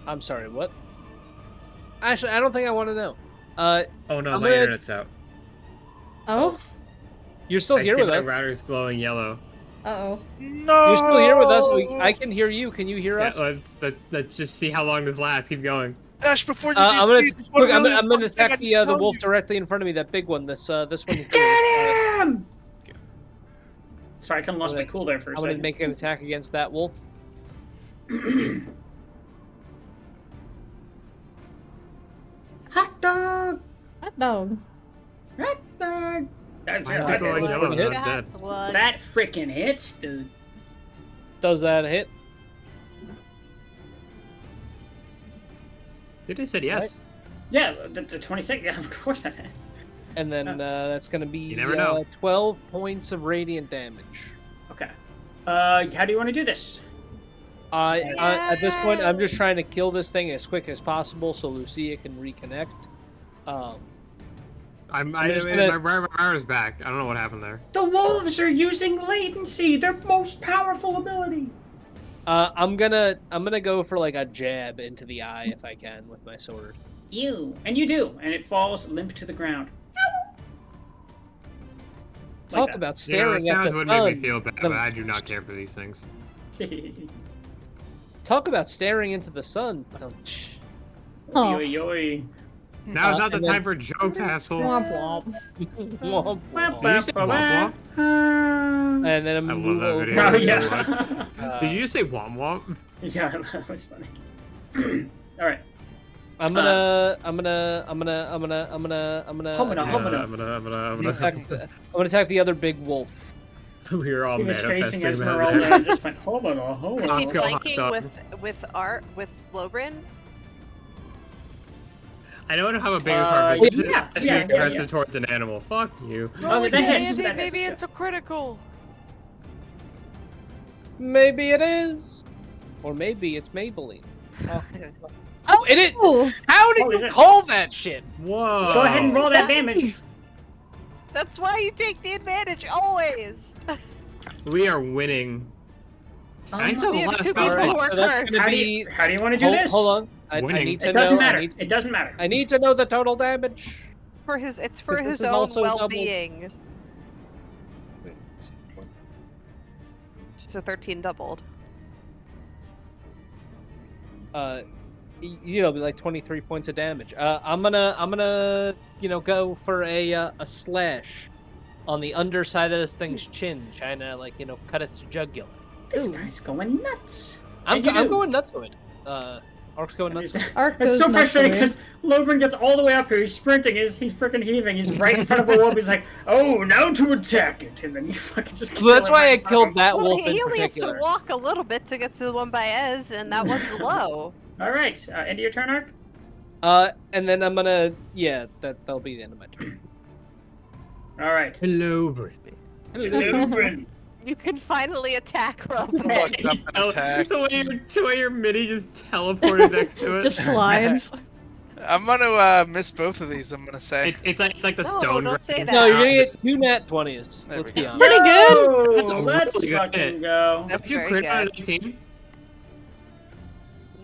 I'm sorry, what? Actually, I don't think I want to know. Oh no, I'm my gonna- internet's out. Oh? You're still I here see with my us. router's glowing yellow. Uh-oh. No. You're still here with us. I can hear you. Can you hear Yeah, us? let's just see how long this lasts. Keep going. Ash, before you I'm do gonna this, one look. I'm really gonna important thing I attack need to the tell wolf you. directly in front of me. That big one. This one. Here. Get him! Sorry, I kind of lost I'm my gonna- cool there for a I'm gonna second. make an attack against that wolf. Hot dog! Hot dog. Hot dog! Why is it That, glowing hits. yellow? Hit. Not dead. that freaking hits, dude. Does that hit? Did they said yes? Yeah, the 26. Yeah, of course that hits. And then that's gonna be You never know. 12 points of radiant damage. Okay. How do you want to do this? At this point, I'm just trying to kill this thing as quick as possible so Lucia can reconnect. My just gonna- router's back. I don't know what happened there. The wolves are using latency, their most powerful ability. I'm gonna go for like a jab into the eye if I can with my sword. Ew. And you do, and it falls limp to the ground. Talk that. about It staring at sounds the would make me sun. feel bad, The- but I do not care for these things. Talk about staring into the sun. Oh. Oi, oi, oi. Now is not the and time then- for jokes, asshole. Womp womp. Womp womp. Did you say womp womp? And then I'm I love move that over. video. Oh, yeah. Did you just say womp womp? Yeah, that was funny. Alright. I'm gonna attack the other big wolf. We were all He was facing manifesting Esmeralda that. and just went, hobo. Is Let's he go, hot flanking dog. with Logrin? I don't have a bigger Uh, part, but this is yeah, actually yeah, aggressive yeah. towards an animal. Fuck you. Oh, that hits. Maybe, That maybe hits, it's a critical. Maybe it is, or maybe it's Maybelline. Oh, it is. oh. How did Holy you shit. call that shit? Whoa. Go ahead and roll that damage. That's why you take the advantage always. We are winning. I still we have a have lot of two spell people who slots. are So that's cursed. gonna How do be. you, how do you want to do this? Hold on. I Winning. need to It know. doesn't matter. I need, It doesn't matter. I need to know the total damage. It's for This his is own also double- well-being. So 13 doubled. Like 23 points of damage. I'm gonna, go for a slash on the underside of this thing's chin, trying to cut its jugular. This guy's going nuts. I'm And you do. going nuts with it. Ark's going nuts with it. Arc It's goes so nuts frustrating away. because Lobrin gets all the way up here. He's sprinting. He's freaking heaving. He's right in front of a wolf. He's like, "Oh, now to attack it!" And then you fucking just. Well, that's kill him why I right in front of killed him. that Well, wolf he in only has to particular. walk a little bit to get to the one by Ez, and that one's low. All right, end of your turn, Ark. And then I'm gonna, that'll be the end of my turn. All right. Hello, Brisbane. Lobrin. You can finally attack Robin. Fucked up and attack. The way your mini just teleported next to it. Just slides. I'm gonna miss both of these. I'm gonna say. It's like the No, stone. don't say grind. that. No, you're gonna get 2 nat 20s. There Let's we be go. honest. Pretty good. That's a Let's really good fucking hit. go. That's Did you very crit on a good. 19?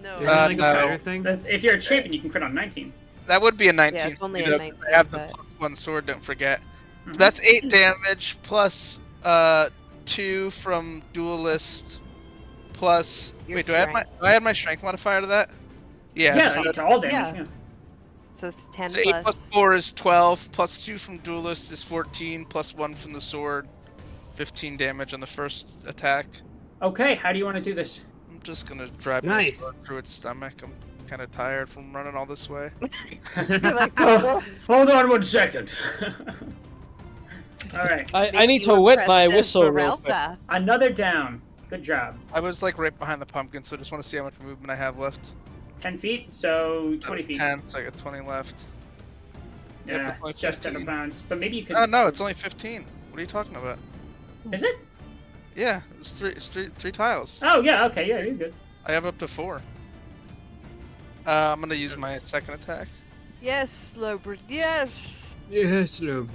No. Is that like no. a fighter thing? If you're a champion, you can crit on 19. That would be a 19. Yeah, it's only a You know, 19, I have the but- +1 sword. Don't forget. Mhm. So that's 8 damage plus 2 from duelist plus. Your Wait, do I add my strength modifier to that? Yeah. Yeah, so, to all damage. Yeah. Yeah. So it's 10 so 8 plus plus. 4 is 12. Plus 2 from duelist is 14. Plus 1 from the sword, 15 damage on the first attack. Okay, how do you want to do this? I'm just gonna drive my Nice. sword through its stomach. I'm kind of tired from running all this way. Oh, hold on 1 second. All right, I need to wet my whistle real quick. another down. Good job. I was like right behind the pumpkin, so I just want to see how much movement I have left. 10 feet, so That 20 was feet. 10, so I got 20 left. Yep, Yeah, it's only it's just out of 15. bounds. But maybe you could. Oh no, it's only 15. What are you talking about? Is it? Yeah, it's three tiles. Oh yeah. Okay. Yeah, you're good. I have up to 4. I'm gonna use my second attack. Yes, Lobert, yes! Yes, Lober.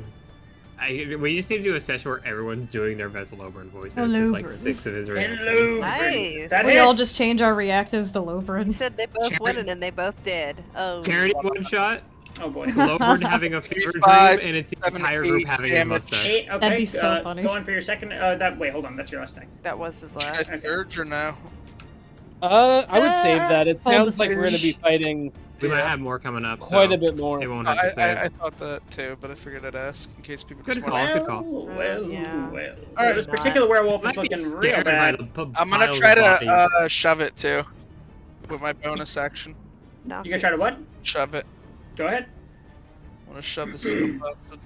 We just need to do a session where everyone's doing their best Lobern voices. Just like Lobern. 6 of his reactions. Hello. Nice. That's We it. all just change our reactives to He Lobrin. said they both Charity- won, and they both did. Oh. Charity one shot. Oh boy. Lobern having a fever dream, 5, and it's the 7, entire 8 group having a damage. mustache. 8. Okay. That'd be so funny. Going for your second. Wait, hold on. That's your last attack. That was his Should I last. surge or no? I would save that. It Hold the sounds like we're gonna surge. be fighting We might Yeah. have more coming up. quite so a bit more. It won't have to save. I thought that too, but I figured I'd ask in case people Good just call. want. Good call. Well. Yeah. Well. Alright. This particular werewolf Might is be looking scared real if bad. I put I'm gonna piles try of bodies. to shove it too, with my bonus action. Knock You gonna try to what? Shove it. Go ahead. I want to shove this little bastard.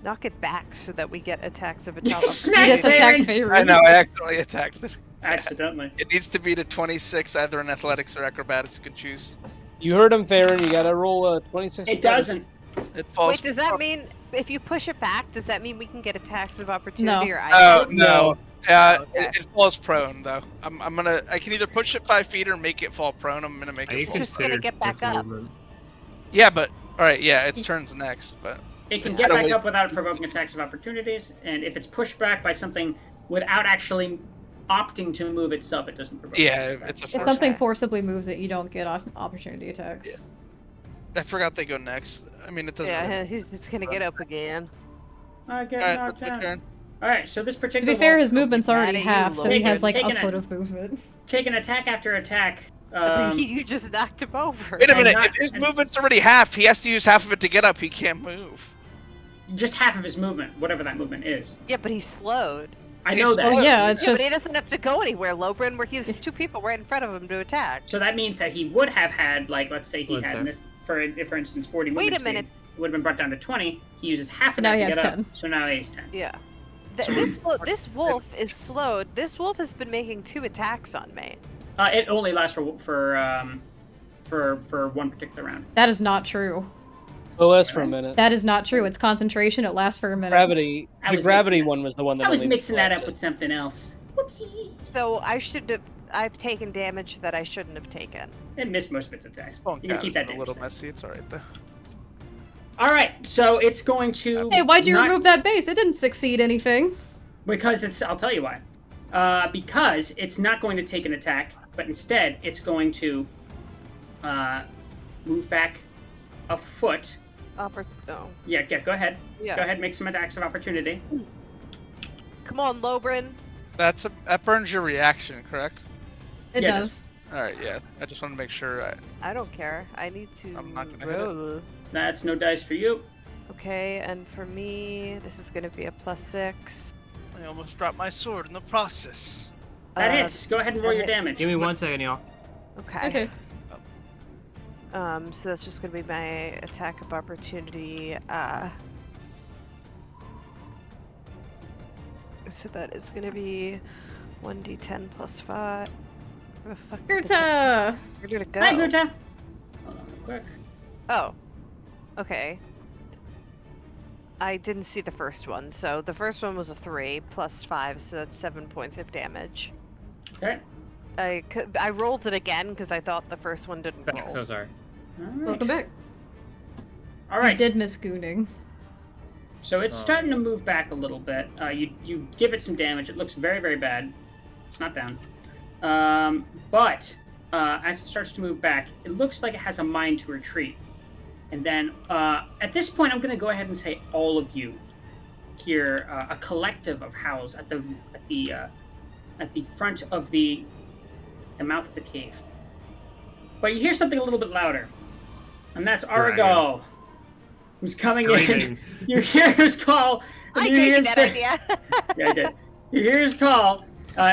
Knock it back so that we get attacks of a You top. smacked He just Baron. attacked Favorite. I know, I accidentally attacked it. Accidentally. It needs to be to 26, either in athletics or acrobatics. You can choose. You heard him, Farron. You gotta roll a 26. It doesn't. It falls. Wait, does that mean if you push it back, does that mean we can get attacks of opportunity No. or Oh items? no. Okay. It falls prone though. I can either push it 5 feet or make it fall prone. I'm gonna make I it fall. just gonna considered get back this up. movement. Yeah, but all right. Yeah, its turns next, but It can It's get gotta back waste- up without provoking attacks of opportunities, and if it's pushed back by something without actually opting to move itself, it doesn't provoke. yeah, it's a. If Force. something forcibly moves it, you don't get opportunity attacks. I forgot they go next. I mean, it doesn't. Yeah, Really... he's just gonna get up again. I get All right, knocked that's my out. turn. All right, so this To particular be fair, wolf his movement's mad already at you, half, so he Logan. has like a Taking it. foot of movement. taking attack after attack. You just knocked him over. Wait a minute. not- If his and- movement's already half, he has to use half of it to get up. He can't move. just half of his movement, whatever that movement is. Yeah, but he's slowed. I He's know that. slowed. Yeah, it's Yeah, just but he doesn't have to go anywhere, Lobrin, where he has 2 people right in front of him to attack. So that means that he would have had, like, let's say he One had sec. this, for instance, 40 Wait movement a minute. speed. Would have been brought down to 20. He uses half of Now that he to has get 10. up. So now he's 10. Yeah. So- This wolf is slowed. This wolf has been making 2 attacks on me. It only lasts for one particular round. that is not true. OS for a minute. That is not true. It's concentration. It lasts for a minute. Gravity. I The was gravity mixing that- one was the one that I was only mixing that up lasted. with something else. Whoopsie. So I've taken damage that I shouldn't have taken. It missed most of its attacks. Phone You can keep that a damage. little there. messy. It's all right though. All right, so it's going to. Hey, why'd you not- remove that base? It didn't succeed anything. Because it's. I'll tell you why. Because it's not going to take an attack, but instead it's going to move back a foot. Oh. Yeah, go ahead. Yeah. Go ahead, make some attacks of opportunity. Come on, Lobrin. That burns your reaction, correct? It Yeah, does. All right. Yeah. I just want to make sure. I don't care. I need to I'm not gonna hit it. roll. That's no dice for you. Okay, and for me, this is gonna be a +6. I almost dropped my sword in the process. That Uh, hits. Go ahead and roll your that hit. damage. Give me 1 second, y'all. Okay. Okay. So that's just gonna be my attack of opportunity. So that is gonna be 1d10 + 5. Where the fuck did the- Gerta! Where did it go? Hi, Gruta. Hold on, real quick. Oh. Okay. I didn't see the first one, so the first one was a 3 + 5, so that's 7 points of damage. Okay. I rolled it again because I thought the first one didn't roll. So sorry. Alright. Welcome back. All right. You did miss gooning. So it's starting to move back a little bit. You give it some damage. It looks very, very bad. It's not down. But as it starts to move back, it looks like it has a mind to retreat. And then at this point, I'm going to go ahead and say all of you hear a collective of howls at the front of the mouth of the cave. But you hear something a little bit louder, and that's Aragal, who's coming in. You hear his call. I gave you that idea. Yeah, I did. You hear his call.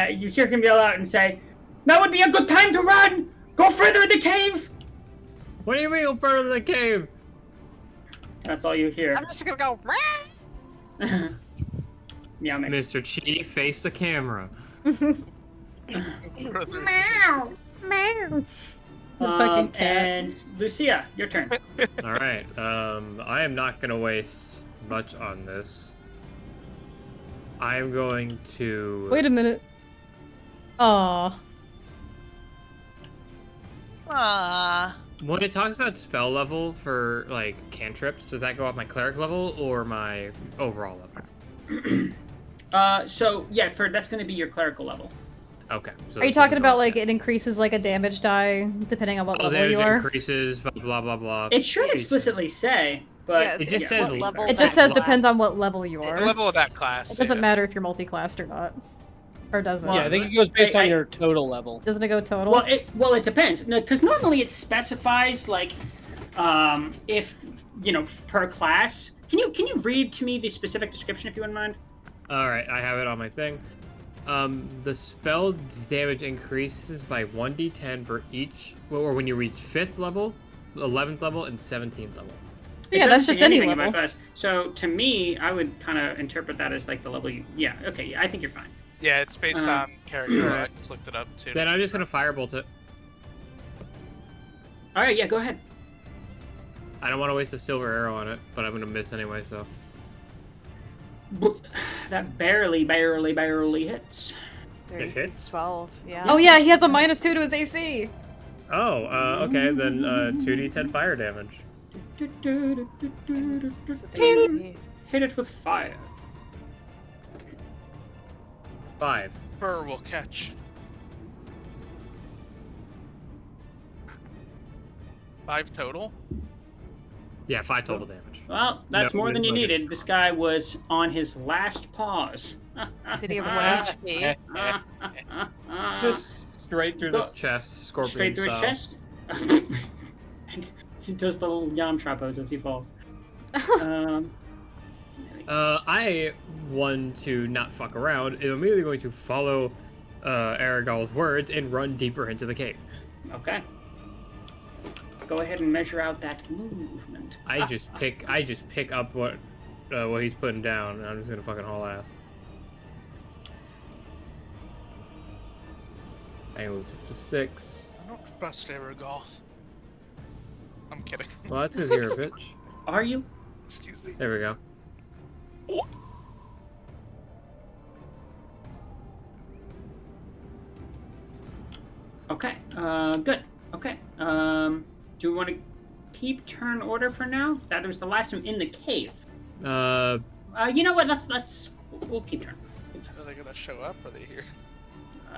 You hear him yell out and say, "That would be a good time to run! Go further in the cave!" What do you mean, go further in the cave? That's all you hear. I'm just gonna go. Meow mix. Mr. Chief, face the camera. Meow. Meow. The fucking cat. And Lucia, your turn. All right. I am not gonna waste much on this. I am going to. Wait a minute. Aww. When it talks about spell level for like cantrips, does that go off my cleric level or my overall level? So yeah, that's going to be your clerical level. Okay. So Are you talking about like it increases like a damage die depending on what level you are? Increases, blah blah blah. It should explicitly say, but Yeah, it just says what level It that just says class. depends on what level you are. The level of that class. It doesn't matter if you're multi-classed or not. Or does it? Yeah, I think it goes based on your total level. Doesn't it go total? Well, it depends. No, because normally it specifies like, if per class. Can you read to me the specific description if you wouldn't mind? All right, I have it on my thing. The spell damage increases by 1d10 for each, or when you reach 5th level, 11th level, and 17th level. It Yeah, that's doesn't just say any anything in my level. class. So to me, I would kind of interpret that as like the level you. Yeah. Okay. I think you're fine. Yeah, it's based on character. I just looked it up too. Then I'm just gonna firebolt it. All right. Yeah. Go ahead. I don't want to waste a silver arrow on it, but I'm gonna miss anyway. So That barely hits. It hits? 12. Yeah. Oh yeah, he has a -2 to his AC. Oh, okay. Then 2d10 fire damage. Hit it with fire. 5. Fur will catch. 5 total. Yeah, 5 total damage. Well, that's No, more than you okay. needed. This guy was on his last pause. Did he have 1 HP? Just straight through Go- this. Chest, scorpion Straight through his style. chest. He does the little Yamcha pose as he falls. I want to not fuck around. I'm immediately going to follow Aragal's words and run deeper into the cave. Okay. Go ahead and measure out that movement. I just pick up what he's putting down, and I'm just gonna fucking haul ass. I moved up to 6. I don't trust Aragoth. I'm kidding. Well, that's because you're a bitch. Are you? Excuse me. There we go. Okay. Good. Okay. Do we want to keep turn order for now? That was the last one in the cave. You know what? We'll keep turn. Are they gonna show up? Are they here?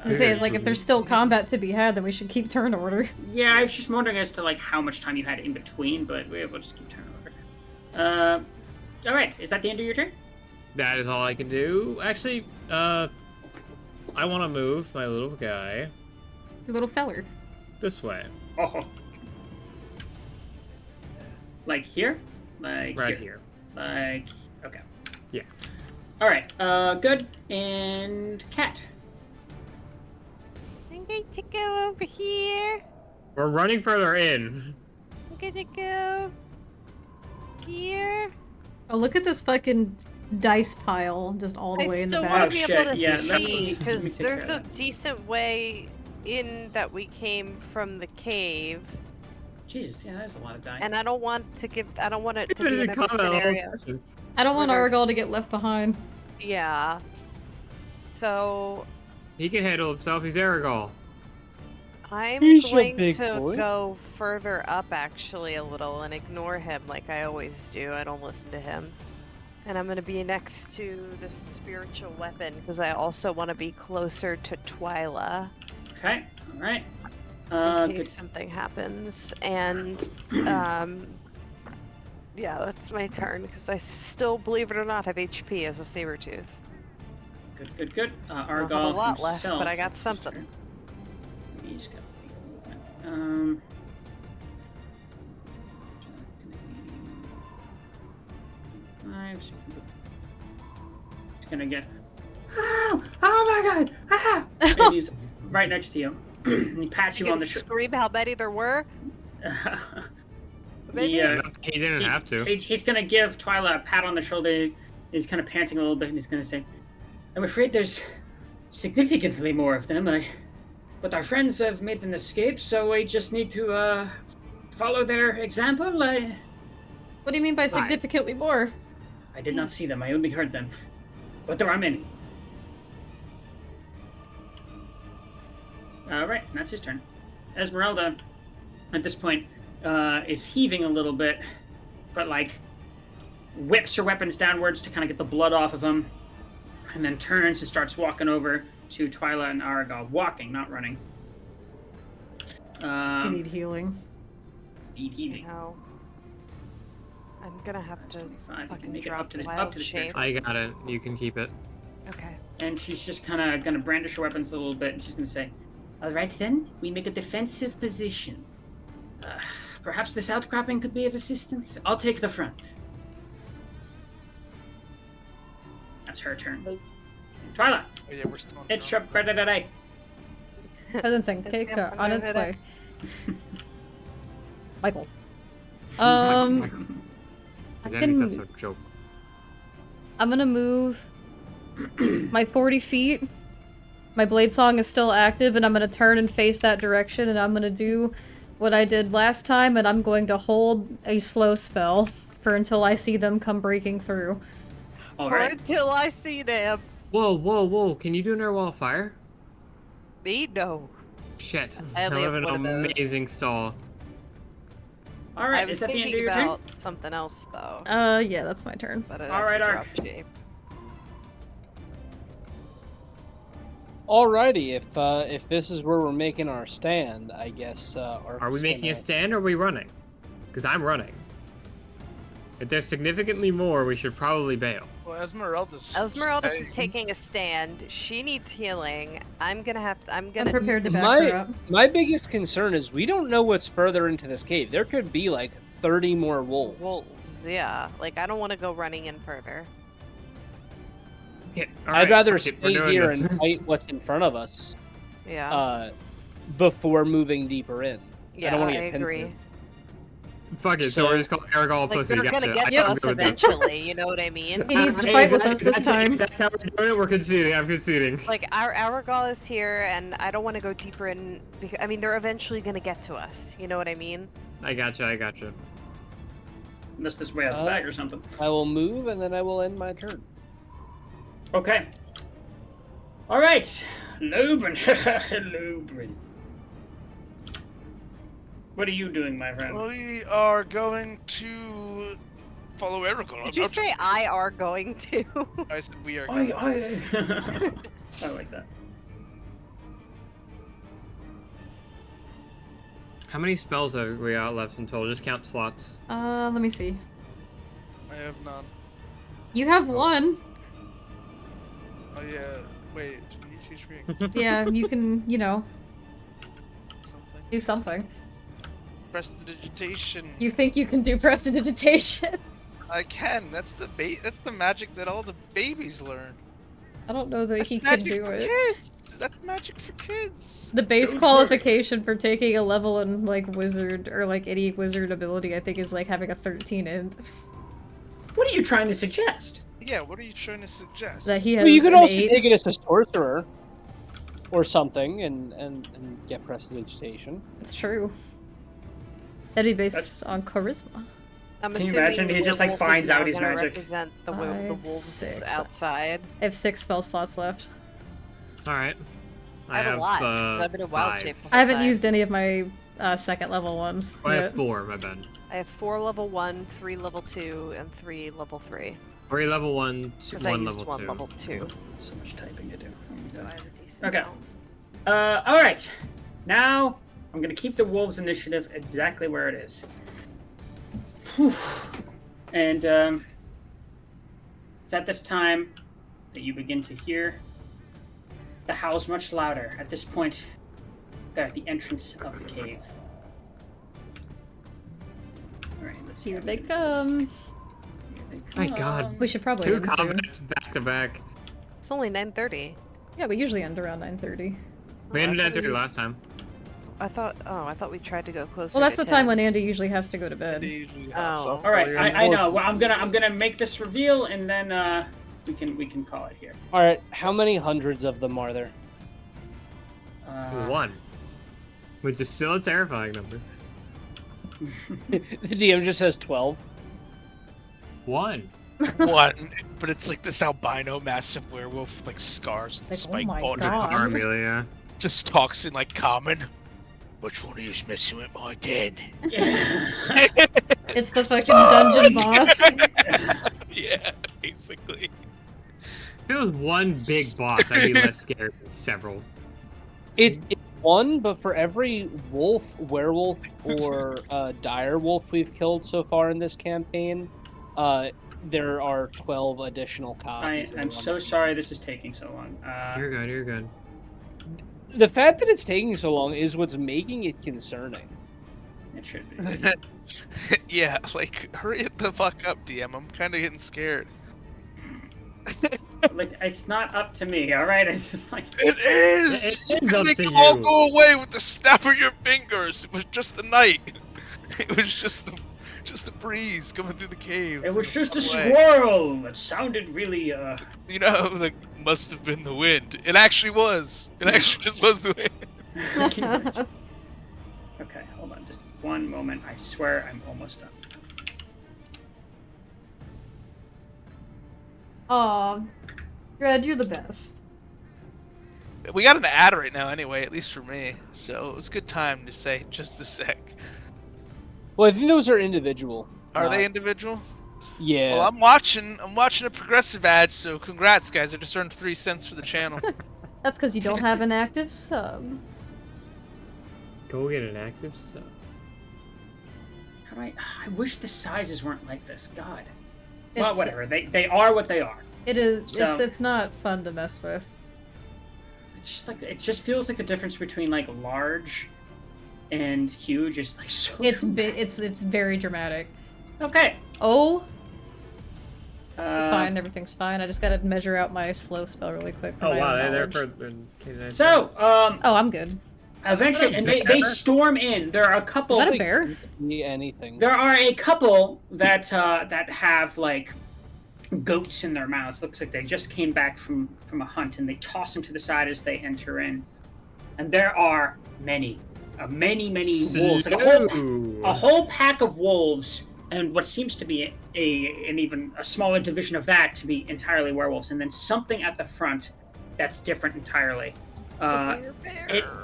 I say it's like if there's still combat to be had, then we should keep turn order. Yeah, I was just wondering as to like how much time you had in between, but we'll just keep turn order. All right. Is that the end of your turn? That is all I can do. Actually, I want to move my little guy Your little feller. this way. Oh. Like here? Like Right here. Like okay. Yeah. All right. Good. And Cat. I'm going to go over here. We're running further in. I'm gonna go here. Oh, look at this fucking dice pile just all the way I in the still back. want Oh, to be shit, able to yeah, let me see take because care there's of a that. decent way in that we came from the cave, Jesus, yeah, that's a lot of die. and I don't want it to be Didn't another comment on the whole scenario. question. I don't want where there's- Aragal to get left behind. Yeah. So He can handle himself. He's Aragal. I'm He's a going big to boy. go further up actually a little and ignore him like I always do. I don't listen to him. And I'm going to be next to the spiritual weapon because I also want to be closer to Twyla Okay, all right. in case Good. something happens. And yeah, that's my turn because I still, believe it or not, have HP as a Sabertooth. Good. I don't have a Argyle lot left, himself. but I got something. He's got he's gonna get. Oh my God! Ah! And he's right next to you. And he pats you on the shoulder. Scream how many there were. Maybe. He didn't have to. He's gonna give Twyla a pat on the shoulder. He's kind of panting a little bit, and he's gonna say, "I'm afraid there's significantly more of them. But our friends have made an escape, so we just need to follow their example." What do you mean by significantly more? I did not see them. I only heard them, but there are many. All right, that's his turn. Esmeralda, at this point, is heaving a little bit, but like whips her weapons downwards to kind of get the blood off of them, and then turns and starts walking over to Twyla and Aragog. Walking, not running. I need healing. Need healing. No. I'm gonna have to 25. You can fucking make it drop up to the wild shape. spiritual. I got it. You can keep it. Okay. And she's just kind of gonna brandish her weapons a little bit, and she's gonna say, "All right then, we make a defensive position. Perhaps this outcropping could be of assistance. I'll take the front." That's her turn. Twyla, Oh, yeah, we're still on it's drone. your birthday. Presencing cake Yeah, on its I'm way. Michael. I I think that's can, a joke. I'm gonna move my 40 feet. My blade song is still active, and I'm gonna turn and face that direction, and I'm gonna do what I did last time, and I'm going to hold a slow spell for until I see them come breaking through. All Or right. until I see them. Whoa. Can you do an air wall of fire? Me? No. Shit. I That only would have have been one an of those. amazing stall. All I right. was Is that the end of thinking your turn? about something else though. Yeah, that's my turn. But I'd All have right, to Ark. drop shape. Alrighty, if this is where we're making our stand, I guess. Are we making a stand or are we running? Because I'm running. If there's significantly more, we should probably bail. Well, Esmeralda's Esmeralda's taking a stand. She needs healing. I'm gonna I'm prepared to back her up. My biggest concern is we don't know what's further into this cave. There could be like 30 more wolves. wolves. Yeah, like I don't want to go running in further. Yeah, I'd rather we're stay doing here this. and fight what's in front of us Yeah. before moving deeper in. Yeah, I don't want I to get pinned agree. through. Fuck it, so we're just called Aragol Like Pussy. they're Gotcha. gonna get I to can us go with this. eventually. You know what I mean? He needs to Hey, fight with if us this time. That's how we're doing it. We're conceding. I'm conceding. Like our Aragol is here, and I don't want to go deeper in because I mean they're eventually gonna get to us. You know what I mean? I gotcha. Unless this way out the bag or something. I will move and then I will end my turn. Okay. All right. Lobrin. Lobrin. What are you doing, my friend? We are going to follow Aragorn. Did you say I are going to? I said we are going. I like that. How many spells have we got left in total? Just count slots. Let me see. I have none. You have one. Oh yeah. Wait, can you teach me Yeah, you can, something? do something. Prestidigitation. You think you can do prestidigitation? I can. That's the magic that all the babies learn. I don't know that That's he can magic do for it. kids. That's magic for kids. The base Don't qualification for taking a level in like wizard or like any wizard ability, I think, is like having a 13 int. What are you trying to suggest? Yeah. What are you trying to suggest? That he has Well, you could an also 8. take it as a sorcerer or something and get prestidigitation. It's true. That'd be based on charisma. I'm Can you assuming imagine? the He just, like, werewolf is finds out now he's gonna magic. Represent the 5, wolves 6. outside. I have 6 spell slots left. Alright. I have a lot, because I've been a wild 5. shape the whole I haven't time. used any of my second level ones. I have yet. 4, my bad. I have 4 level 1, 3 level 2, and 3 level 3. 3 level 1, Because I 1 used level 1 2. level 2. So much typing to do. So I have a decent Okay. amount. All right. Now I'm gonna keep the wolves' initiative exactly where it is. Whew. And it's at this time that you begin to hear the howls much louder. At this point, they're at the entrance of the cave. All right, let's see. Here they come. Here they My come. God. We should probably 2 end soon. combats back to back. It's only 9:30. Yeah, we usually end around 9:30. We ended at 3 we- last time. I thought we tried to go closer. Well, that's to the time 10. when Andy usually has to go to bed. He usually Oh. hops up All right, earlier. I know. Well, I'm gonna make this reveal, and then we can call it here. All right, how many hundreds of them are there? 1. Which is still a terrifying number. The DM just says 12. 1. One, but it's like this albino massive werewolf, like scars with Like, oh spike my ball. God. Armelia. Just talks in like common. Which one of you's messing with my den? It's the fucking dungeon boss. Yeah, basically. If it was one big boss, I'd be less scared than several. It's 1, but for every wolf, werewolf, or dire wolf we've killed so far in this campaign, there are 12 additional copies. I'm so sorry this is taking so long. You're good, you're good. The fact that it's taking so long is what's making it concerning. It should be. Yeah, like, hurry it the fuck up, DM. I'm kind of getting scared. Like, it's not up to me, all right? It's just like It is! It You is can up make to them all you. go away with the snap of your fingers. It was just the night. It was just the breeze coming through the cave. it was just a Away. swirl. It sounded really You know, like, must have been the wind. It actually was. It actually just was the wind. Okay, hold on, just one moment. I swear I'm almost done. Aw, Red, you're the best. We got an ad right now anyway, at least for me. So it's a good time to say just a sec. Well, I think those are individual. Are they individual? Yeah. Well, I'm watching a progressive ad, so congrats, guys. I just earned 3 cents for the channel. That's because you don't have an active sub. Go get an active sub. How do I wish the sizes weren't like this. God. It's, Well, whatever. They are what they are. It is. So- It's not fun to mess with. It's just like it just feels like the difference between like large and huge is like so. It's dramatic. it's very dramatic. Okay. Oh, it's Uh, fine. Everything's fine. I just gotta measure out my slow spell really quick. For Oh my wow, own they're knowledge. for. So, Oh, I'm good. eventually, and they storm in. There are a couple. Is that a bear? See anything. There are a couple that that have like goats in their mouths. Looks like they just came back from a hunt, and they toss them to the side as they enter in. And there are many wolves, like a whole pack of wolves, and what seems to be an even a smaller division of that to be entirely werewolves, and then something at the front that's different entirely.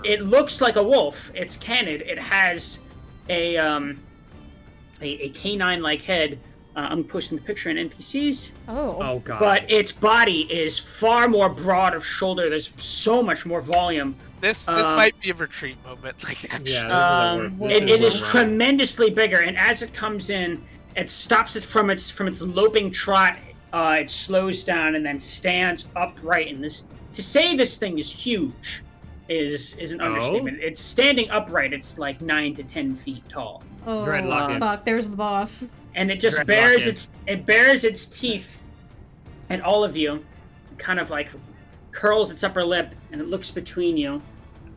It looks like a wolf. It's canid. It has a canine-like head. I'm posting the picture in NPCs. Oh. Oh god. But its body is far more broad of shoulder. There's so much more volume. This might be a retreat moment. Like, actually. Yeah, It is tremendously bigger, and as it comes in, it stops it from its loping trot. It slows down and then stands upright. And this, to say this thing is huge, is an understatement. It's standing upright. It's like 9 to 10 feet tall. Oh, Dreadlock. fuck! There's the boss. And it just Dreadlock bares its teeth at all of you, kind of like curls its upper lip, and it looks between you.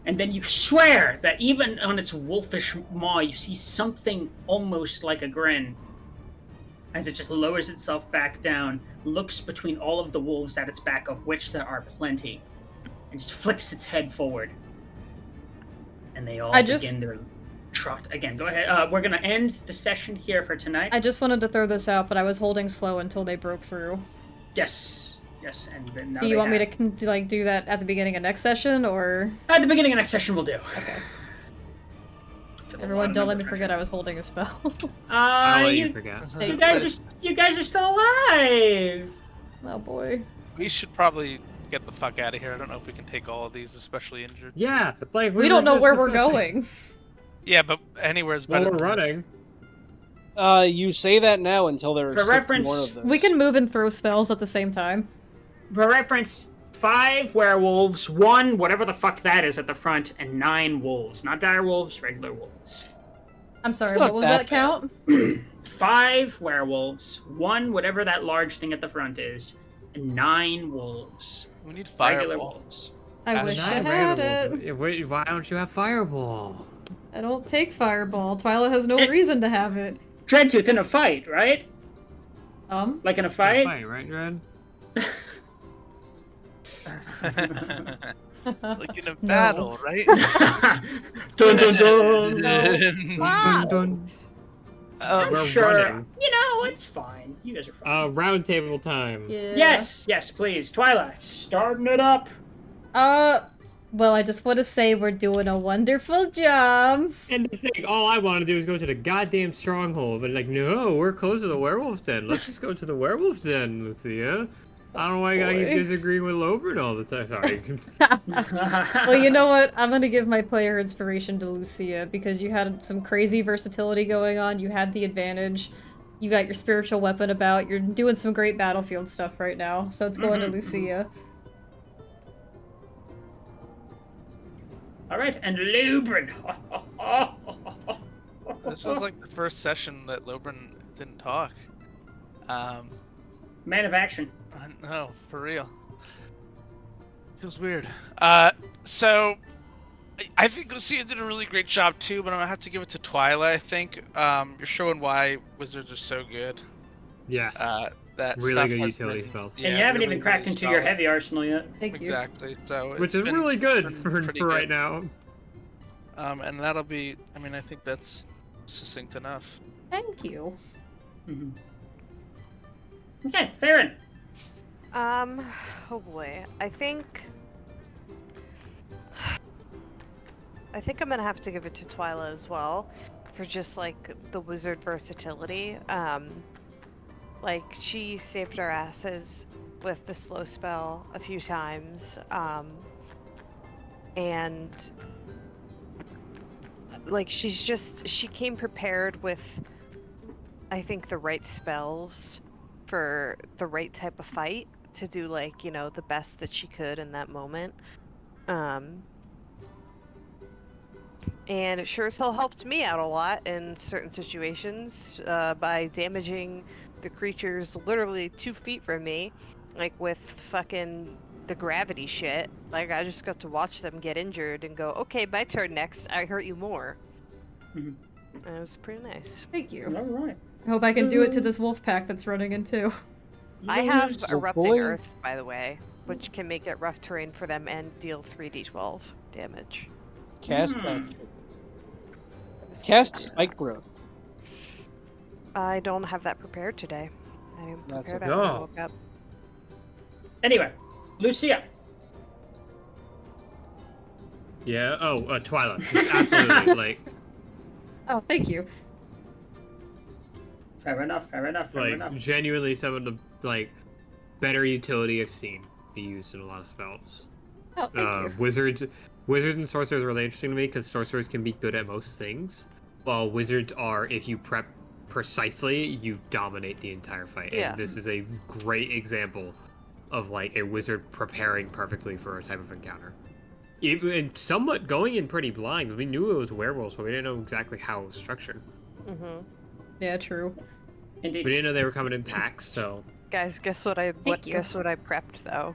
And then you swear that even on its wolfish maw, you see something almost like a grin as it just lowers itself back down, looks between all of the wolves at its back, of which there are plenty, and just flicks its head forward. And they all begin their trot again. Go ahead. We're going to end the session here for tonight. I just wanted to throw this out, but I was holding slow until they broke through. Yes. Yes, and then now Do you they want me have- to like do that at the beginning of next session, or At the beginning of next session, we'll do. okay? It's a Everyone, lot don't of let me member forget I was holding a spell. I'll let you you, forget. you guys are still alive. Oh boy. We should probably get the fuck out of here. I don't know if we can take all of these, especially injured. Yeah, like We don't know just where we're discussing. going. Yeah, but anywhere's Well, better. we're than- running. You say that now until there are For 6 reference, more of those. We can move and throw spells at the same time. For reference, 5 werewolves, 1 whatever the fuck that is at the front, and 9 wolves. Not dire wolves, regular wolves. I'm sorry, It's not what was that that count? 5 werewolves, 1 whatever that large thing at the front is, and 9 wolves. We need Regular fireball. wolves. I wish I Not had random. it. Wait, why don't you have fireball? I don't take fireball. Twyla has no reason to have it. Dreadtooth in a fight, right? Like in a Fight, fight? right, Dread? Like in a battle, right? Dun dun dun. Dun, dun. I'm We're sure. running. You know, it's fine. You guys are fine. Round table time. Yeah. Yes, please. Twilight, starting it up. Well, I just want to say we're doing a wonderful job. And to think, all I want to do is go to the goddamn stronghold, but like, no, we're close to the werewolf den. Let's just go to the werewolf den, Lucia. I don't know why I gotta keep Boy. disagreeing with Lobert all the time. Sorry. Well, you know what? I'm gonna give my player inspiration to Lucia because you had some crazy versatility going on. You had the advantage. You got your spiritual weapon about. You're doing some great battlefield stuff right now. So it's going to Lucia. All right, and Lubrin. This was like the first session that Lobrin didn't talk. Man of action. No, for real. Feels weird. So I think Lucia did a really great job too, but I'm gonna have to give it to Twyla. I think you're showing why wizards are so good. Yes. That Really stuff good has utility been- spells. And you haven't really, even cracked really into your solid. heavy arsenal yet. Thank you. Exactly. So Which it's is been- really good been for pretty right good. now. And that'll be. I mean, I think that's succinct enough. Thank you. Okay, Farron. Oh boy. I think I'm gonna have to give it to Twyla as well, for just like the wizard versatility. Like she saved our asses with the slow spell a few times, and like she came prepared with, I think, the right spells for the right type of fight to do, like, you know, the best that she could in that moment. And it sure as hell helped me out a lot in certain situations by damaging the creatures literally 2 feet from me, like with fucking the gravity shit. Like, I just got to watch them get injured and go, okay, my turn next. I hurt you more. And it was pretty nice. Thank you. All right. I hope I can do it to this wolf pack that's running in too. I have Hopefully. Erupting Earth, by the way, which can make it rough terrain for them and deal 3d12 damage. Cast that shit. Cast Spike Growth. I don't have that prepared today. I didn't That's prepare that when I okay. woke up. Anyway, Lucia. Yeah. Oh, Twyla. Absolutely. Like, Oh, thank you. Fair enough. Fair enough. genuinely some of the like better utility I've seen be used in a lot of spells. Oh, thank you. Wizards and sorcerers are really interesting to me because sorcerers can be good at most things, while wizards are, if you prep precisely, you dominate the entire fight. Yeah. And this is a great example of like a wizard preparing perfectly for a type of encounter. And somewhat going in pretty blind. We knew it was werewolves, but we didn't know exactly how it was structured. Mm-hmm. Yeah, true. Indeed. We didn't know they were coming in packs, so Guys, guess what I Thank you. guess what I prepped though?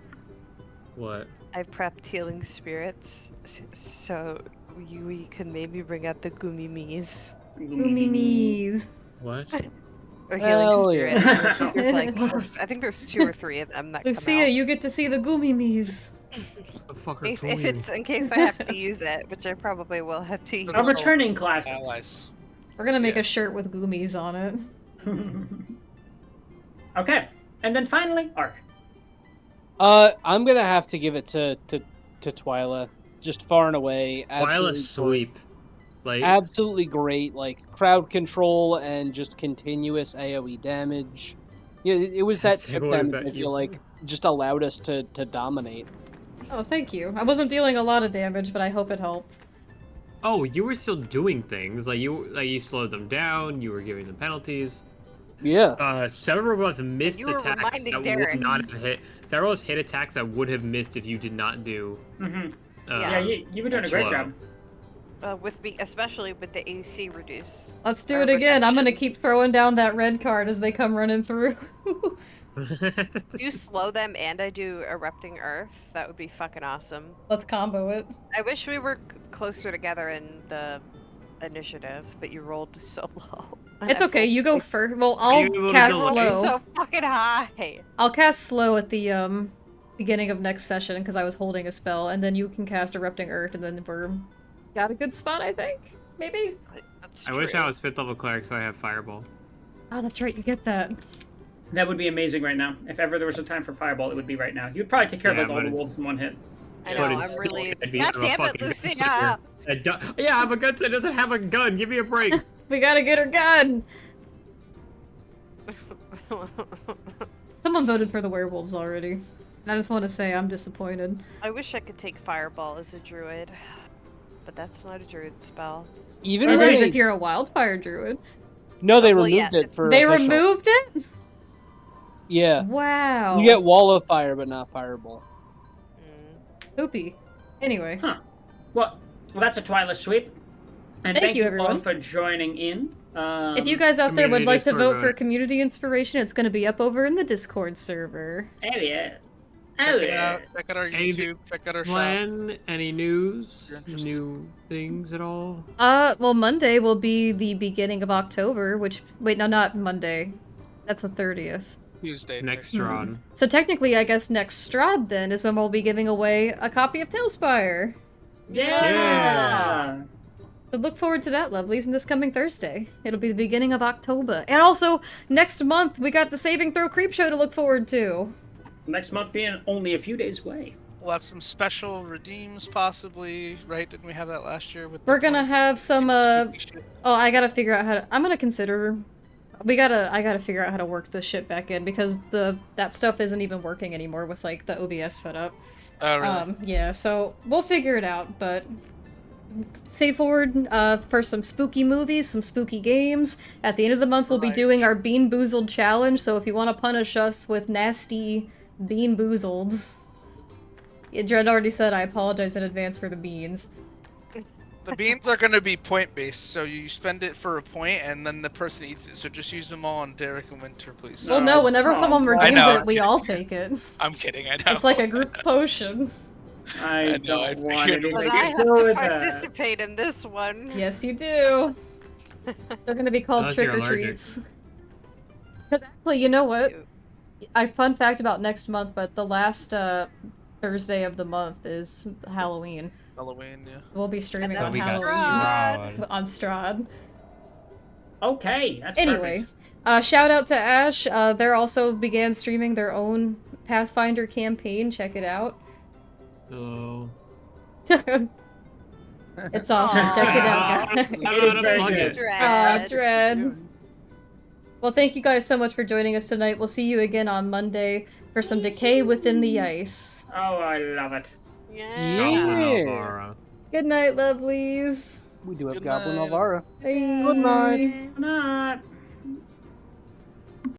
what? I prepped healing spirits, so we can maybe bring out the Goomy-mees. Oomy-mees. What? Or Hell healing yeah. spirits. There's like, I think there's 2 or 3 of them that Lucia, come out. you get to see the Goomy-mees. The fuck are If Goomy? it's in case I have to use it, which I probably will have to use. A returning class. Allies. We're gonna make Yeah. a shirt with Goomies on it. Okay, and then finally, Ark. I'm gonna have to give it to Twyla, just far and away. Twyla sweep. Like Absolutely great, like crowd control and just continuous AoE damage. Yeah, it was that chip damage. I feel like just allowed us to dominate. Oh, thank you. I wasn't dealing a lot of damage, but I hope it helped. Oh, you were still doing things. Like you slowed them down. You were giving them penalties. Yeah. Several robots missed you were attacks that Darren. would not have hit. Several robots hit attacks that would have missed if you did not do. Yeah, you were doing a great job. Especially with the AC reduce. Let's do it again. I'm gonna keep throwing down that red card as they come running through. If you slow them and I do Erupting Earth, that would be fucking awesome. Let's combo it. I wish we were closer together in the initiative, but you rolled so low. It's okay, you go first. Well, I'll cast slow. So fucking high. I'll cast slow at the beginning of next session because I was holding a spell, and then you can cast Erupting Earth, and then we're got a good spot, I think. Maybe. I wish I was 5th level cleric, so I have Fireball. Oh, that's right. You get that. That would be amazing right now. If ever there was a time for Fireball, it would be right now. You'd probably take care of like all the wolves in one hit. I know. I'm really. God damn it, Lucy! Yeah, I'm a gunster. Doesn't have a gun. Give me a break. We gotta get her gun. Someone voted for the werewolves already. I just want to say I'm disappointed. I wish I could take Fireball as a druid, but that's not a druid spell. Even it is if you're a wildfire druid. No, they removed it for. They official. removed it? Yeah. Wow. You get Wall of Fire, but not Fireball. Poopy. Anyway. Huh. Well, that's a Twyla sweep. And thank you everyone all for joining in. If you guys out there would like to vote for community inspiration, it's going to be up over in the Discord server. Oh yeah. Check out our YouTube. Check out our shop. Any news? New things at all? Well, Monday will be the beginning of October, which... Wait, no, not Monday. That's the 30th. Tuesday. Next Strahd. So technically, I guess next Strahd, then, is when we'll be giving away a copy of Tailspire. Yeah! So look forward to that, lovelies, in this coming Thursday. It'll be the beginning of October. And also, next month, we got the Saving Throw Creep Show to look forward to. Next month being only a few days away. We'll have some special redeems, possibly, right? Didn't we have that last year? We're gonna have some, Oh, I gotta figure out how to... I'm gonna consider... I gotta figure out how to work this shit back in, because that stuff isn't even working anymore with, like, the OBS setup. Oh, really? Yeah, so we'll figure it out, but... Stay forward for some spooky movies, some spooky games. At the end of the month, we'll be doing our Bean Boozled challenge, so if you want to punish us with nasty Bean Boozleds... Yeah, Dread already said I apologize in advance for the beans. The beans are going to be point-based, so you spend it for a point, and then the person eats it. So just use them all on Derek and Winter, please. Well, no, whenever someone redeems it, we all take it. I'm kidding, I know. It's like a group potion. I don't want anything But to I have do to with that. participate in this one. Yes, you do. They're gonna be called Unless trick you're or treats. Because actually, you know what? Fun fact about next month, but the last Thursday of the month is Halloween. Halloween, yeah. So we'll be streaming And on that's Halloween. On Strahd. Okay, that's Anyway, perfect. shout out to Ash. They're also began streaming their own Pathfinder campaign. Check it out. Hello. It's awesome. Check it out, guys. Dread. Well, thank you guys so much for joining us tonight. We'll see you again on Monday for some Decay Within the Ice. Oh, I love it. Yeah. Good night, lovelies. We do have Goblin Alvara. Bye. Good night. Good night.